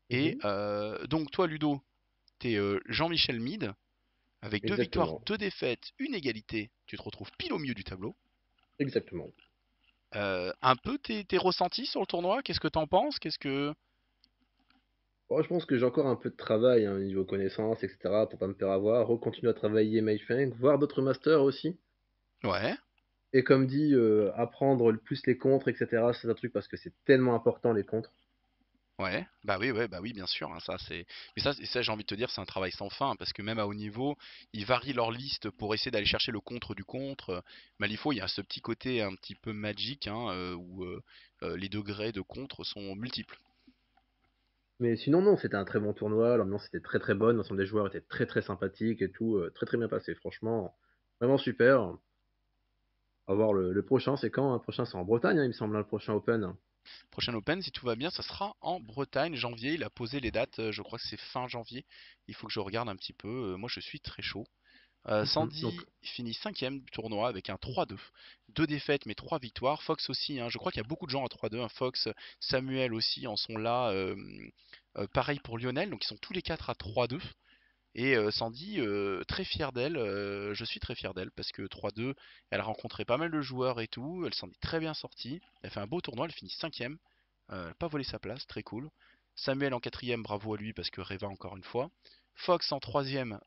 [SPEAKER 1] et
[SPEAKER 3] Mhm.
[SPEAKER 1] donc toi Ludo, t'es Jean-Michel Mide, avec 2 victoires,
[SPEAKER 3] Exactement.
[SPEAKER 1] 2 défaites, une égalité, tu te retrouves pile au milieu du tableau.
[SPEAKER 3] Exactement.
[SPEAKER 1] Un peu tes ressentis sur le tournoi, qu'est-ce que t'en penses? Qu'est-ce que...
[SPEAKER 3] Bon, je pense que j'ai encore un peu de travail hein, niveau connaissances, etc. pour pas me faire avoir, recontinuer à travailler Mayfeng, voir d'autres masters aussi.
[SPEAKER 1] Ouais,
[SPEAKER 3] Et comme dit, apprendre plus les contres, etc. C'est un truc parce que c'est tellement important les contres.
[SPEAKER 1] Ouais, bah oui, ouais, bah oui, bien sûr, hein, ça c'est. Mais ça, j'ai envie de te dire, c'est un travail sans fin, parce que même à haut niveau, ils varient leur liste pour essayer d'aller chercher le contre du contre. Malifaux, il y a ce petit côté un petit peu magique, hein, où les degrés de contre sont multiples.
[SPEAKER 3] Mais sinon, non, c'était un très bon tournoi, l'ambiance était très très bonne, l'ensemble des joueurs étaient très très sympathiques et tout, très très bien passé, franchement, vraiment super. On va voir le prochain, c'est quand? Le prochain, c'est en Bretagne, hein, il me semble, hein, le prochain Open.
[SPEAKER 1] Prochain Open, si tout va bien, ça sera en Bretagne, janvier. Il a posé les dates, je crois que c'est fin janvier. Il faut que je regarde un petit peu. Moi, je suis très chaud.
[SPEAKER 3] Donc,
[SPEAKER 1] Sandy finit cinquième du tournoi avec un 3-2. Deux défaites mais trois victoires. Fox aussi, hein, je crois qu'il y a beaucoup de gens à 3-2, hein. Fox, Samuel aussi en sont là. Pareil pour Lionel, donc ils sont tous les quatre à 3-2. Et Sandy, très fière d'elle, je suis très fier d'elle parce que 3-2, elle a rencontré pas mal de joueurs et tout, elle s'en est très bien sortie, elle fait un beau tournoi, elle finit cinquième, elle n'a pas volé sa place, très cool. Samuel en quatrième, bravo à lui parce que Reva encore une fois. Fox en troisième,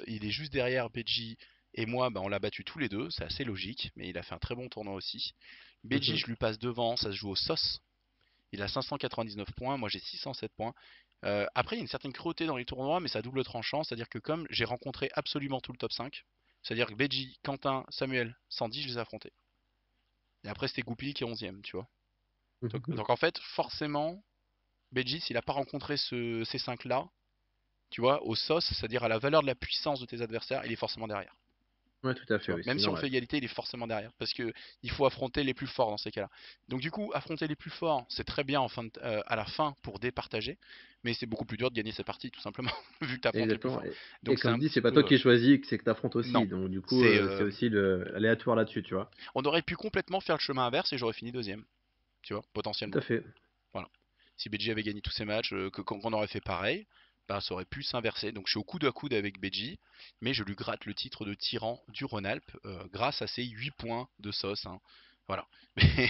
[SPEAKER 1] il est juste derrière Beji et moi, bah, on l'a battu tous les deux, c'est assez logique, mais il a fait un très bon tournoi aussi. Beji,
[SPEAKER 3] mhm.
[SPEAKER 1] je lui passe devant, ça se joue au sauce. Il a 599 points, moi j'ai 607 points. Après, il y a une certaine cruauté dans les tournois, mais ça double tranchant, c'est-à-dire que comme j'ai rencontré absolument tout le top 5, c'est-à-dire que Beji, Quentin, Samuel, Sandy, je les ai affrontés. Et après, c'était Goupil qui est 11ème, tu vois.
[SPEAKER 3] Mhm.
[SPEAKER 1] Donc en fait, forcément, Beji, s'il n'a pas rencontré ces 5-là, tu vois, au sauce, c'est-à-dire à la valeur de la puissance de tes adversaires, il est forcément derrière.
[SPEAKER 3] Ouais, tout à
[SPEAKER 1] Tu
[SPEAKER 3] fait,
[SPEAKER 1] vois.
[SPEAKER 3] oui,
[SPEAKER 1] Même
[SPEAKER 3] c'est
[SPEAKER 1] si on fait
[SPEAKER 3] normal.
[SPEAKER 1] égalité, il est forcément derrière. Parce que il faut affronter les plus forts dans ces cas-là. Donc du coup, affronter les plus forts, c'est très bien à la fin pour départager. Mais c'est beaucoup plus dur de gagner cette partie, tout simplement, vu que tu affrontes les plus
[SPEAKER 3] Exactement.
[SPEAKER 1] forts.
[SPEAKER 3] Et
[SPEAKER 1] Donc c'est
[SPEAKER 3] comme
[SPEAKER 1] un
[SPEAKER 3] dit, c'est
[SPEAKER 1] petit
[SPEAKER 3] pas toi
[SPEAKER 1] peu.
[SPEAKER 3] qui choisis, c'est que t'affrontes
[SPEAKER 1] Non.
[SPEAKER 3] aussi. Donc du coup,
[SPEAKER 1] C'est,
[SPEAKER 3] c'est aussi aléatoire là-dessus, tu vois.
[SPEAKER 1] On aurait pu complètement faire le chemin inverse et j'aurais fini deuxième. Tu vois,
[SPEAKER 3] Tout
[SPEAKER 1] potentiellement.
[SPEAKER 3] à fait.
[SPEAKER 1] Voilà. Si Beji avait gagné tous ses matchs, qu'on aurait fait pareil, bah, ça aurait pu s'inverser. Donc je suis au coude à coude avec Beji, mais je lui gratte le titre de tyran du Rhône-Alpes grâce à ses 8 points de sauce, hein. Voilà. Mais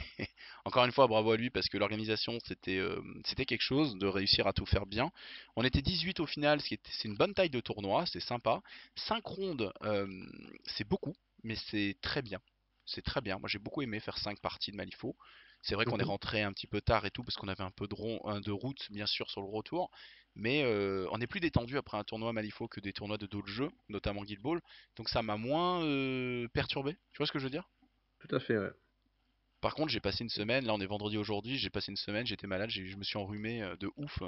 [SPEAKER 1] encore une fois, bravo à lui parce que l'organisation c'était quelque chose de réussir à tout faire bien. On était 18 au final, c'est une bonne taille de tournoi, c'est sympa. 5 rondes, c'est beaucoup, mais c'est très bien. C'est très bien. Moi j'ai beaucoup aimé faire 5 parties de Malifaux. C'est vrai qu'on est
[SPEAKER 3] Mhm.
[SPEAKER 1] rentré un petit peu tard et tout parce qu'on avait un peu de route bien sûr sur le retour, mais on est plus détendu après un tournoi Malifaux que des tournois de d'autres jeux, notamment Guild Ball. Donc ça m'a moins perturbé. Tu vois ce que je veux dire?
[SPEAKER 3] Tout à fait, ouais.
[SPEAKER 1] Par contre, j'ai passé une semaine, là on est vendredi aujourd'hui, j'ai passé une semaine, j'étais malade, je me suis enrhumé de ouf.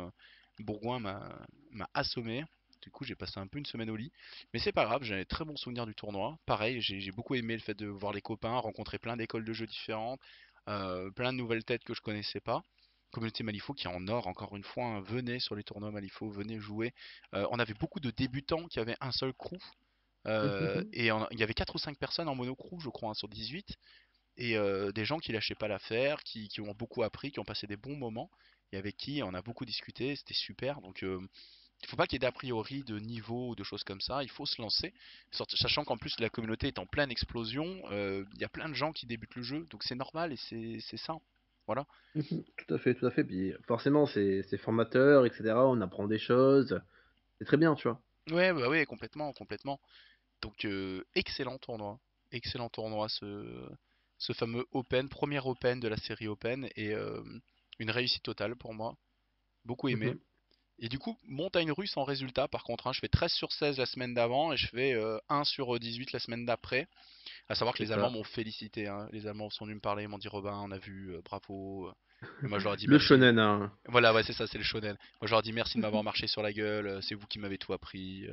[SPEAKER 1] Bourgoin m'a assommé. Du coup, j'ai passé un peu une semaine au lit. Mais c'est pas grave, j'ai un très bon souvenir du tournoi. Pareil, j'ai beaucoup aimé le fait de voir les copains, rencontrer plein d'écoles de jeux différentes, plein de nouvelles têtes que je connaissais pas. Communauté Malifaux qui est en or, encore une fois, hein, venez sur les tournois Malifaux, venez jouer. On avait beaucoup de débutants qui avaient un seul crew.
[SPEAKER 3] Mhm.
[SPEAKER 1] Il y avait 4 ou 5 personnes en monocrew, je crois, hein, sur 18 et des gens qui lâchaient pas l'affaire, qui ont beaucoup appris, qui ont passé des bons moments et avec qui on a beaucoup discuté, c'était super. Donc il faut pas qu'il y ait d'a priori de niveau ou de choses comme ça, il faut se lancer, sachant qu'en plus la communauté est en pleine explosion, il y a plein de gens qui débutent le jeu, donc c'est normal et c'est ça. Voilà.
[SPEAKER 3] Mhm. Tout à fait, tout à fait. Puis forcément, c'est formateur, etc. On apprend des choses. C'est très bien, tu vois.
[SPEAKER 1] Ouais, bah ouais, complètement, complètement. Donc excellent tournoi ce fameux Open, premier Open de la série Open et une réussite totale pour moi, beaucoup aimé.
[SPEAKER 3] Mhm.
[SPEAKER 1] Et du coup, montagne russe en résultat, par contre, hein, je fais 13 sur 16 la semaine d'avant et je fais 1 sur 18 la semaine d'après. À savoir que
[SPEAKER 3] C'est
[SPEAKER 1] les Allemands
[SPEAKER 3] ça.
[SPEAKER 1] m'ont félicité, hein. Les Allemands sont venus me parler, ils m'ont dit Robin, on a vu, bravo. Et moi je leur ai dit
[SPEAKER 3] Le
[SPEAKER 1] merci.
[SPEAKER 3] shonen, hein.
[SPEAKER 1] Voilà, ouais, c'est ça, c'est le shonen. Moi je leur ai dit merci de m'avoir marché sur la gueule, c'est vous qui m'avez tout appris.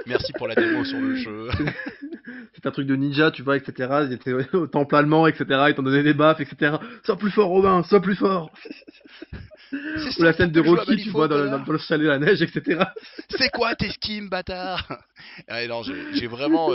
[SPEAKER 1] Merci pour la démo sur le jeu.
[SPEAKER 3] C'est c'est un truc de ninja, tu vois, etc. Ils étaient au temple allemand, etc. Ils t'ont donné des baffes, etc. Sois plus fort, Robin, sois plus fort.
[SPEAKER 1] C'est
[SPEAKER 3] Ou
[SPEAKER 1] ça
[SPEAKER 3] la
[SPEAKER 1] pour
[SPEAKER 3] scène
[SPEAKER 1] que
[SPEAKER 3] de
[SPEAKER 1] je joue à
[SPEAKER 3] Rocky, tu
[SPEAKER 1] Malifaux,
[SPEAKER 3] vois, dans
[SPEAKER 1] connard.
[SPEAKER 3] le chalet à la neige, etc.
[SPEAKER 1] C'est quoi tes schemes, bâtard? Ah, non, j'ai vraiment.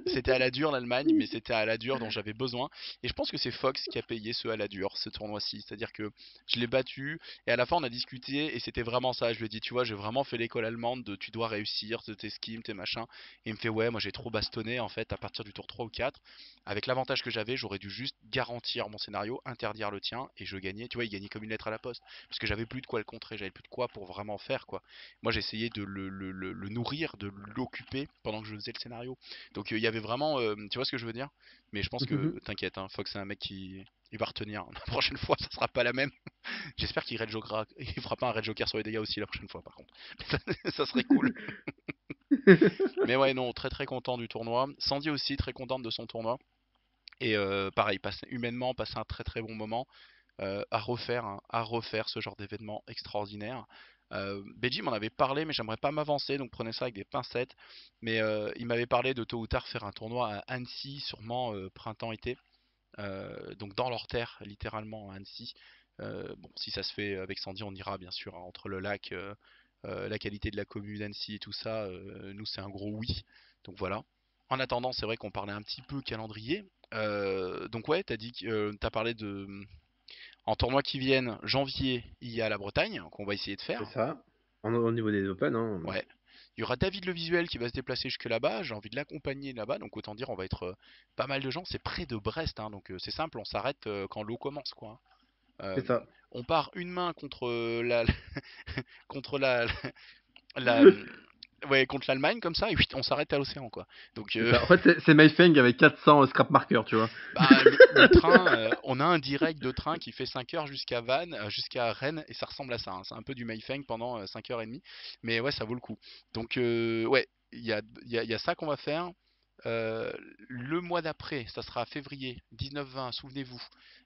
[SPEAKER 1] C'était à la dure l'Allemagne, mais c'était à la dure dont j'avais besoin. Et je pense que c'est Fox qui a payé ce à la dure, ce tournoi-ci. C'est-à-dire que je l'ai battu, et à la fin on a discuté, et c'était vraiment ça. Je lui ai dit, tu vois, j'ai vraiment fait l'école allemande de tu dois réussir, de tes schemes, tes machins. Et il me fait, ouais, moi j'ai trop bastonné en fait à partir du tour 3 ou 4. Avec l'avantage que j'avais, j'aurais dû juste garantir mon scénario, interdire le tien, et je gagnais. Tu vois, il gagnait comme une lettre à la poste. parce que j'avais plus de quoi le contrer, j'avais plus de quoi pour vraiment faire quoi. Moi j'essayais de le nourrir, de l'occuper pendant que je faisais le scénario. Donc il y avait vraiment, tu vois ce que je veux dire? Mais je pense que t'inquiète, hein, Fox c'est un mec qui il va retenir. La prochaine fois, ça sera pas la même. J'espère qu'il Red Joker, il fera pas un Red Joker sur les dégâts aussi la prochaine fois par contre. Ça serait cool. Mais ouais, non, très très content du tournoi. Sandy aussi très contente de son tournoi. Et pareil, humainement, passer un très très bon moment à refaire, hein, à refaire ce genre d'événement extraordinaire. Benji m'en avait parlé, mais j'aimerais pas m'avancer, donc prenez ça avec des pincettes. Mais il m'avait parlé de tôt ou tard faire un tournoi à Annecy, sûrement printemps-été. Donc dans leur terre, littéralement à Annecy. Bon, si ça se fait avec Sandy, on ira bien sûr, hein, entre le lac, la qualité de la commune d'Annecy et tout ça. Nous, c'est un gros oui. Donc voilà. En attendant, c'est vrai qu'on parlait un petit peu calendrier. Donc ouais, t'as parlé de en tournoi qui viennent, janvier, il y a la Bretagne qu'on va essayer de
[SPEAKER 3] C'est
[SPEAKER 1] faire.
[SPEAKER 3] ça. Au niveau des Open, hein.
[SPEAKER 1] Ouais. Il y aura David le visuel qui va se déplacer jusque là-bas. J'ai envie de l'accompagner là-bas, donc autant dire on va être pas mal de gens. C'est près de Brest, hein, donc c'est simple, on s'arrête quand l'eau commence, quoi.
[SPEAKER 3] C'est
[SPEAKER 1] Euh,
[SPEAKER 3] ça.
[SPEAKER 1] on part une main contre la contre la ouais contre l'Allemagne comme ça et on s'arrête à l'océan, quoi. Donc
[SPEAKER 2] C'est ça. En fait, c'est Mayfeng avec 400 scrap markers, tu vois.
[SPEAKER 1] bah, le train, on a un direct de train qui fait 5 heures jusqu'à Vannes, jusqu'à Rennes, et ça ressemble à ça, hein. C'est un peu du Mayfeng pendant 5 heures et demie, mais ouais, ça vaut le coup. Donc, ouais, il y a ça qu'on va faire. Euh, le mois d'après, ça sera février 19-20, souvenez-vous,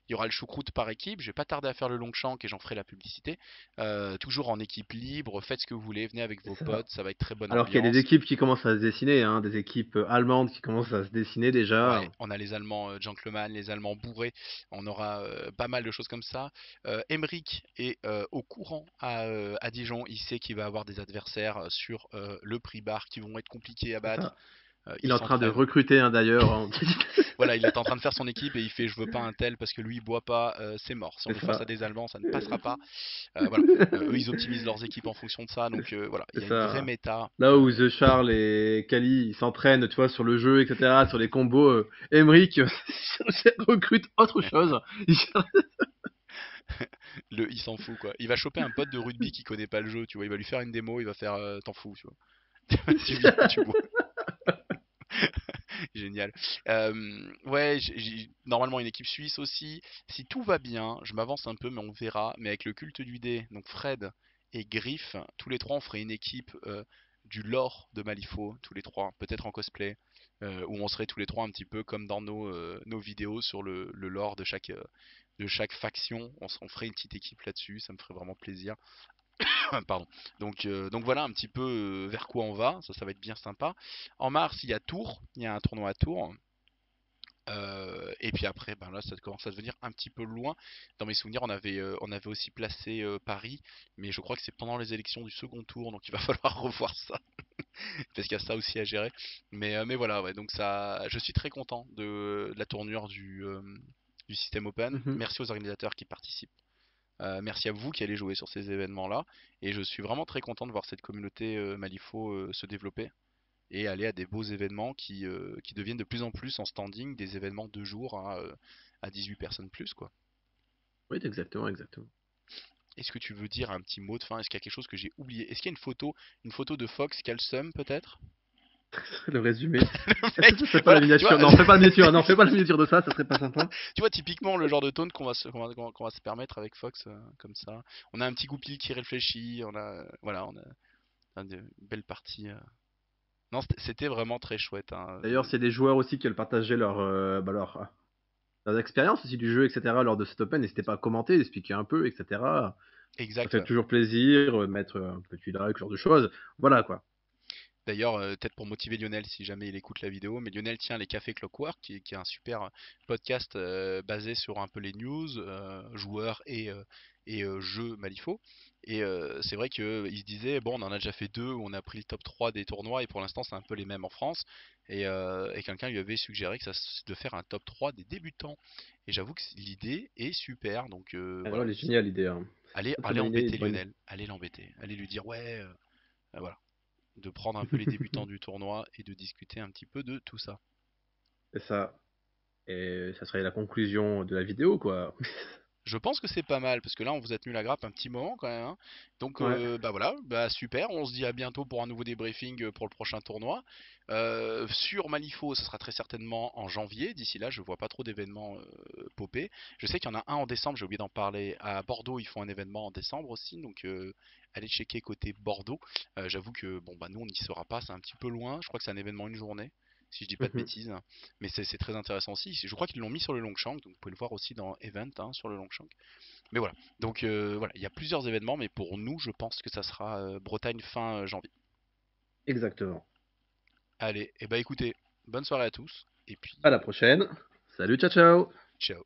[SPEAKER 1] il y aura le choucroute par équipe. Je vais pas tarder à faire le long shank et j'en ferai la publicité. Toujours en équipe libre, faites ce que vous voulez, venez avec
[SPEAKER 3] C'est
[SPEAKER 1] vos
[SPEAKER 3] ça.
[SPEAKER 1] potes, ça va être très bonne
[SPEAKER 3] Alors qu'il y a des
[SPEAKER 1] ambiance.
[SPEAKER 3] équipes qui commencent à se dessiner, hein, des équipes allemandes qui commencent à se dessiner déjà.
[SPEAKER 1] Ouais, on a les Allemands gentlemen, les Allemands bourrés, on aura pas mal de choses comme ça. Emeric est au courant à Dijon, il sait qu'il va avoir des adversaires sur le prix bar qui vont être compliqués à
[SPEAKER 3] C'est
[SPEAKER 1] battre.
[SPEAKER 3] ça. Il
[SPEAKER 1] Il
[SPEAKER 3] est en train de
[SPEAKER 1] s'entraîne.
[SPEAKER 3] recruter un d'ailleurs, hein.
[SPEAKER 1] Voilà, il est en train de faire son équipe et il fait je veux pas un tel parce que lui il boit pas, c'est mort. Si on
[SPEAKER 3] C'est
[SPEAKER 1] est face
[SPEAKER 3] ça.
[SPEAKER 1] à des Allemands, ça ne passera pas. Voilà. Eux ils optimisent leurs équipes en fonction de ça, donc voilà, il
[SPEAKER 3] C'est
[SPEAKER 1] y a une vraie
[SPEAKER 3] ça.
[SPEAKER 1] méta.
[SPEAKER 3] Là où The Charles et Kali ils s'entraînent, tu vois, sur le jeu, etc., sur les combos, Emric recrute autre chose.
[SPEAKER 1] Il s'en fout quoi. Il va choper un pote de rugby qui connaît pas le jeu, tu vois, il va lui faire une démo, il va faire t'en fous, tu vois. Tu viens, tu bois. Génial. Ouais, j'ai normalement une équipe suisse aussi. Si tout va bien, je m'avance un peu, mais on verra. Mais avec le culte du dé, donc Fred et Griff, tous les trois, on ferait une équipe du lore de Malifaux, tous les trois, peut-être en cosplay, où on serait tous les trois un petit peu comme dans nos vidéos sur le lore de chaque faction. On ferait une petite équipe là-dessus, ça me ferait vraiment plaisir. Pardon. Donc voilà un petit peu vers quoi on va, ça va être bien sympa. En mars, il y a Tours, il y a un tournoi à Tours. Et puis après, ben là, ça commence à devenir un petit peu loin. Dans mes souvenirs, on avait aussi placé Paris, mais je crois que c'est pendant les élections du second tour, donc il va falloir revoir ça, parce qu'il y a ça aussi à gérer. Mais voilà, ouais, donc ça, je suis très content de la tournure du système Open.
[SPEAKER 3] Mhm.
[SPEAKER 1] Merci aux organisateurs qui participent. Merci à vous qui allez jouer sur ces événements-là. Et je suis vraiment très content de voir cette communauté Malifaux se développer et aller à des beaux événements qui deviennent de plus en plus en standing des événements de jour à 18 personnes plus, quoi.
[SPEAKER 3] Oui, exactement, exactement.
[SPEAKER 1] Est-ce que tu veux dire un petit mot de fin? Est-ce qu'il y a quelque chose que j'ai oublié? Est-ce qu'il y a une photo de Fox qui a le seum peut-être?
[SPEAKER 3] Le résumé.
[SPEAKER 1] Le
[SPEAKER 3] Est-ce que
[SPEAKER 1] mec,
[SPEAKER 3] ce serait pas la
[SPEAKER 1] voilà, tu
[SPEAKER 3] miniature?
[SPEAKER 1] vois,
[SPEAKER 3] Non, fais pas la miniature, non, fais pas la miniature de ça, ça serait pas sympa.
[SPEAKER 1] tu vois typiquement le genre de tone qu'on va se permettre avec Fox comme ça. On a un petit goupil qui réfléchit, on a voilà, on a une belle partie. Non, c'était vraiment très chouette, hein.
[SPEAKER 3] D'ailleurs, s'il y a des joueurs aussi qui veulent partager leurs expériences aussi du jeu, etc., lors de cet Open, n'hésitez pas à commenter, expliquer un peu, etc. Ça
[SPEAKER 1] Exact,
[SPEAKER 3] fait
[SPEAKER 1] ouais.
[SPEAKER 3] toujours plaisir, mettre un petit like, ce genre de choses. Voilà, quoi.
[SPEAKER 1] D'ailleurs, peut-être pour motiver Lionel si jamais il écoute la vidéo, mais Lionel tient les Cafés Clockwork, qui est un super podcast basé sur un peu les news, joueurs et jeux Malifaux. Et c'est vrai qu'il se disait, bon, on en a déjà fait deux où on a pris le top 3 des tournois et pour l'instant c'est un peu les mêmes en France. Et quelqu'un lui avait suggéré de faire un top 3 des débutants. Et j'avoue que l'idée est super, donc
[SPEAKER 3] Alors,
[SPEAKER 1] voilà.
[SPEAKER 3] elle est géniale l'idée, hein. Très
[SPEAKER 1] Allez
[SPEAKER 3] bonne idée,
[SPEAKER 1] embêter
[SPEAKER 3] bonne.
[SPEAKER 1] Lionel, allez l'embêter, allez lui dire, ouais, voilà, de prendre un peu les débutants du tournoi et de discuter un petit peu de tout ça.
[SPEAKER 3] C'est ça. Et ça serait la conclusion de la vidéo, quoi.
[SPEAKER 1] Je pense que c'est pas mal parce que là on vous a tenu la grappe un petit moment quand même, hein. Donc
[SPEAKER 3] Ouais.
[SPEAKER 1] bah voilà, bah super, on se dit à bientôt pour un nouveau débriefing pour le prochain tournoi. Sur Malifaux, ça sera très certainement en janvier. D'ici là, je vois pas trop d'événements popper. Je sais qu'il y en a un en décembre, j'ai oublié d'en parler. À Bordeaux, ils font un événement en décembre aussi, donc allez checker côté Bordeaux. J'avoue que bon bah nous on n'y sera pas, c'est un petit peu loin. Je crois que c'est un événement une journée, si je dis pas de
[SPEAKER 3] Mhm.
[SPEAKER 1] bêtises. Mais c'est très intéressant aussi. Je crois qu'ils l'ont mis sur le Longshank, donc vous pouvez le voir aussi dans Event hein, sur le Longshank. Mais voilà, donc voilà, il y a plusieurs événements, mais pour nous, je pense que ça sera Bretagne fin janvier.
[SPEAKER 3] Exactement.
[SPEAKER 1] Allez, et bah écoutez, bonne soirée à tous, et puis
[SPEAKER 3] À la prochaine. Salut, ciao, ciao.
[SPEAKER 1] ciao.